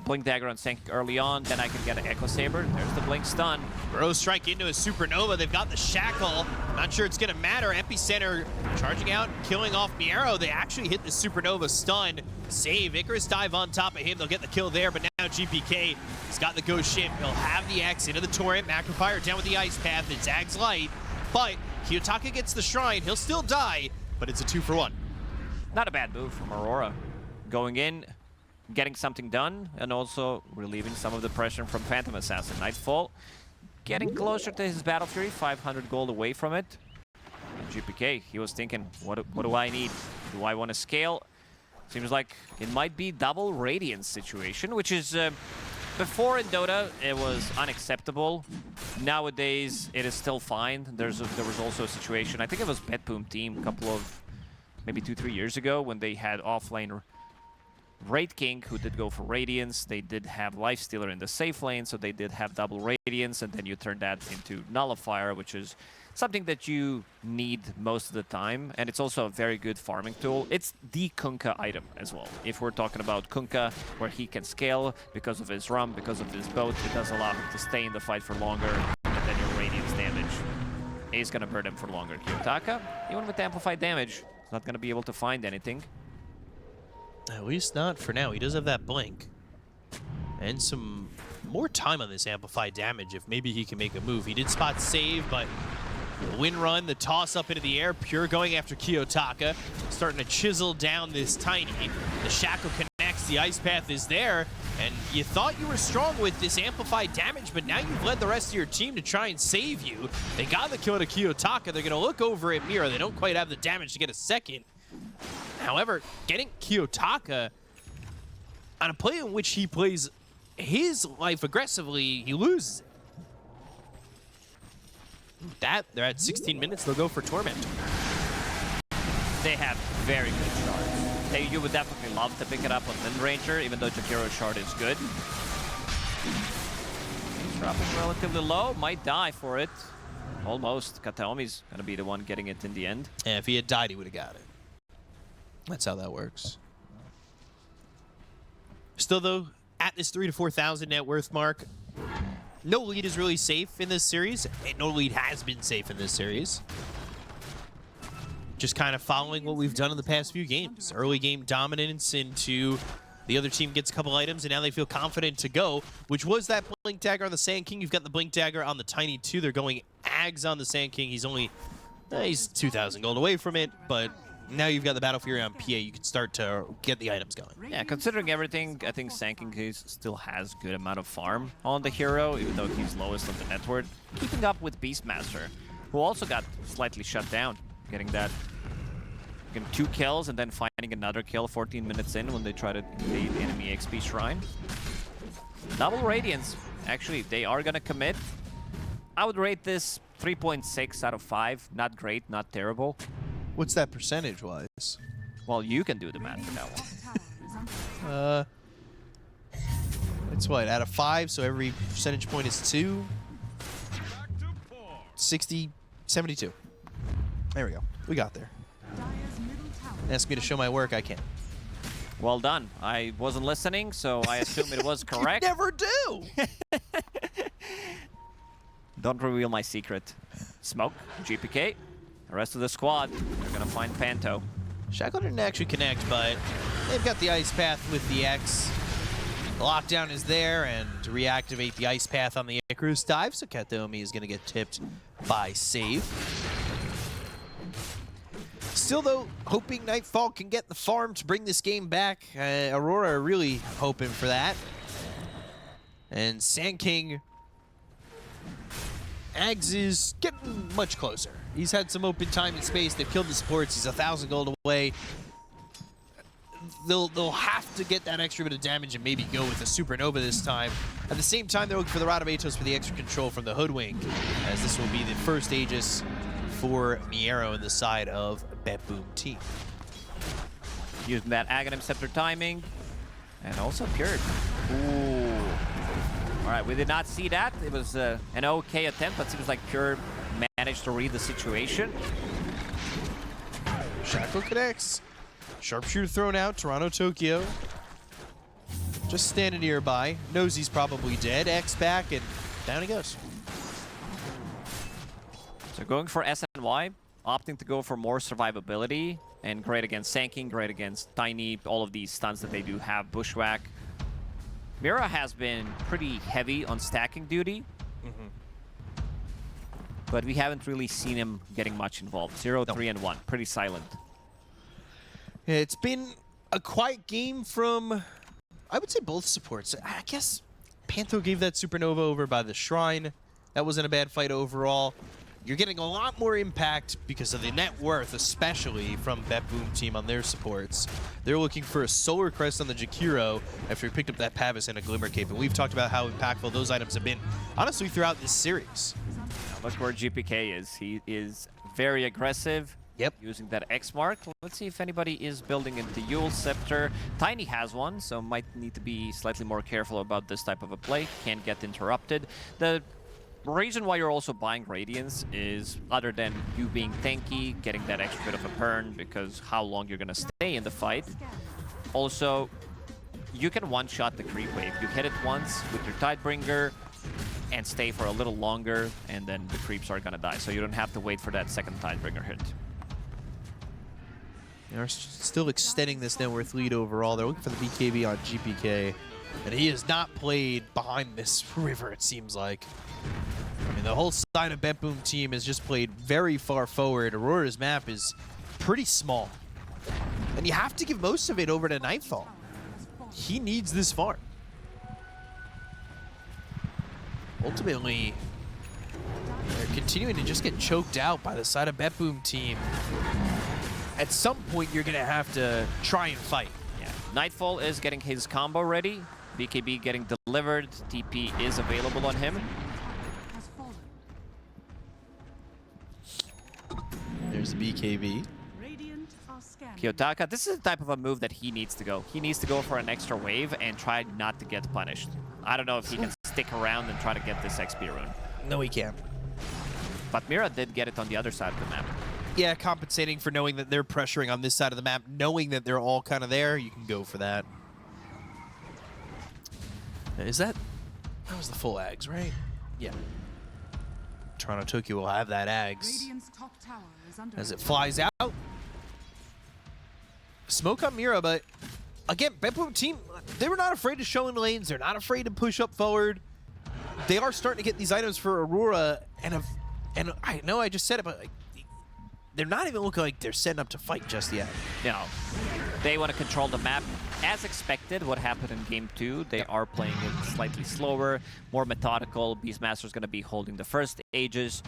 Blink Dagger on Sand King early on, then I can get an Echo Saber. There's the Blink Stun. Bro strike into a Supernova. They've got the Shackle. Not sure it's going to matter. Epicenter charging out, killing off Miero. They actually hit the Supernova stun. Save. Icarus dive on top of him. They'll get the kill there, but now GPK has got the Ghost Ship. He'll have the X into the Torrent. Macrofire down with the Ice Path. It zags light, but Kiyotaka gets the Shrine. He'll still die, but it's a 2-for-1. Not a bad move from Aurora. Going in, getting something done, and also relieving some of the pressure from Phantom Assassin. Nightfall getting closer to his Battle Fury, 500 gold away from it. And GPK, he was thinking, what do I need? Do I want to scale? Seems like it might be double Radiance situation, which is, before in Dota, it was unacceptable. Nowadays, it is still fine. There was also a situation, I think it was BetBoom Team a couple of, maybe 2-3 years ago, when they had offlane Raid King, who did go for Radiance. They did have Lifestealer in the safe lane, so they did have double Radiance, and then you turn that into Nullifier, which is something that you need most of the time, and it's also a very good farming tool. It's the Kunkka item as well. If we're talking about Kunkka, where he can scale because of his rum, because of his boat, it does allow him to stay in the fight for longer, and then your Radiance damage is going to burn him for longer. Kiyotaka, even with amplified damage, is not going to be able to find anything. At least not for now. He does have that blink. And some more time on this amplified damage if maybe he can make a move. He did spot save, but the win run, the toss up into the air, Pure going after Kiyotaka, starting to chisel down this Tiny. The Shackle connects, the Ice Path is there, and you thought you were strong with this amplified damage, but now you've led the rest of your team to try and save you. They got the kill to Kiyotaka. They're going to look over at Mira. They don't quite have the damage to get a second. However, getting Kiyotaka on a play in which he plays his life aggressively, he loses it. That, they're at 16 minutes, they'll go for Torment. They have very good shards. You would definitely love to pick it up on Wind Ranger, even though Jakiro's shard is good. He's dropping relatively low, might die for it. Almost. Kataomi's going to be the one getting it in the end. And if he had died, he would have got it. That's how that works. Still, though, at this 3,000 to 4,000 net worth mark, no lead is really safe in this series. No lead has been safe in this series. Just kind of following what we've done in the past few games. Early game dominance into the other team gets a couple items, and now they feel confident to go, which was that Blink Dagger on the Sand King. You've got the Blink Dagger on the Tiny, too. They're going Ags on the Sand King. He's only, he's 2,000 gold away from it, but now you've got the Battle Fury on PA. You can start to get the items going. Yeah, considering everything, I think Sand King still has good amount of farm on the hero, even though he's lowest on the net worth. Keeping up with Beastmaster, who also got slightly shut down, getting 2 kills and then finding another kill 14 minutes in when they try to invade enemy XP Shrine. Double Radiance. Actually, they are going to commit. I would rate this 3.6 out of 5. Not great, not terrible. What's that percentage-wise? Well, you can do the math for that one. It's what, out of 5, so every percentage point is 2? 60, 72. There we go. We got there. Dire's middle tower. Ask me to show my work, I can. Well done. I wasn't listening, so I assume it was correct. You never do! Don't reveal my secret. Smoke, GPK. The rest of the squad, they're going to find Panto. Shackle didn't actually connect, but they've got the Ice Path with the X. The lockdown is there, and to reactivate the Ice Path on the Icarus dive, so Kataomi is going to get tipped by save. Still, though, hoping Nightfall can get the farm to bring this game back. Aurora really hoping for that. And Sand King Ags is getting much closer. He's had some open time and space. They've killed the supports. He's 1,000 gold away. They'll have to get that extra bit of damage and maybe go with a Supernova this time. At the same time, they're looking for the Radabatos for the extra control from the Hoodwink, as this will be the first Aegis for Miero on the side of BetBoom Team. Using that Aghanim Scepter timing. And also Pure. Ooh. All right, we did not see that. It was an okay attempt, but seems like Pure managed to read the situation. Shackle connects. Sharpshooter thrown out. Toronto, Tokyo. Just standing nearby. Knows he's probably dead. X back, and down he goes. So going for SNY, opting to go for more survivability, and great against Sanking, great against Tiny, all of these stunts that they do have, Bushwhack. Mira has been pretty heavy on stacking duty, but we haven't really seen him getting much involved. 0, 3, and 1. Pretty silent. Yeah, it's been a quiet game from, I would say, both supports. I guess Pantho gave that Supernova over by the Shrine. That wasn't a bad fight overall. You're getting a lot more impact because of the net worth, especially from BetBoom Team on their supports. They're looking for a Solar Crest on the Jakiro after he picked up that Pavis and a Glimmer Cape. And we've talked about how impactful those items have been, honestly, throughout this series. Look where GPK is. He is very aggressive. Yep. Using that X mark. Let's see if anybody is building into Yule Scepter. Tiny has one, so might need to be slightly more careful about this type of a play. Can't get interrupted. The reason why you're also buying Radiance is, other than you being tanky, getting that extra bit of a burn, because how long you're going to stay in the fight. Also, you can one-shot the creep wave. You hit it once with your Tidebringer and stay for a little longer, and then the creeps are going to die. So you don't have to wait for that second Tidebringer hit. They're still extending this net worth lead overall. They're looking for the BKB on GPK. And he has not played behind this river, it seems like. I mean, the whole side of BetBoom Team has just played very far forward. Aurora's map is pretty small. And you have to give most of it over to Nightfall. He needs this farm. Ultimately, they're continuing to just get choked out by the side of BetBoom Team. At some point, you're going to have to try and fight. Yeah. Nightfall is getting his combo ready. BKB getting delivered. TP is available on him. Has fallen. There's BKB. Radiant are scanning. Kiyotaka, this is the type of a move that he needs to go. He needs to go for an extra wave and try not to get punished. I don't know if he can stick around and try to get this XP rune. No, he can't. But Mira did get it on the other side of the map. Yeah, compensating for knowing that they're pressuring on this side of the map, knowing that they're all kind of there, you can go for that. Is that was the full Ags, right? Yeah. Toronto Tokyo will have that Ags Radiant's top tower is under as it attack. flies out. Smoke on Mira, but again, BetBoom Team, they were not afraid to show in lanes. They're not afraid to push up forward. They are starting to get these items for Aurora, and I know I just said it, but like, they're not even looking like they're setting up to fight just yet. No. They want to control the map. As expected, what happened in Game 2, they are playing it slightly slower, more methodical. Beastmaster's going to be holding the first Aegis.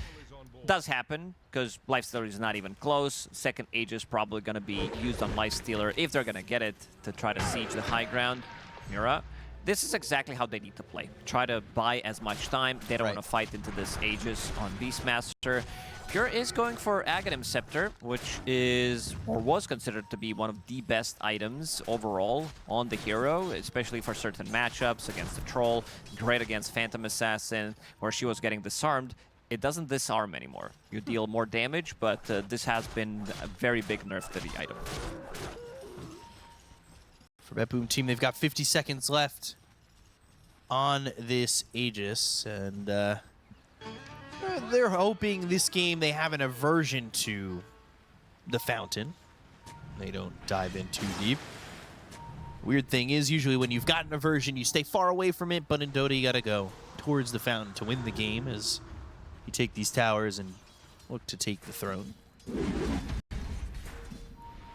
Does happen, because Lifestealer is not even close. Second Aegis probably going to be used on Lifestealer if they're going to get it to try to siege the high ground. Mira, this is exactly how they need to play. Try to buy as much time. They don't want to fight into this Aegis on Beastmaster. Pure is going for Aghanim Scepter, which is, or was considered to be, one of the best items overall on the hero, especially for certain matchups against the Troll. Great against Phantom Assassin, where she was getting disarmed. It doesn't disarm anymore. You deal more damage, but this has been a very big nerf to the item. For BetBoom Team, they've got 50 seconds left on this Aegis, and they're hoping this game they have an aversion to the fountain. They don't dive in too deep. Weird thing is, usually when you've got an aversion, you stay far away from it, but in Dota, you gotta go towards the fountain to win the game as you take these towers and look to take the throne.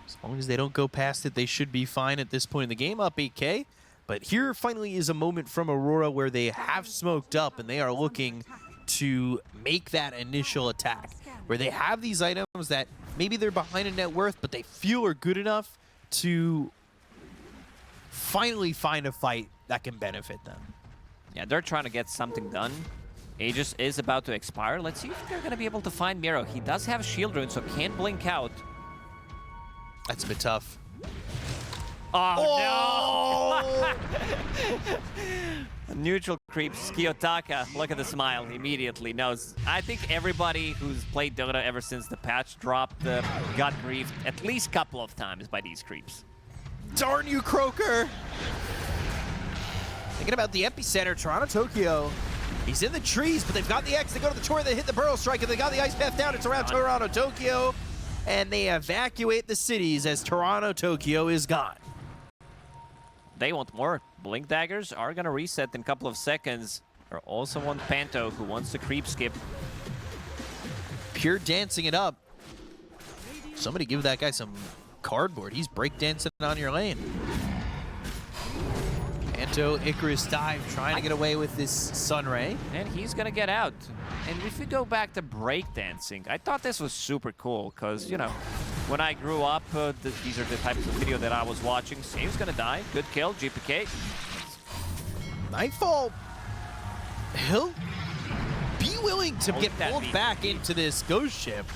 As long as they don't go past it, they should be fine at this point in the game, up 8K. But here finally is a moment from Aurora where they have smoked up and they are looking to make that initial attack, where they have these items that maybe they're behind in net worth, but they feel are good enough to finally find a fight that can benefit them. Yeah, they're trying to get something done. Aegis is about to expire. Let's see if they're going to be able to find Miro. He does have shield rune, so can't blink out. That's a bit tough. Oh, no! Neutral creeps. Kiyotaka, look at the smile, immediately knows. I think everybody who's played Dota ever since the patch dropped got griefed at least a couple of times by these creeps. Darn you, Croaker! Thinking about the epicenter, Toronto, Tokyo. He's in the trees, but they've got the X. They go to the tower, they hit the Burrow Strike, and they got the Ice Path down. It's around Toronto, Tokyo. And they evacuate the cities as Toronto, Tokyo is gone. They want more. Blink daggers are going to reset in a couple of seconds. They also want Panto, who wants to creep skip. Pure dancing it up. Somebody give that guy some cardboard. He's breakdancing on your lane. Panto, Icarus dive, trying to get away with this Sunray. And he's going to get out. And if we go back to breakdancing, I thought this was super cool because, you know, when I grew up, these are the types of video that I was watching. Save's going to die. Good kill, GPK. Nightfall, he'll be willing to get that pulled back into this ghost ship.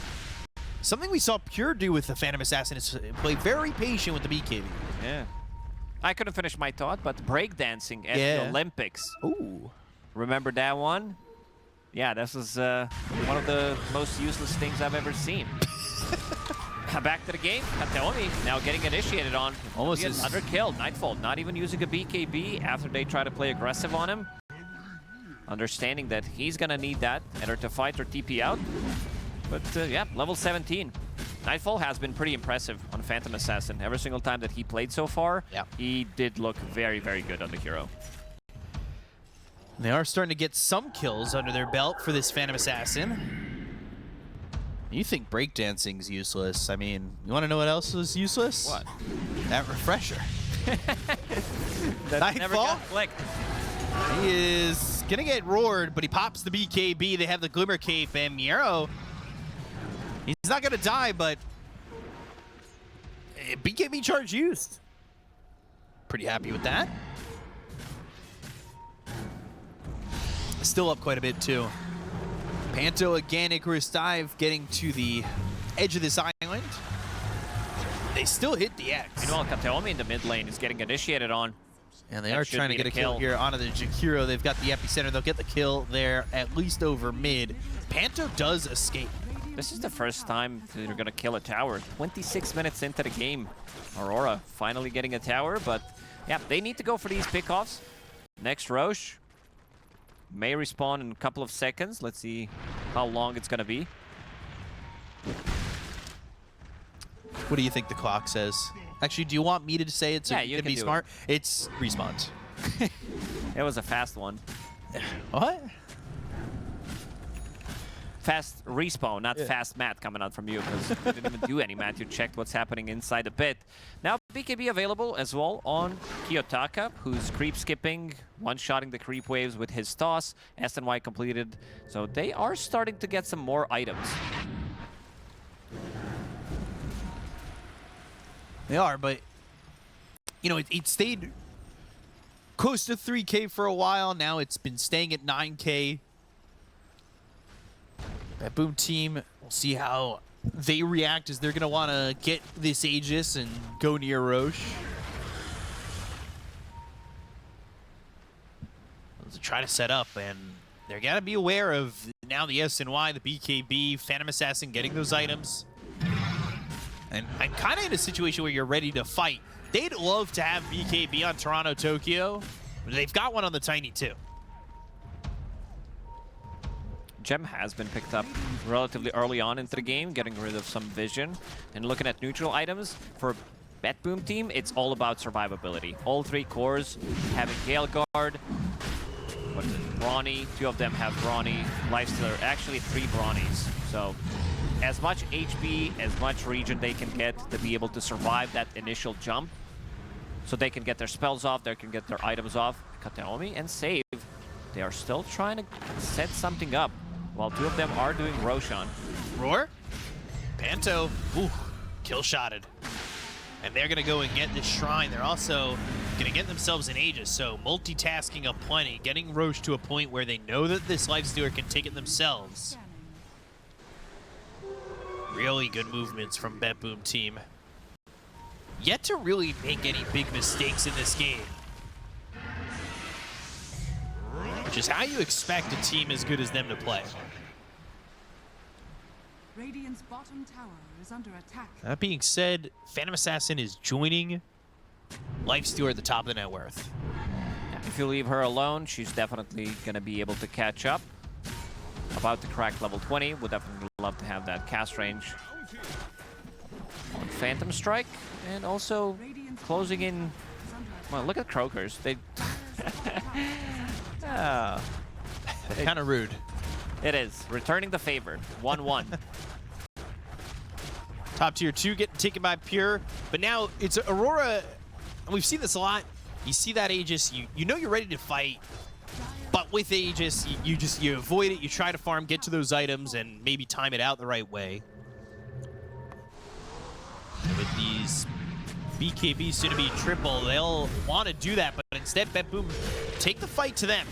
Something we saw Pure do with the Phantom Assassin is play very patient with the BKB. Yeah. I couldn't finish my thought, but breakdancing at the Olympics. Ooh. Remember that one? Yeah, this was one of the most useless things I've ever seen. Back to the game. Kateomi now getting initiated on. Almost another kill. Nightfall not even using a BKB after they try to play aggressive on him. Understanding that he's going to need that either to fight or TP out. But yeah, level 17. Nightfall has been pretty impressive on Phantom Assassin. Every single time that he played so far, he did look very, very good on the hero. They are starting to get some kills under their belt for this Phantom Assassin. You think breakdancing's useless. I mean, you want to know what else is useless? What? That refresher. That Nightfall? never got clicked. He is going to get roared, but he pops the BKB. They have the Glimmer Cape, and Miero, he's not going to die, but BKB charge used. Pretty happy with that. Still up quite a bit, too. Panto again, Icarus dive, getting to the edge of this island. They still hit the X. Meanwhile, Kateomi in the mid lane is getting initiated on. And they are trying to get a kill here onto the Jakiro. They've got the epicenter. They'll get the kill there, at least over mid. Panto does escape. This is the first time they're going to kill a tower. 26 minutes into the game. Aurora finally getting a tower, but yeah, they need to go for these pickoffs. Next Roche may respawn in a couple of seconds. Let's see how long it's going to be. What do you think the clock says? Actually, do you want me to say it so you can be smart? It's respawn. It was a fast one. What? Fast respawn, not fast mat coming out from you, because you didn't even do any mat. You checked what's happening inside the pit. Now, BKB available as well on Kiyotaka, who's creep skipping, one-shotting the creep waves with his toss. SNY completed. So they are starting to get some more items. They are, but, you know, it stayed close to 3K for a while. Now it's been staying at 9K. BetBoom Team, we'll see how they react as they're going to want to get this Aegis and go near Roche. Let's try to set up, and they're got to be aware of now the SNY, the BKB, Phantom Assassin getting those items. And I'm kind of in a situation where you're ready to fight. They'd love to have BKB on Toronto, Tokyo. But they've got one on the Tiny, too. Gem has been picked up relatively early on into the game, getting rid of some vision. And looking at neutral items, for BetBoom Team, it's all about survivability. All three cores having Gale Guard, what is it, Brawny, two of them have Brawny, Lifestealer, actually 3 Brawnies. So as much HP, as much region they can get to be able to survive that initial jump. So they can get their spells off, they can get their items off. Kateomi and Save, they are still trying to set something up. while 2 of them are doing Roshan. Roar, Panto, ooh, kill-shotted. And they're going to go and get this shrine. They're also going to get themselves an Aegis, so multitasking aplenty, getting Roche to a point where they know that this Lifestealer can take it themselves. Really good movements from BetBoom Team. Yet to really make any big mistakes in this game. Which is how you expect a team as good as them to play. Radiant's bottom tower is under attack. That being said, Phantom Assassin is joining Lifestealer at the top of the net worth. If you leave her alone, she's definitely going to be able to catch up. About to crack level 20. Would definitely love to have that cast range on Phantom Strike. And also closing in... Well, look at Croakers. They... Kind of rude. It is. Returning the favor. 1-1. Top tier 2 getting taken by Pure, but now it's Aurora, and we've seen this a lot. You see that Aegis, you know you're ready to fight, but with Aegis, you avoid it, you try to farm, get to those items, and maybe time it out the right way. And with these BKB soon to be triple, they'll want to do that, but instead BetBoom take the fight to them.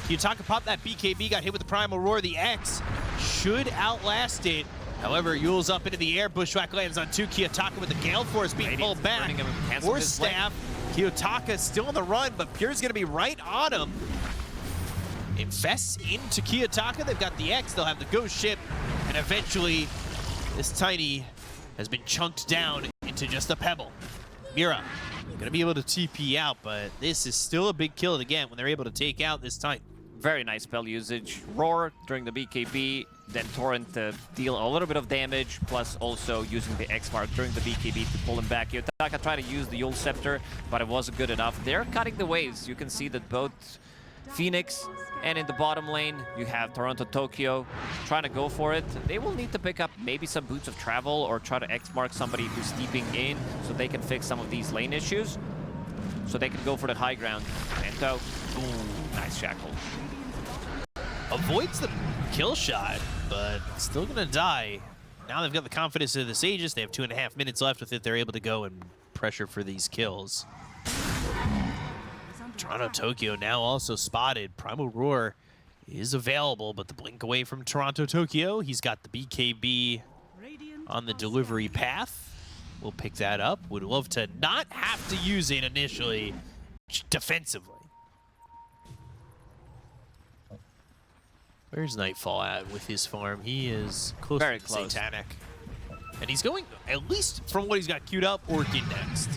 Kiyotaka popped that BKB, got hit with the Primal Roar. The X should outlast it. However, Yule's up into the air. Bushwhack lands on 2. Kiyotaka with the Gale Force being pulled back. Or Staff. Kiyotaka still on the run, but Pure's going to be right on him. Infests into Kiyotaka. They've got the X. They'll have the Ghost Ship. And eventually, this Tiny has been chunked down into just a pebble. Mira going to be able to TP out, but this is still a big kill again when they're able to take out this Tiny. Very nice spell usage. Roar during the BKB, then Torrent to deal a little bit of damage, plus also using the X mark during the BKB to pull him back. Kiyotaka tried to use the Yule Scepter, but it wasn't good enough. They're cutting the waves. You can see that both Phoenix and in the bottom lane, you have Toronto Tokyo trying to go for it. They will need to pick up maybe some Boots of Travel or try to X mark somebody who's steeping in so they can fix some of these lane issues. So they can go for the high ground. Panto, ooh, nice shackle. Avoids the kill shot, but still gonna die. Now they've got the confidence of this Aegis. They have 2.5 minutes left with it. They're able to go and pressure for these kills. Toronto Tokyo now also spotted. Primal Roar is available, but the blink away from Toronto Tokyo. He's got the BKB on the delivery path. We'll pick that up. Would love to not have to use it initially defensively. Where's Nightfall at with his farm? He is close Very to close. Satanic. And he's going, at least from what he's got queued up, Orchid next.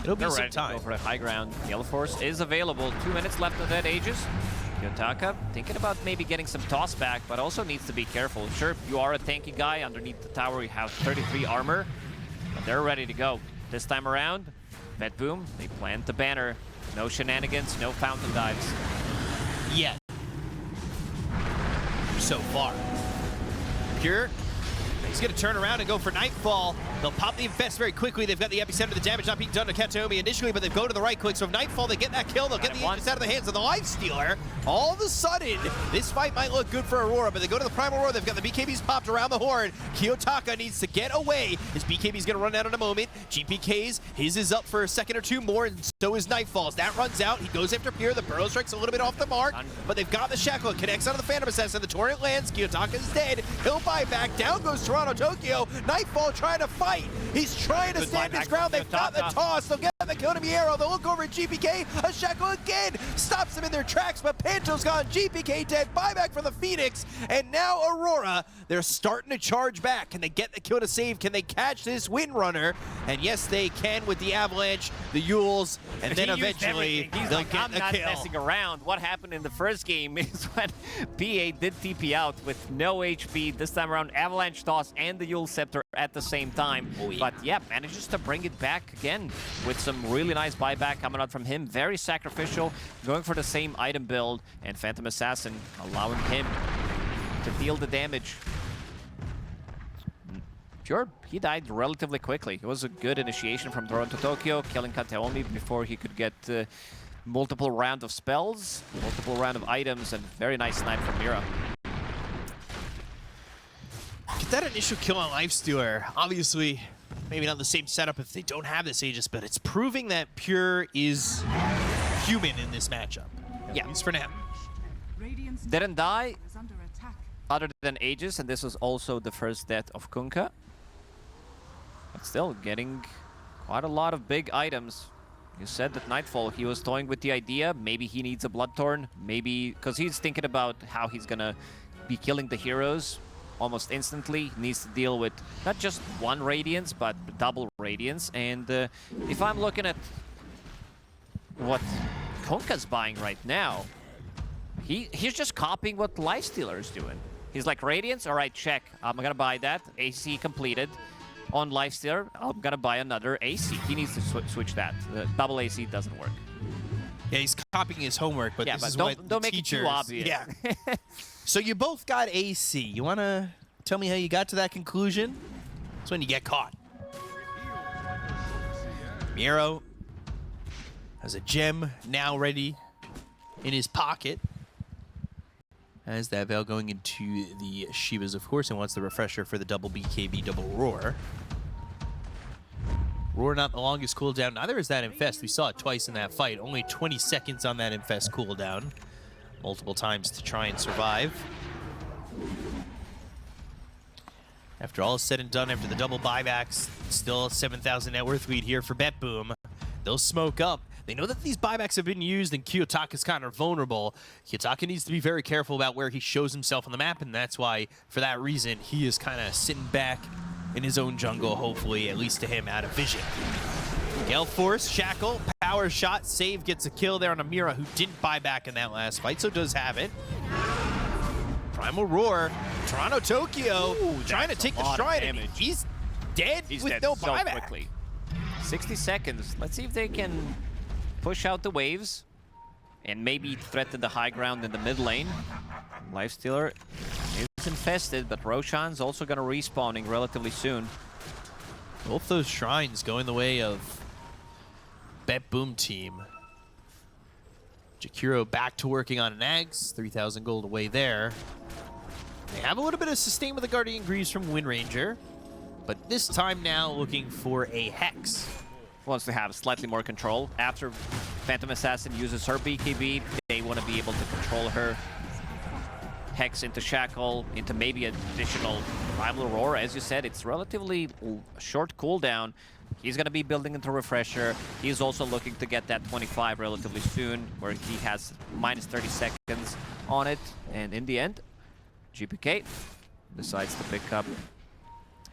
It'll be They're some ready to time. go for the high ground. Yellow Force is available. 2 minutes left of that Aegis. Kiyotaka thinking about maybe getting some toss back, but also needs to be careful. Sure, you are a tanky guy. Underneath the tower, you have 33 armor, but they're ready to go. This time around, BetBoom, they plant the banner. No shenanigans, no fountain dives. Yet. So far. Pure. He's going to turn around and go for Nightfall. They'll pop the Infest very quickly. They've got the epicenter of the damage not being done to Kataomi initially, but they go to the right click. So if Nightfall, they get that kill. They'll get the Aegis out of the hands of the Lifestealer. All of a sudden, this fight might look good for Aurora, but they go to the Primal Roar. They've got the BKBs popped around the horn. Kiyotaka needs to get away. His BKB's going to run out in a moment. GPK's, his is up for a second or two more, and so is Nightfall's. That runs out. He goes after Pure. The Burrow Strike's a little bit off the mark, but they've got the Shackle. It connects onto the Phantom Assassin. The Torrent lands. Kiyotaka's dead. He'll buy back. Down goes Toronto Tokyo. Nightfall trying to fight. He's trying to stand his ground. They've got the toss. They'll get the kill to Miero. They'll look over at GPK. A Shackle again stops them in their tracks, but Panto's gone. GPK dead. Buyback from the Phoenix. And now Aurora, they're starting to charge back. Can they get the kill to save? Can they catch this Windrunner? And yes, they can with the Avalanche, the Yules, and then eventually they'll get I'm the not kill. messing around. What happened in the first game is when PA did TP out with no HP. This time around, Avalanche Toss and the Yule Scepter at the same time. Oh, yeah. But yeah, manages to bring it back again with some really nice buyback coming out from him. Very sacrificial, going for the same item build, and Phantom Assassin allowing him to deal the damage. Sure, he died relatively quickly. It was a good initiation from Toronto Tokyo, killing Kataomi before he could get multiple round of spells, multiple round of items, and very nice snipe from Mira. Get that initial kill on Lifestealer. Obviously, maybe not the same setup if they don't have this Aegis, but it's proving that Pure is human in this matchup. Yeah. At least for now. Radiant's Didn't die is under attack. other than Aegis, and this was also the first death of Kunkka. But still, getting quite a lot of big items. You said that Nightfall, he was toying with the idea, maybe he needs a Bloodthorn, maybe, because he's thinking about how he's gonna be killing the heroes almost instantly. He needs to deal with not just one Radiance, but double Radiance. And if I'm looking at what Kunkka's buying right now, he's just copying what Lifestealer is doing. He's like, Radiance, all right, check. I'm gonna buy that. AC completed. On Lifestealer, I'm gonna buy another AC. He needs to switch that. The double AC doesn't work. Yeah, he's copying his homework, but Yeah, this but is don't what the make it too teachers... obvious. Yeah. So you both got AC. You wanna tell me how you got to that conclusion? That's when you get caught. Miro has a gem now ready in his pocket. As that Veil going into the Shivas, of course, and wants the refresher for the double BKB, double Roar. Roar not the longest cooldown, neither is that Infest. We saw it twice in that fight. Only 20 seconds on that Infest cooldown. Multiple times to try and survive. After all is said and done, after the double buybacks, still a 7,000 net worth lead here for BetBoom. They'll smoke up. They know that these buybacks have been used and Kiyotaka's kind of vulnerable. Kiyotaka needs to be very careful about where he shows himself on the map, and that's why, for that reason, he is kind of sitting back in his own jungle, hopefully, at least to him, out of vision. Gale Force, Shackle, power shot, save, gets a kill there on Amira, who didn't buy back in that last fight, so does have it. Primal Roar, Toronto Tokyo, trying to take the stride, and he's dead with dead no so buyback. quickly. 60 seconds. Let's see if they can push out the waves and maybe threaten the high ground in the mid lane. Lifestealer is infested, but Roshan's also going to respawning relatively soon. Both those shrines going the way of BetBoom Team. Jakiro back to working on an Ags, 3,000 gold away there. They have a little bit of sustain with the Guardian Greaves from Windranger, but this time now looking for a Hex. Wants to have slightly more control. After Phantom Assassin uses her BKB, they want to be able to control her. Hex into Shackle, into maybe an additional Primal Aurora. As you said, it's relatively short cooldown. He's going to be building into Refresher. He's also looking to get that 25 relatively soon, where he has minus 30 seconds on it. And in the end, GPK decides to pick up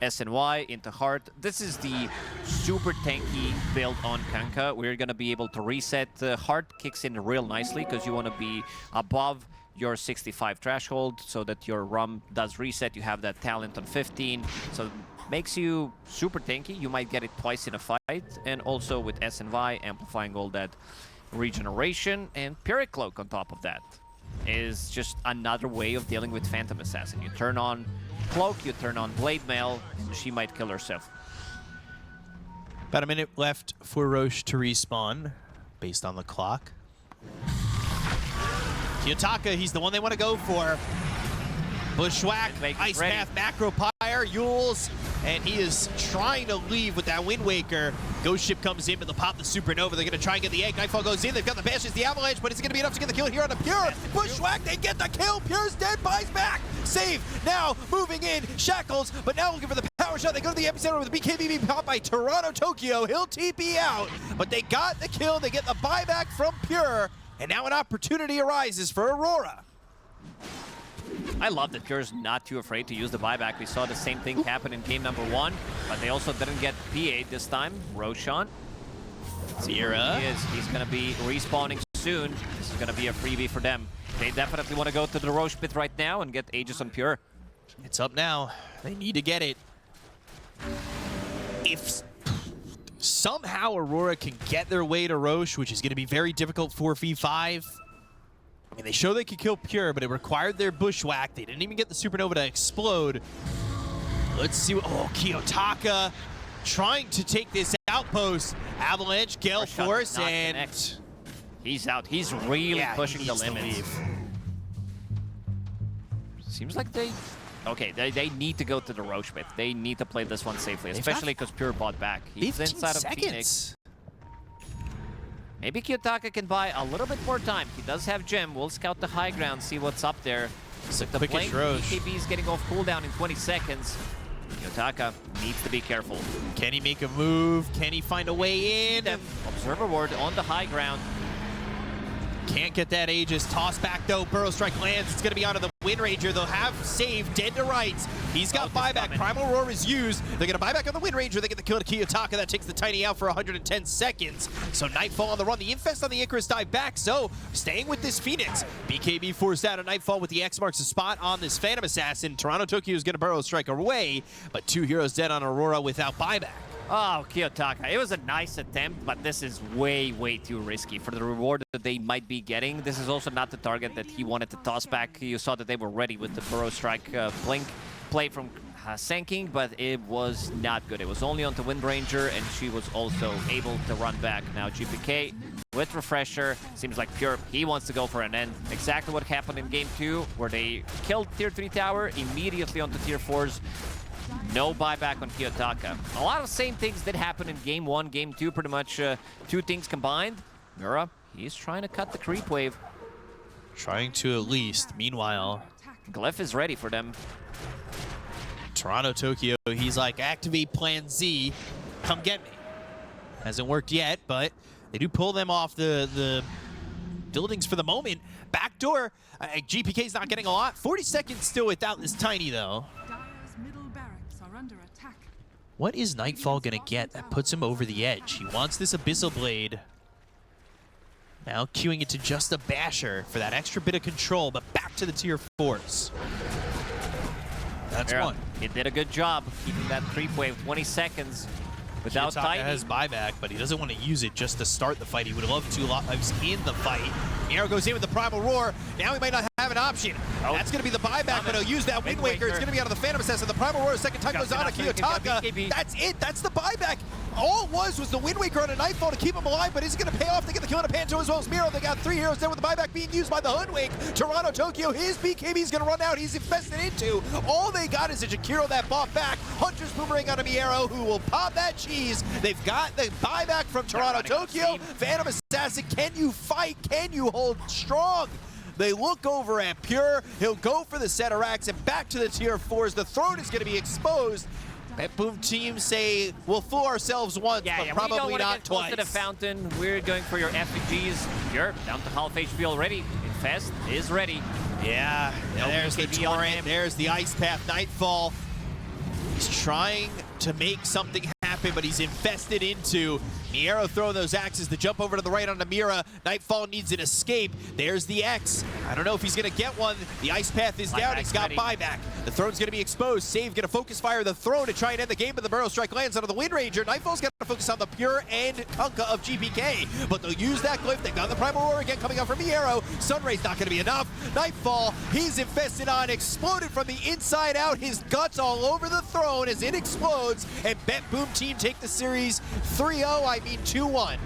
SNY into Heart. This is the super tanky build on Kunkka. We're going to be able to reset. Heart kicks in real nicely because you want to be above your 65 threshold so that your RUM does reset. You have that talent on 15, so it makes you super tanky. You might get it twice in a fight, and also with SNY amplifying all that regeneration, and Pyrrhic Cloak on top of that is just another way of dealing with Phantom Assassin. You turn on Cloak, you turn on Blade Mail, and she might kill herself. About a minute left for Roche to respawn, based on the clock. Kiyotaka, he's the one they want to go for. Bushwhack, Ice Path, Macropyre, Yules, and he is trying to leave with that Wind Waker. Ghost Ship comes in, but they'll pop the Supernova. They're going to try and get the egg. Nightfall goes in. They've got the Bashes, the Avalanche, but is it going to be enough to get the kill here on the Pure? Bushwhack, they get the kill. Pure's dead, buys back. Save now, moving in. Shackles, but now looking for the power shot. They go to the epicenter with the BKB being popped by Toronto Tokyo. He'll TP out, but they got the kill. They get the buyback from Pure, and now an opportunity arises for Aurora. I love that Pure's not too afraid to use the buyback. We saw the same thing happen in game number 1, but they also didn't get PA this time. Roshan. Zira. He's going to be respawning soon. This is going to be a freebie for them. They definitely want to go to the Roche pit right now and get Aegis on Pure. It's up now. They need to get it. If somehow Aurora can get their way to Roche, which is going to be very difficult 4v5. I mean, they show they could kill Pure, but it required their Bushwhack. They didn't even get the Supernova to explode. Let's see what... Oh, Kiyotaka trying to take this outpost. Avalanche, Gale Force, and He's out. He's really pushing the limits. Seems like they... Okay, they need to go to the Roche Pit. They need to play this one safely, especially because Pure bought back. He's inside of Phoenix. Maybe Kiyotaka can buy a little bit more time. He does have Gem. We'll scout the high ground, see what's up there. It's With the blink, BKB is getting off cooldown in 20 seconds. Kiyotaka needs to be careful. Can he make a move? Can he find a way in? Observer ward on the high ground. Can't get that Aegis. Toss back though. Burrow Strike lands. It's going to be onto the Wind Ranger. They'll have save. Dead to rights. He's got buyback. Primal Roar is used. They're going to buy back on the Wind Ranger. They get the kill to Kiyotaka. That takes the Tiny out for 110 seconds. So Nightfall on the run. The Infest on the Icarus dive back. So staying with this Phoenix. BKB forced out of Nightfall with the X marks a spot on this Phantom Assassin. Toronto Tokyo is going to Burrow Strike away. But 2 heroes dead on Aurora without buyback. Oh, Kiyotaka. It was a nice attempt, but this is way, way too risky for the reward that they might be getting. This is also not the target that he wanted to toss back. You saw that they were ready with the Burrow Strike blink play from Sanking, but it was not good. It was only on the Wind Ranger, and she was also able to run back. Now GPK with Refresher. Seems like Pure, he wants to go for an end. Exactly what happened in Game 2, where they killed Tier 3 tower immediately onto Tier 4s. No buyback on Kiyotaka. A lot of same things did happen in Game 1, Game 2, pretty much 2 things combined. Mura, he's trying to cut the creep wave. Trying to at least. Meanwhile, Glyph is ready for them. Toronto Tokyo, he's like, activate Plan Z. Come get me. Hasn't worked yet, but they do pull them off the buildings for the moment. Backdoor, GPK's not getting a lot. 40 seconds still without this Tiny, though. Under attack. What is Nightfall gonna get that puts him over the edge? He wants this Abyssal Blade. Now queuing it to just a Basher for that extra bit of control, but back to the Tier 4s. That's one. He did a good job keeping that creep wave 20 seconds without Tiny. Has buyback, but he doesn't want to use it just to start the fight. He would have loved to lives in the fight. Nero goes in with the Primal Roar. Now he might not have an option. Oh. That's going to be the buyback, but he'll use that Wind Waker. It's going to be out of the Phantom Assassin. The Primal Roar, second time goes on to Kiyotaka. That's it. That's the buyback. All it was the Wind Waker on a Nightfall to keep him alive, but is it going to pay off? They get the kill on a Panto as well as Miro. They got 3 heroes there with the buyback being used by the Hoodwink. Toronto Tokyo, his BKB is going to run out. He's infested into. All they got is a Jakiro that bought back. Hunter's Boomerang on a Miero, who will pop that cheese. They've got the buyback from Toronto Tokyo. Phantom Assassin, can you fight? Can you hold strong? They look over at Pure. He'll go for the Setarax and back to the Tier 4s. The throne is going to be exposed. BetBoom Team say, we'll fool ourselves once, but probably not twice. To the fountain. We're going for your FPGs. Pure down to half HP already. Infest is ready. Yeah, there's the Torrent. There's the Ice Path Nightfall. He's trying to make something happen, but he's infested into. Miero throwing those axes to jump over to the right on Mira. Nightfall needs an escape. There's the X. I don't know if he's going to get one. The Ice Path is down. He's got buyback. The Throne's going to be exposed. Save going to focus fire the Throne to try and end the game, but the Burrow Strike lands onto the Wind Ranger. Nightfall's got to focus on the Pure and Kunkka of GPK, but they'll use that Glyph. They've got the Primal Roar again coming out from Miero. Sunray's not going to be enough. Nightfall, he's infested on, exploded from the inside out. His guts all over the Throne as it explodes, and BetBoom Team take the series 3-0, I mean 2-1.